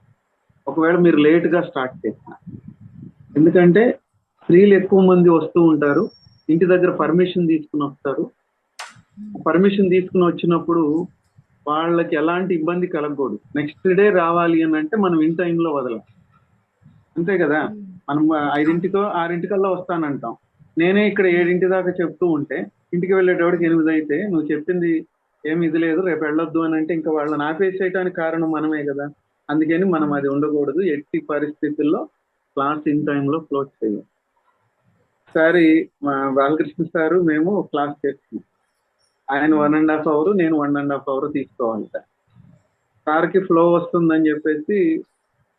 Speaker 3: ఒకవేళ మీరు లేట్గా స్టార్ట్ చేసిన, ఎందుకంటే స్త్రీలు ఎక్కువ మంది వస్తూ ఉంటారు, ఇంటి దగ్గర పర్మిషన్ తీసుకుని వస్తారు. పర్మిషన్ తీసుకుని వచ్చినప్పుడు వాళ్ళకి ఎలాంటి ఇబ్బంది కలగకూడదు. నెక్స్ట్ డే రావాలి అని అంటే మనం ఇన్ టైంలో వదలం, అంతే కదా. మనం 5ంటికో 6ంటికల్లా వస్తానంటాం. నేనే ఇక్కడ 7ంటి దాకా చెప్తూ ఉంటే ఇంటికి వెళ్ళేటోడికి 8 అయితే నువ్వు చెప్పింది ఏమి ఇది లేదు రేపు వెళ్ళొద్దు అని అంటే ఇంకా వాళ్ళని ఆపేసేయటానికి కారణం మనమే కదా. అందుకని మనం అది ఉండకూడదు. ఎట్టి పరిస్థితుల్లో క్లాస్ ఇన్ టైంలో క్లోజ్ చేయాలి. ఒకసారి మా బాలకృష్ణ సారు మేము క్లాస్ చేస్తున్నాం. ఆయన 1.5 అవర్, నేను 1.5 అవర్ తీసుకోవాలి సార్. సార్కి ఫ్లో వస్తుందని చెప్పేసి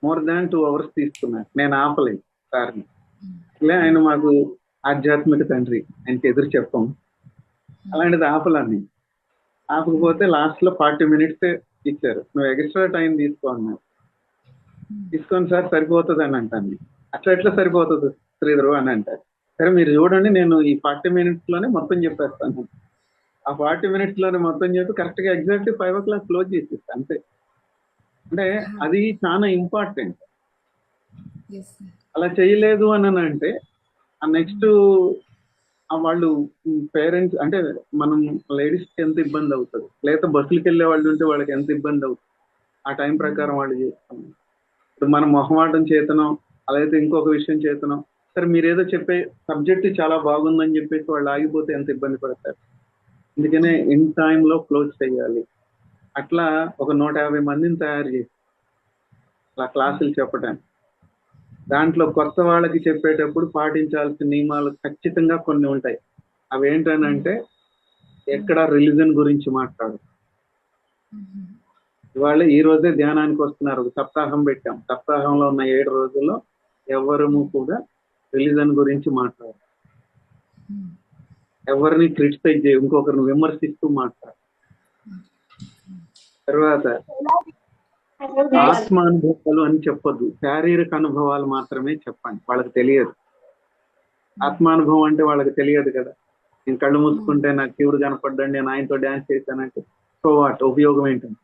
Speaker 3: మోర్ దాన్ 2 అవర్స్ తీసుకున్నాను. నేను ఆపలేదు సార్ని. ఇట్లే ఆయన మాకు ఆధ్యాత్మిక తండ్రి, ఆయనకి ఎదురు చెప్పాం. అలాంటిది ఆపలని, ఆపకపోతే లాస్ట్ లో 40 minutes ఇచ్చారు. నువ్వు ఎక్స్ట్రా టైం తీసుకో అన్నారు. తీసుకొని సార్ సరిపోతుంది అని అంటాను. అట్లా ఎట్లా సరిపోతుంది శ్రీధరు అని అంటారు. సరే మీరు చూడండి, నేను ఈ 40 minutes లోనే మొత్తం చెప్పేస్తాను. ఆ 40 minutes లోనే మొత్తం చెప్పి కరెక్ట్ గా ఎగ్జాక్ట్లీ 5 o'clock క్లోజ్ చేసేస్తా అంతే. అంటే అది చాలా ఇంపార్టెంట్. అలా చేయలేదు అని అంటే ఆ నెక్స్ట్ వాళ్ళు పేరెంట్స్ అంటే మనం లేడీస్కి ఎంత ఇబ్బంది అవుతుంది, లేదా బస్సులకి వెళ్ళే వాళ్ళు ఉంటే వాళ్ళకి ఎంత ఇబ్బంది అవుతుంది. ఆ టైం ప్రకారం వాళ్ళు చేస్తాం. ఇప్పుడు మనం మొహమాటం చేతనం, అలాగైతే ఇంకొక విషయం చేతనం, సరే మీరు ఏదో చెప్పే సబ్జెక్ట్ చాలా బాగుందని చెప్పేసి వాళ్ళు ఆగిపోతే ఎంత ఇబ్బంది పడతారు. అందుకనే ఇన్ టైంలో క్లోజ్ చేయాలి. అట్లా ఒక 150 మందిని తయారు చేసి అలా క్లాసులు చెప్పడానికి, దాంట్లో కొత్త వాళ్ళకి చెప్పేటప్పుడు పాటించాల్సిన నియమాలు ఖచ్చితంగా కొన్ని ఉంటాయి. అవి ఏంటనంటే, ఎక్కడ రిలీజన్ గురించి మాట్లాడు. ఇవాళ ఈ రోజే ధ్యానానికి వస్తున్నారు, ఒక సప్తాహం పెట్టాం. సప్తాహంలో ఉన్న 7 రోజుల్లో ఎవరము కూడా రిలీజన్ గురించి మాట్లాడు, ఎవరిని క్రిటిసైజ్ చేయ, ఇంకొకరిని విమర్శిస్తూ మాట్లాడు. తర్వాత ఆత్మానుభవాలు అని చెప్పొద్దు, శారీరక అనుభవాలు మాత్రమే చెప్పండి. వాళ్ళకి తెలియదు ఆత్మానుభవం అంటే, వాళ్ళకి తెలియదు కదా. నేను కళ్ళు మూసుకుంటే నాకు శివుడు కనపడ్డాడు, నేను ఆయనతో డ్యాన్స్ చేశానంటే సో వాట్ ఉపయోగం ఏంటంటే,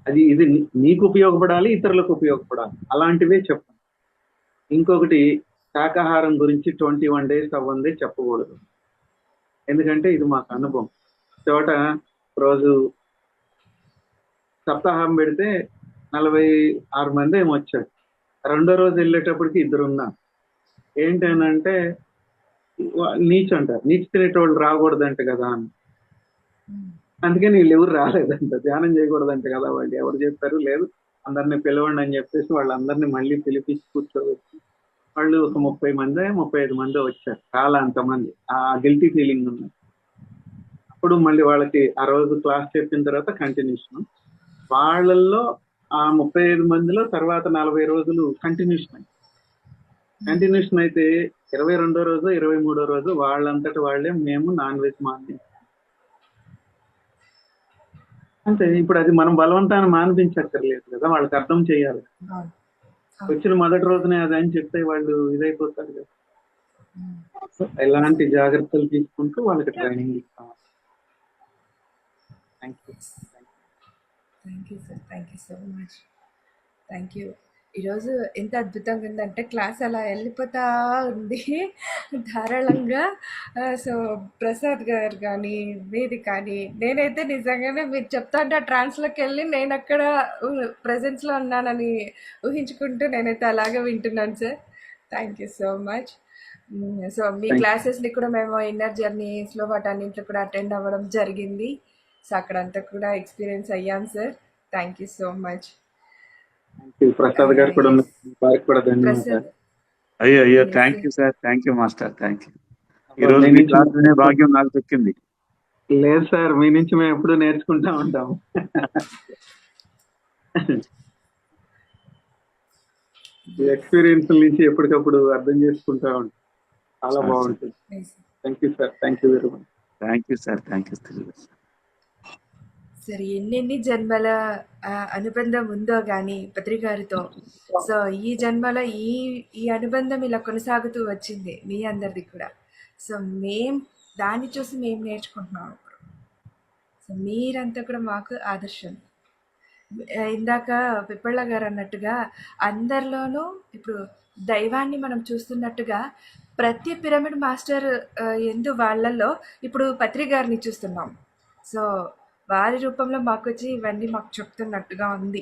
Speaker 3: అది ఇది నీకు ఉపయోగపడాలి, ఇతరులకు ఉపయోగపడాలి, అలాంటివే చెప్పండి. ఇంకొకటి, శాకాహారం గురించి 21 days అవ్వందే చెప్పకూడదు. ఎందుకంటే ఇది మాకు అనుభవం. చోట రోజు సప్తాహం పెడితే 46 మంది ఏమో వచ్చారు. రెండో రోజు వెళ్ళేటప్పటికి 2 ఉన్నారు. ఏంటనంటే నీచు అంటారు, నీచు తినేటోళ్ళు రాకూడదంట కదా అని. అందుకని వీళ్ళు ఎవరు రాలేదంట, ధ్యానం చేయకూడదంట కదా. వాళ్ళు ఎవరు చెప్పారు, లేదు అందరినీ పిలవండి అని చెప్పేసి వాళ్ళందరినీ మళ్ళీ పిలిపించి కూర్చోబెట్టి వాళ్ళు ఒక 30 మంది 35 మంది వచ్చారు. చాలా అంతమంది ఆ గిల్టీ ఫీలింగ్ ఉంది. అప్పుడు మళ్ళీ వాళ్ళకి ఆ రోజు క్లాస్ చెప్పిన తర్వాత కంటిన్యూషన్. వాళ్ళల్లో ఆ 35 మందిలో తర్వాత 40 రోజులు కంటిన్యూషన్ అయితే 22వ రోజు 23వ రోజు వాళ్ళంతటి వాళ్ళే మేము నాన్ వెజ్ మానేస్తాం. అంటే ఇప్పుడు అది మనం బలవంతాన్ని మానిపించక్కర్లేదు కదా, వాళ్ళకి అర్థం చేయాలి. వచ్చిన మొదటి రోజునే అది అని చెప్తే వాళ్ళు ఇదైపోతారు కదా. ఎలాంటి జాగ్రత్తలు తీసుకుంటూ వాళ్ళకి ట్రైనింగ్ ఇస్తాం. Thank you
Speaker 5: sir, thank you so much. Thank you. ఈరోజు ఎంత అద్భుతంగా ఉందంటే క్లాస్ అలా వెళ్ళిపోతా ఉంది ధారాళంగా. సో ప్రసాద్ గారు కానీ మీది కానీ నేనైతే నిజంగానే మీరు చెప్తా అంటే ఆ ట్రాన్స్లోకి వెళ్ళి నేను అక్కడ ప్రజెన్స్లో ఉన్నానని ఊహించుకుంటూ నేనైతే అలాగే వింటున్నాను sir. Thank you so much. So మీ
Speaker 3: థ్యాంక్
Speaker 5: క్లాసెస్ని కూడా మేము ఇన్నర్ జర్నీస్లో వాటన్నింటిలో కూడా అటెండ్ అవ్వడం జరిగింది. సో అక్కడంతా కూడా ఎక్స్పీరియన్స్ అయ్యాం sir. Thank you so much.
Speaker 3: You. Prasad గారు కూడా
Speaker 5: ఎస్
Speaker 3: ఉన్నారు. వారికి కూడా ధన్యవాదాలు.
Speaker 5: ప్రసాద్.
Speaker 2: అయ్యో అయ్యో,
Speaker 5: yes
Speaker 2: thank you
Speaker 5: sir.
Speaker 2: Sir, thank you master, thank you. ఈ రోజు
Speaker 3: మీ
Speaker 2: మీ
Speaker 3: నుంచి
Speaker 2: క్లాస్ వినే భాగ్యం నాకు దక్కింది.
Speaker 3: లేదు సార్, మీ నుంచి మేము ఎప్పుడు నేర్చుకుంటా ఉంటాం. ఈ ఎక్స్పీరియన్స్ నుంచి ఎప్పటికప్పుడు అర్థం చేసుకుంటా ఉంటాం. చాలా
Speaker 2: సార్ సార్,
Speaker 3: బాగుంటుంది.
Speaker 5: Yes
Speaker 3: thank you sir, thank you very much.
Speaker 2: Thank you sir, thank you.
Speaker 5: సరే ఎన్నెన్ని జన్మల అనుబంధం ఉందో కానీ పత్రి గారితో. సో ఈ జన్మలో ఈ ఈ అనుబంధం ఇలా కొనసాగుతూ వచ్చింది మీ అందరిది కూడా. సో దాన్ని చూసి మేము నేర్చుకుంటున్నాం ఇప్పుడు. సో మీరంతా కూడా మాకు ఆదర్శం. ఇందాక పిప్పళ్ళ గారు అన్నట్టుగా అందరిలోనూ ఇప్పుడు దైవాన్ని మనం చూస్తున్నట్టుగా ప్రతి పిరమిడ్ మాస్టర్ వాళ్ళల్లో ఇప్పుడు పత్రి గారిని చూస్తున్నాం. సో వారి రూపంలో మాకు వచ్చి ఇవన్నీ మాకు చెప్తున్నట్టుగా ఉంది.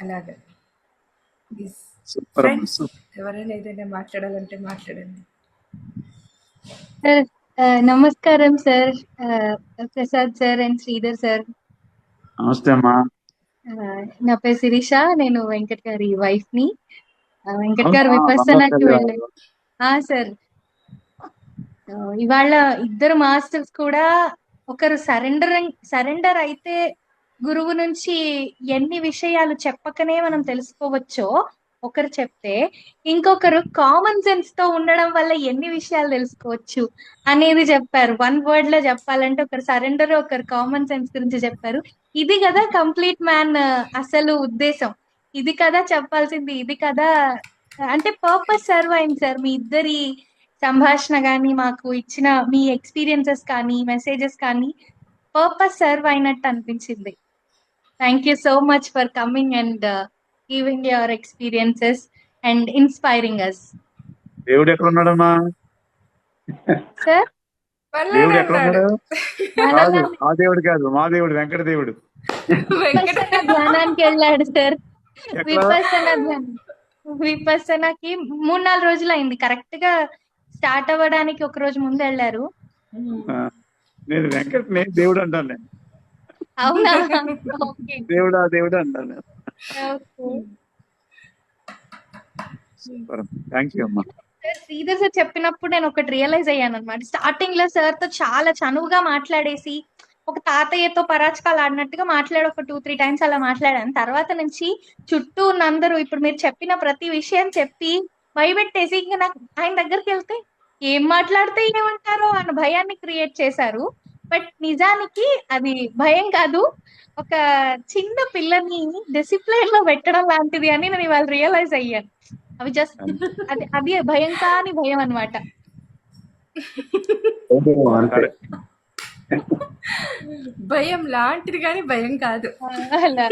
Speaker 5: అలాగా
Speaker 2: సూపర్ అమ్మా,
Speaker 5: ఫ్రెండ్స్,
Speaker 2: సూపర్.
Speaker 5: ఎవరైనా ఏదైనా మాట్లాడాలంటే మాట్లాడండి.
Speaker 6: సార్ నమస్కారం sir, Prasad sir and Sridhar sir.
Speaker 2: నమస్తే అమ్మా.
Speaker 6: నా పేరు శిరీష, నేను వెంకట్ గారి వైఫ్ ని. వెంకట్ గారు
Speaker 2: అవునా,
Speaker 6: విపස්සనాకి
Speaker 2: బంగారు
Speaker 6: వెళ్ళే సార్. ఇవాళ ఇద్దరు మాస్టర్స్ కూడా ఒకరు సరెండర్ అయితే గురువు నుంచి ఎన్ని విషయాలు చెప్పకనే మనం తెలుసుకోవచ్చో ఒకరు చెప్తే, ఇంకొకరు కామన్ సెన్స్ తో ఉండడం వల్ల ఎన్ని విషయాలు తెలుసుకోవచ్చు అనేది చెప్పారు. వన్ వర్డ్ లో చెప్పాలంటే ఒకరు సరెండర్, ఒకరు కామన్ సెన్స్ గురించి చెప్పారు. ఇది కదా కంప్లీట్ మ్యాన్ అసలు ఉద్దేశం, ఇది కదా చెప్పాల్సింది, ఇది కదా అంటే పర్పస్ సర్వ్ అయింది సార్. మీ ఇద్దరి సంభాషణ కానీ, మాకు ఇచ్చిన మీ ఎక్స్పీరియన్సెస్ కానీ, మెసేజెస్ కానీ పర్పస్ సర్వ్ అయినట్టు అనిపించింది. Thank you so much for coming and giving your experiences and inspiring us.
Speaker 2: దేవుడు ఎక్కడ ఉన్నాడమ్మా?
Speaker 6: సార్
Speaker 2: దేవుడు ఎక్కడ ఉన్నాడు? కాదు,
Speaker 6: మనలో
Speaker 2: ఆ దేవుడు కాదు, మా దేవుడు వెంకట దేవుడు.
Speaker 6: విపස්සన ధ్యానానికి వెళ్ళాడు సార్.
Speaker 2: ఎక్కడ?
Speaker 6: విపස්සనకి 3-4 రోజులు అయింది. కరెక్ట్ గా స్టార్ట్ అవ్వడానికి ఒక రోజు ముందు వెళ్ళారు.
Speaker 2: ఆ, నేను నేను దేవుడు అంటాను. నేను
Speaker 6: అవునా? ఓకే
Speaker 2: దేవుడా దేవుడు అంటాను నేను.
Speaker 6: ఓకే.
Speaker 2: సూపర్, థ్యాంక్ యూ అమ్మా.
Speaker 6: సార్ శ్రీధర్ సార్ చెప్పినప్పుడు నేను ఒకటి రియలైజ్ అయ్యాను అనమాట. స్టార్టింగ్ లో సార్ తో చాలా చనువుగా మాట్లాడేసి ఒక తాతయ్యతో పరాచకాలు ఆడినట్టుగా మాట్లాడి ఒక 2-3 టైమ్స్ అలా మాట్లాడాను. తర్వాత నుంచి చుట్టూ ఉన్న అందరూ ఇప్పుడు మీరు చెప్పిన ప్రతి విషయం చెప్పి భయపెట్టేసి ఇంకా నాకు ఆయన దగ్గరికి వెళ్తే ఏం మాట్లాడితే ఏమంటారో అన్న భయాన్ని క్రియేట్ చేశారు. బట్ నిజానికి అది భయం కాదు, ఒక చిన్న పిల్లని డిసిప్లైన్ లో పెట్టడం లాంటిది అని నేను ఇవాళ రియలైజ్ అయ్యాను. అవి జస్ట్ అది భయం కాని భయం అనమాట.
Speaker 3: అంతే.
Speaker 5: భయం లాంటిది కానీ భయం కాదు.
Speaker 6: అలా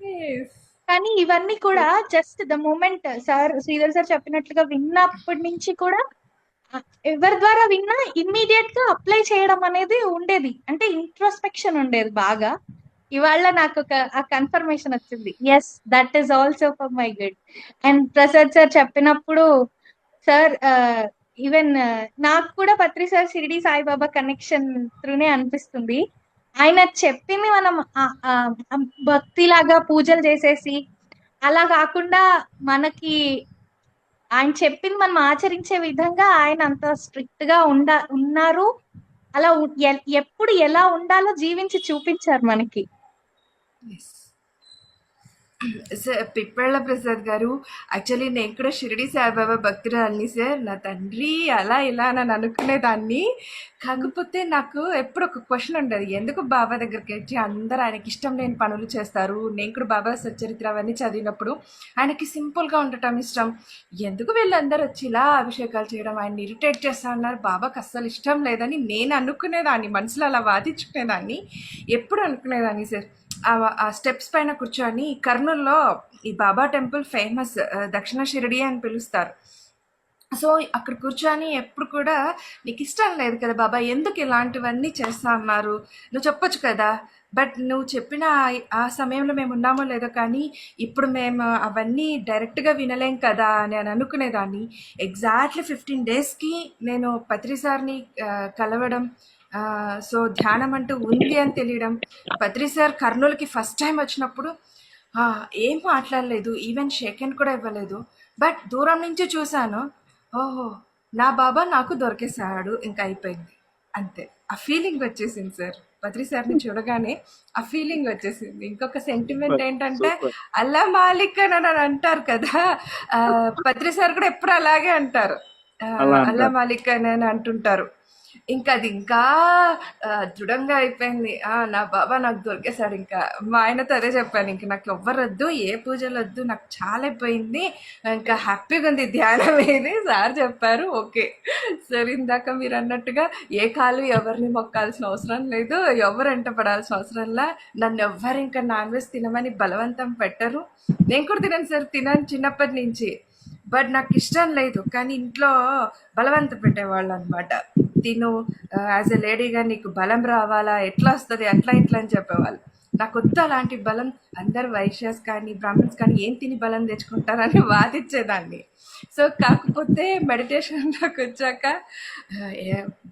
Speaker 5: Yes.
Speaker 6: కానీ ఇవన్నీ కూడా just the moment sir Sridhar sir చెప్పినట్లుగా విన్నప్పటి నుంచి కూడా ఎవరి ద్వారా విన్నా ఇమ్మీడియట్ గా అప్లై చేయడం అనేది ఉండేది. అంటే ఇంట్రోస్పెక్షన్ ఉండేది బాగా. ఇవాళ నాకు ఆ కన్ఫర్మేషన్ వచ్చింది. Yes, that is also for my good. And Prasad sir చెప్పినప్పుడు సార్ ఈవెన్ నాకు కూడా పత్రి సార్ షిరిడి సాయిబాబా కనెక్షన్ త్రూనే అనిపిస్తుంది. ఆయన చెప్పింది మనం భక్తిలాగా పూజలు చేసేసి అలా కాకుండా మనకి ఆయన చెప్పింది మనం ఆచరించే విధంగా ఆయన అంత స్ట్రిక్ట్ గా ఉన్నారు. అలా ఎప్పుడు ఎలా ఉండాలో జీవించి చూపించారు మనకి.
Speaker 5: Yes. సార్ పిప్పళ్ళ ప్రసాద్ గారు, యాక్చువల్లీ నేను కూడా షిరిడి సాయిబాబా భక్తురాలిని సార్. నా తండ్రి అలా ఇలా అని అనుకునేదాన్ని. కాకపోతే నాకు ఎప్పుడు ఒక క్వశ్చన్ ఉండేది, ఎందుకు బాబా దగ్గరికి వచ్చి అందరూ ఆయనకి ఇష్టం లేని పనులు చేస్తారు. నేను కూడా బాబా సచ్చరిత్ర అవన్నీ చదివినప్పుడు ఆయనకి సింపుల్గా ఉండటం ఇష్టం, ఎందుకు వీళ్ళందరూ వచ్చి ఇలా అభిషేకాలు చేయడం, ఆయన ఇరిటేట్ చేస్తా ఉన్నారు, బాబాకి అస్సలు ఇష్టం లేదని నేను అనుకునేదాన్ని, మనసులో అలా వాదించుకునేదాన్ని, ఎప్పుడు అనుకునేదాన్ని సార్. ఆ స్టెప్స్ పైన కూర్చొని కర్నూలులో ఈ బాబా టెంపుల్ ఫేమస్, దక్షిణ షిరిడి అని పిలుస్తారు. సో అక్కడ కూర్చొని ఎప్పుడు కూడా నీకు ఇష్టం లేదు కదా బాబా, ఎందుకు ఇలాంటివన్నీ చేస్తా అన్నారు, నువ్వు చెప్పొచ్చు కదా, బట్ నువ్వు చెప్పిన ఆ సమయంలో మేము ఉన్నామో లేదో కానీ ఇప్పుడు మేము అవన్నీ డైరెక్ట్గా వినలేం కదా అని అనుకునేదాన్ని. ఎగ్జాక్ట్లీ 15 డేస్కి నేను పత్రి సార్ని కలవడం, సో ధ్యానం అంటూ ఉంది అని తెలియడం. పత్రి సార్ కర్నూలుకి ఫస్ట్ టైం వచ్చినప్పుడు ఏం మాట్లాడలేదు, ఈవెన్ షేక్ హ్యాండ్ కూడా ఇవ్వలేదు, బట్ దూరం నుంచి చూశాను. ఓహో, నా బాబా నాకు దొరికేసాడు, ఇంకా అయిపోయింది అంతే. ఆ ఫీలింగ్ వచ్చేసింది సార్, పత్రి సార్ని చూడగానే ఆ ఫీలింగ్ వచ్చేసింది. ఇంకొక సెంటిమెంట్
Speaker 2: సూపర్
Speaker 5: ఏంటంటే
Speaker 2: సూపర్.
Speaker 5: అల్లా మాలిక్ అని అంటారు కదా, పత్రి సార్ కూడా ఎప్పుడు అలాగే అంటారు,
Speaker 2: అలా
Speaker 5: అల్లా
Speaker 2: అంటారు.
Speaker 5: మాలిక్ అని అంటుంటారు. ఇంకా అది ఇంకా దృఢంగా అయిపోయింది. నా బాబా నాకు దొరికేశాడు. ఇంకా మా ఆయనతో అదే చెప్పాను, ఇంక నాకు ఎవ్వరు వద్దు, ఏ పూజలు వద్దు, నాకు చాలా అయిపోయింది, ఇంకా హ్యాపీగా ఉంది ధ్యానం ఇది సార్ చెప్పారు. ఓకే సరే, ఇందాక మీరు అన్నట్టుగా ఏ కాలు ఎవరిని మొక్కాల్సిన అవసరం లేదు, ఎవరు వెంట పడాల్సిన అవసరంలా, నన్ను ఎవ్వరు ఇంకా నాన్ వెజ్ తినమని బలవంతం పెట్టరు. నేను కూడా తినను సార్, తినను చిన్నప్పటి నుంచి, బట్ నాకు ఇష్టం లేదు, కానీ ఇంట్లో బలవంత పెట్టేవాళ్ళు అనమాట. తిను, యాజ్ ఎ లేడీగా నీకు బలం రావాలా, ఎట్లా వస్తుంది, అట్లా ఇట్లా అని చెప్పేవాళ్ళు. నాకు వద్దు అలాంటి బలం, అందరు వైశ్యాస్ కానీ బ్రాహ్మణ్స్ కానీ ఏం తిని బలం తెచ్చుకుంటారని వాదించేదాన్ని. సో కాకపోతే మెడిటేషన్లోకి వచ్చాక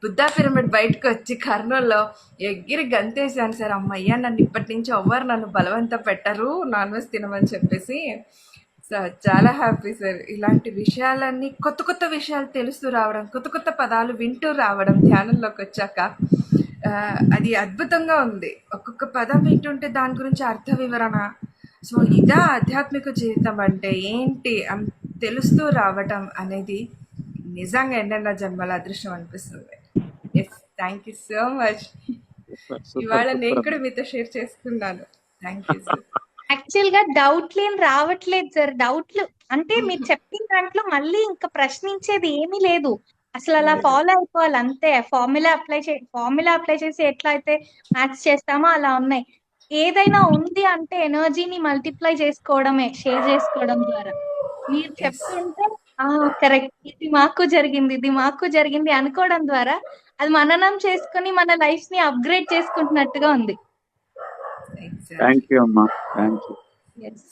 Speaker 5: బుద్ధా పిరమిడ్ బయటకు వచ్చి కర్నూలులో ఎగిరి గంతేసాను సార్. అమ్మయ్య, నన్ను ఇప్పటి నుంచి ఎవ్వరు నన్ను బలవంత పెట్టరు నాన్ వెజ్ తినమని చెప్పేసి. సో చాలా హ్యాపీ సార్, ఇలాంటి విషయాలన్నీ కొత్త కొత్త విషయాలు తెలుస్తూ రావడం, కొత్త కొత్త పదాలు వింటూ రావడం ధ్యానంలోకి వచ్చాక అది అద్భుతంగా ఉంది. ఒక్కొక్క పదం వింటుంటే దాని గురించి అర్థ వివరణ, సో ఇదా ఆధ్యాత్మిక జీవితం అంటే ఏంటి అని తెలుస్తూ రావటం అనేది నిజంగా ఎన్నెన్న జన్మల అదృష్టం అనిపిస్తుంది. Yes, thank you so much.
Speaker 2: Super super
Speaker 5: ఇవాళ నేను
Speaker 2: సూపర్.
Speaker 5: కూడా మీతో షేర్ చేసుకున్నాను. Thank you sir.
Speaker 6: యాక్చువల్ గా డౌట్లు ఏం రావట్లేదు సార్. డౌట్లు అంటే మీరు చెప్పిన దాంట్లో మళ్ళీ ఇంకా ప్రశ్నించేది ఏమీ లేదు. అసలు అలా ఫాలో అయిపోవాలి అంతే. ఫార్ములా అప్లై చేసి ఎట్లా అయితే మ్యాథ్స్ చేస్తామో అలా ఉన్నాయి. ఏదైనా ఉంది అంటే ఎనర్జీని మల్టిప్లై చేసుకోవడమే, షేర్ చేసుకోవడం ద్వారా. మీరు
Speaker 5: ఎస్,
Speaker 6: చెప్తుంటే కరెక్ట్, ఇది మాకు జరిగింది, ఇది మాకు జరిగింది అనుకోవడం ద్వారా అది మననం చేసుకుని మన లైఫ్ ని అప్గ్రేడ్ చేసుకుంటున్నట్టుగా ఉంది.
Speaker 5: ఎగ్జాక్ట్లీ.
Speaker 2: థ్యాంక్ యూ అమ్మా, థ్యాంక్ యూ.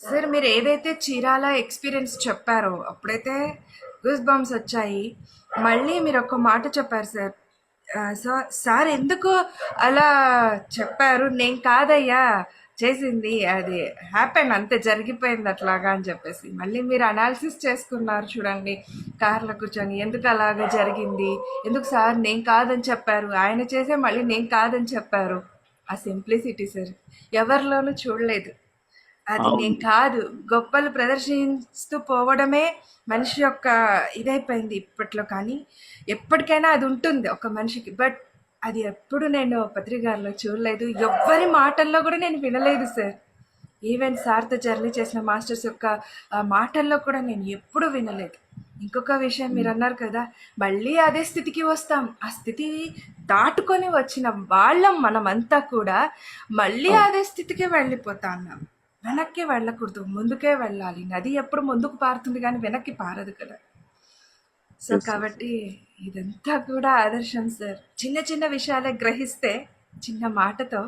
Speaker 5: సార్ మీరు ఏదైతే చీరాల ఎక్స్పీరియన్స్ చెప్పారో అప్పుడైతే గూస్ బంప్స్ వచ్చాయి. మళ్ళీ మీరు ఒక మాట చెప్పారు సార్, సో సార్ ఎందుకు అలా చెప్పారు, నేను కాదయ్యా చేసింది, అది హ్యాపెన్, అంతే జరిగిపోయింది అట్లాగా అని చెప్పేసి మళ్ళీ మీరు అనాలిసిస్ చేసుకున్నారు చూడండి కార్లో కూర్చొని, ఎందుకు అలాగా జరిగింది, ఎందుకు సార్ నేను కాదని చెప్పారు, ఆయన చేసే మళ్ళీ నేను కాదని చెప్పారు. ఆ సింప్లిసిటీ సార్ ఎవరిలోనూ చూడలేదు. అది
Speaker 2: అవును.
Speaker 5: నేను కాదు, గొప్పలు ప్రదర్శిస్తూ పోవడమే మనిషి యొక్క ఇదైపోయింది ఇప్పట్లో. కానీ ఎప్పటికైనా అది ఉంటుంది ఒక మనిషికి, బట్ అది ఎప్పుడు నేను పత్రికల్లో చూడలేదు, ఎవ్వరి మాటల్లో కూడా నేను వినలేదు సార్. ఈవెన్ సార్తో జర్నీ చేసిన మాస్టర్స్ యొక్క మాటల్లో కూడా నేను ఎప్పుడూ వినలేదు. ఇంకొక విషయం మీరు అన్నారు కదా, మళ్ళీ అదే స్థితికి వస్తాం, ఆ స్థితి దాటుకొని వచ్చిన వాళ్ళం మనమంతా కూడా మళ్ళీ అదే స్థితికి వెళ్ళిపోతా ఉన్నాం. వెనక్కి వెళ్ళకూడదు, ముందుకే వెళ్ళాలి. నది ఎప్పుడు ముందుకు పారుతుంది కానీ వెనక్కి పారదు కదా. So
Speaker 2: Yes, yes.
Speaker 5: కాబట్టి ఇదంతా కూడా ఆదర్శం సార్. చిన్న చిన్న విషయాలే గ్రహిస్తే చిన్న మాటతో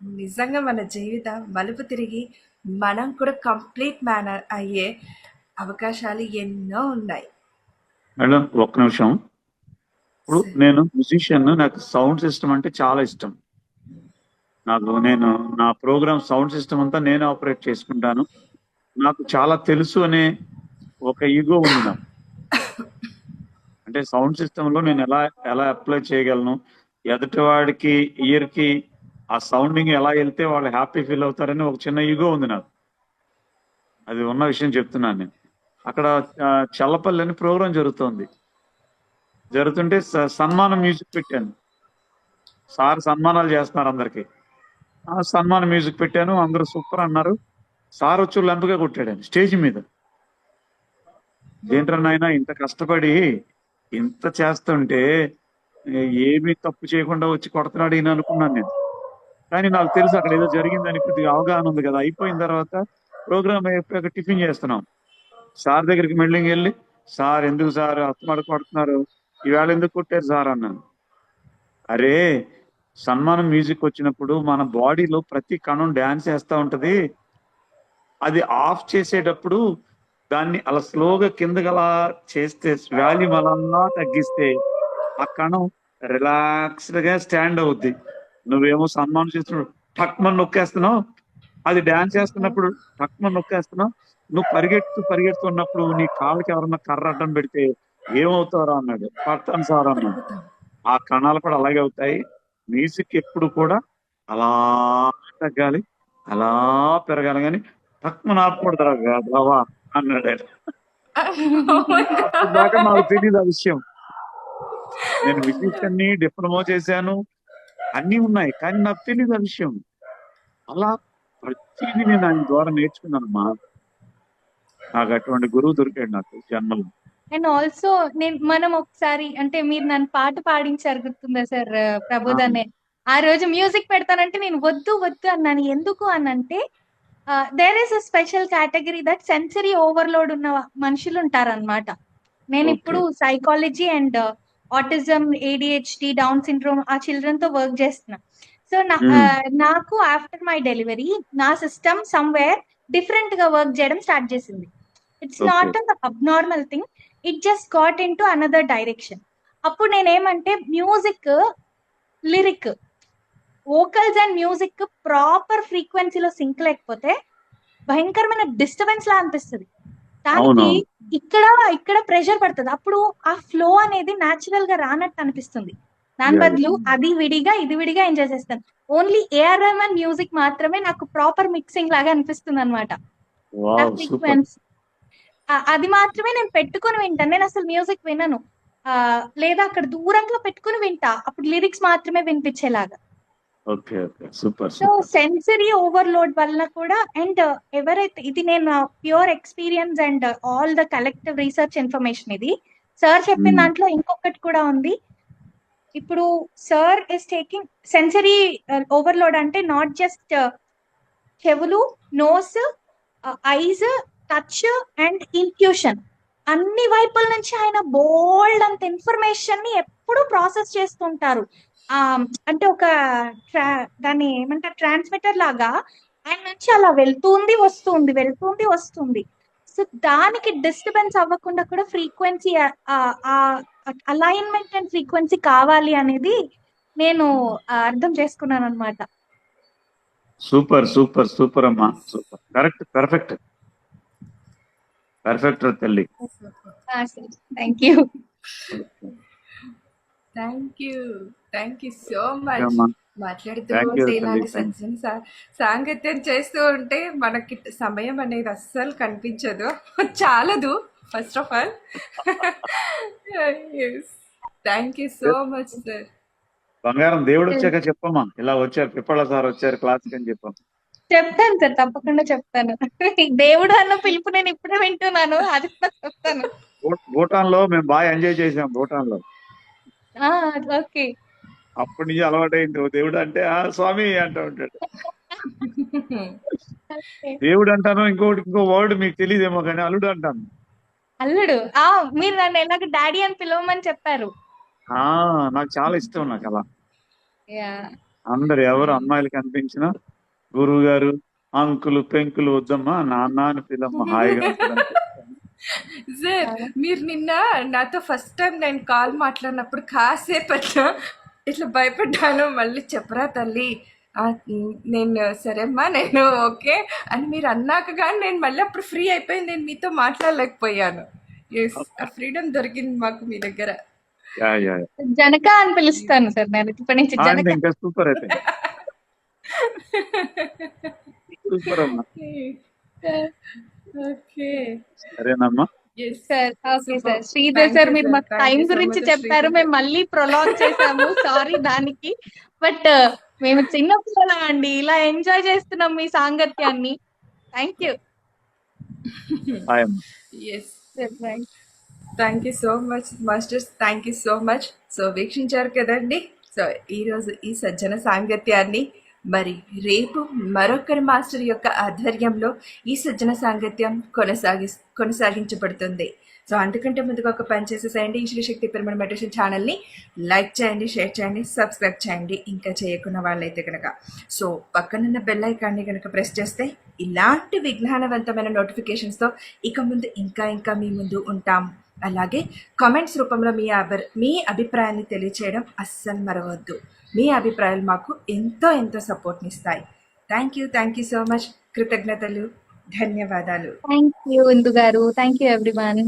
Speaker 5: నిజంగా మన జీవితం మలుపు తిరిగి మనం కూడా కంప్లీట్ మ్యానర్ అయ్యే అవకాశాలు ఎన్నో ఉన్నాయి
Speaker 2: మేడం ఒక్క నిమిషం. ఇప్పుడు
Speaker 5: సార్.
Speaker 2: నేను మ్యూజిషియన్, నాకు సౌండ్ సిస్టమ్ అంటే చాలా ఇష్టం. నేను నా ప్రోగ్రామ్ సౌండ్ సిస్టమ్ అంతా నేను ఆపరేట్ చేసుకుంటాను. నాకు చాలా తెలుసు అనే ఒక ఈగో ఉంది నాకు. అంటే సౌండ్ సిస్టమ్ లో నేను ఎలా ఎలా అప్లై చేయగలను, ఎదుటివాడికి ఇయర్ కి ఆ సౌండింగ్ ఎలా వెళ్తే వాళ్ళు హ్యాపీ ఫీల్ అవుతారని ఒక చిన్న ఈగో ఉంది నాకు. అది ఉన్న విషయం చెప్తున్నాను నేను. అక్కడ చల్లపల్లి అని ప్రోగ్రాం జరుగుతుంటే సన్మానం మ్యూజిక్ పెట్టాను. సార్ సన్మానాలు చేస్తున్నారు అందరికి. ఆ సన్మానం మ్యూజిక్ పెట్టాను, అందరూ సూపర్ అన్నారు. సార్ వచ్చి లెంపగా కొట్టాడు స్టేజ్ మీద. ఏంటన్నా ఇంత కష్టపడి ఇంత చేస్తుంటే ఏమీ తప్పు చేయకుండా వచ్చి కొడుతున్నాడు ఈయన అనుకున్నాను నేను. కానీ నాకు తెలుసు అక్కడ ఏదో జరిగిందని కొద్దిగా అవగాహన ఉంది కదా. అయిపోయిన తర్వాత ప్రోగ్రామ్ అయిపోయాక టిఫిన్ చేస్తున్నాం. సార్ దగ్గరికి మెల్లింగ్ వెళ్ళి, సార్ ఎందుకు సార్ అత్తమాడ కొడుతున్నారు, ఈవేళ ఎందుకు కొట్టారు సార్ అన్నాను. అరే, సన్మానం మ్యూజిక్ వచ్చినప్పుడు మన బాడీలో ప్రతి కణం డాన్స్ చేస్తూ ఉంటది. అది ఆఫ్ చేసేటప్పుడు దాన్ని అలా స్లోగా కిందకి అలా చేస్తే, వాల్యూమ్ అలా తగ్గిస్తే ఆ కణం రిలాక్స్డ్ గా స్టాండ్ అవుద్ది. నువ్వేమో సన్మానం చేస్తున్నప్పుడు టక్మని నొక్కేస్తున్నావు, అది డాన్స్ చేస్తున్నప్పుడు టక్మని నొక్కేస్తున్నావు. నువ్వు పరిగెడుతున్నప్పుడు నీ కాళ్ళకి ఎవరన్నా కర్ర అడ్డం పెడితే ఏమవుతారా అన్నాడు. పడతాను సార్ అన్నాడు. ఆ కణాలు కూడా అలాగే అవుతాయి. మ్యూజిక్ ఎప్పుడు కూడా అలా తగ్గాలి, అలా పెరగాలి, కానీ టక్మని ఆపకూడదురా బావా అన్నాడు ఆయన. అప్పుడు దాకా నాకు తెలియదు ఆ విషయం. నేను మ్యూజిషియన్ని, డిప్లొమా చేశాను, అన్ని ఉన్నాయి, కానీ నాకు తెలియదు ఆ విషయం. అలా ప్రతిదీ నేను ఆయన ద్వారా నేర్చుకున్నానమ్మా. నాకు అటువంటి గురువు దొరికాడు నాకు జన్మలో.
Speaker 6: అండ్ ఆల్సో మనం ఒకసారి అంటే మీరు నన్ను పాట పాడించారు గుర్తుందా సార్, ప్రబోధాన్ని. ఆ రోజు మ్యూజిక్ పెడతానంటే నేను వద్దు వద్దు అన్నాను. ఎందుకు అనంటే there is a special category that sensory overload ఉన్న మనుషులు ఉంటారన్నమాట. నేను ఇప్పుడు psychology and autism, ADHD, Down syndrome ఆ చిల్డ్రన్ తో వర్క్ చేస్తున్నా. సో నాకు ఆఫ్టర్ మై డెలివరీ నా సిస్టమ్ సమ్వేర్ డిఫరెంట్ గా వర్క్ చేయడం స్టార్ట్ చేసింది. It's not an abnormal thing, it just got into another direction. అప్పుడు నేనేమంటే music, lyric, vocals and music proper ఫ్రీక్వెన్సీలో సింక్ లేకపోతే భయంకరమైన డిస్టర్బెన్స్ లా అనిపిస్తుంది. దానికి ఇక్కడ ప్రెషర్ పడుతుంది. అప్పుడు ఆ ఫ్లో అనేది న్యాచురల్ గా రానట్టు అనిపిస్తుంది. దాని బదులు అది విడిగా ఇది విడిగా ఎంజాయ్ చేస్తాను. ఓన్లీ AR రెహమాన్ మ్యూజిక్ మాత్రమే నాకు ప్రాపర్ మిక్సింగ్ లాగా అనిపిస్తుంది అనమాట. ఫ్రీక్వెన్సీ అది మాత్రమే నేను పెట్టుకుని వింటాను. నేను అసలు మ్యూజిక్ వినను, లేదా అక్కడ దూరంగా పెట్టుకుని వింటా, అప్పుడు లిరిక్స్ మాత్రమే వినిపించేలాగా. సో సెన్సరీ ఓవర్లోడ్ వల్ల కూడా, అండ్ ఎవరైతే, ఇది నేను pure experience and all the collective research information, ఇది సార్ చెప్పిన దాంట్లో ఇంకొకటి కూడా ఉంది. ఇప్పుడు sir is taking sensory overload అంటే నాట్ జస్ట్ చెవులు, nose, eyes, touch and intuition, అన్ని వైపుల నుంచి ఆయన బోల్డ్ అంత ఇన్ఫర్మేషన్ ని ఎప్పుడు ప్రాసెస్ చేస్తుంటారు. అంటే ఒక దాన్ని ఏమంటారు, ట్రాన్స్మిటర్ లాగా ఆయన నుంచి అలా వెళ్తుంది వస్తుంది. సో దానికి డిస్టర్బెన్స్ అవ్వకుండా కూడా ఫ్రీక్వెన్సీ, అలైన్మెంట్ అండ్ ఫ్రీక్వెన్సీ కావాలి అనేది నేను అర్థం చేసుకున్నాను అనమాట.
Speaker 2: సూపర్ సూపర్ సూపర్ అమ్మా, సూపర్, కరెక్ట్, పర్ఫెక్ట్ తల్లి.
Speaker 6: Thank you
Speaker 5: so much. మాట్లాడుతూ ఉంటే ఇలాంటి సాంగత్యం చేస్తూ ఉంటే మనకి సమయం అనేది అస్సలు కనిపించదు, చాలదు. First of all thank you so much sir.
Speaker 2: బంగారం, దేవుడు వచ్చాక చెప్పమ్మా, ఇలా వచ్చారు పిప్పళ్ళ సార్ వచ్చారు క్లాస్కి అని చెప్పాం.
Speaker 6: చెప్తాను సార్, తప్పకుండా చెప్తాను. దేవుడు అన్న పిలుపు నేను ఇప్పుడే వింటున్నాను, అది చెప్తాను.
Speaker 2: భూటాన్ లో మేము బాగా ఎంజాయ్ చేసాం. భూటాన్ లో
Speaker 6: ఓకే,
Speaker 2: అప్పటి నుంచి అలవాటైంది. దేవుడు అంటే స్వామి అంటూ ఉంటాడు. దేవుడు అంటాను, ఇంకో వర్డ్ మీకు తెలియదేమో కానీ అల్లుడు అంటాను.
Speaker 6: అల్లుడు, మీరు నన్ను ఎలాగ డాడీ అని పిలవమని చెప్పారు.
Speaker 2: నాకు చాలా ఇష్టం. నాకు అలా అందరు ఎవరు అమ్మాయిలు కనిపించినా గురువు గారు, అంకులు, పెంకులు వద్దమ్మా, నాన్న అని పిలమ్మా, హాయిగా.
Speaker 5: సార్, మీరు నిన్న నాతో ఫస్ట్ టైం నేను కాల్ మాట్లాడినప్పుడు కాసేపు ఇట్లా భయపడ్డాను. మళ్ళీ చెప్పరా తల్లి, నేను సరే అమ్మా, నేను ఓకే అని మీరు అన్నాక కానీ నేను మళ్ళీ అప్పుడు ఫ్రీ అయిపోయి నేను మీతో మాట్లాడలేకపోయాను. ఆ ఫ్రీడమ్ దొరికింది మాకు మీ దగ్గర.
Speaker 6: జనక అని పిలుస్తాను సార్ నేను ఇప్పటి నుంచి.
Speaker 2: జనక సూపర్ అయితే. సరేనమ్మా
Speaker 6: sir. Okay sir. Sridhar sir, మీరు మాకు టైం గురించి చెప్పారు, మేము మళ్ళీ ప్రొలాంగ్ చేసాము, సారీ దానికి. బట్ మేము చిన్న పిల్లలం అండి, ఇలా ఎంజాయ్ చేస్తున్నాం మీ సాంగత్యాన్ని. Thank you.
Speaker 5: Thank you so much masters, thank you so much. So వీక్షించారు కదండి. సో ఈరోజు ఈ సజ్జన సాంగత్యాన్ని మరి రేపు మరొకరి మాస్టర్ యొక్క ఆధ్వర్యంలో ఈ సజ్జన సాంగత్యం కొనసాగించబడుతుంది. సో అందుకంటే ముందుగా ఒక పని చేసేసేయండి, ఈ శ్రీశక్తి పిరమిడ్ మెడిటేషన్ ఛానల్ని లైక్ చేయండి, షేర్ చేయండి, సబ్స్క్రైబ్ చేయండి ఇంకా చేయకున్న వాళ్ళైతే కనుక. సో పక్కనున్న బెల్ ఐకాన్ని కనుక ప్రెస్ చేస్తే ఇలాంటి విజ్ఞానవంతమైన నోటిఫికేషన్స్తో ఇక ముందు ఇంకా మీ ముందు ఉంటాం. అలాగే కామెంట్స్ రూపంలో మీ అభిప్రాయాన్ని తెలియచేయడం అస్సలు మరవద్దు. మీ అభిప్రాయాలు మాకు ఎంతో సపోర్ట్ని ఇస్తాయి. Thank you so much. కృతజ్ఞతలు, ధన్యవాదాలు.
Speaker 6: థ్యాంక్ యూ ఇందు గారు. Thank you everyone.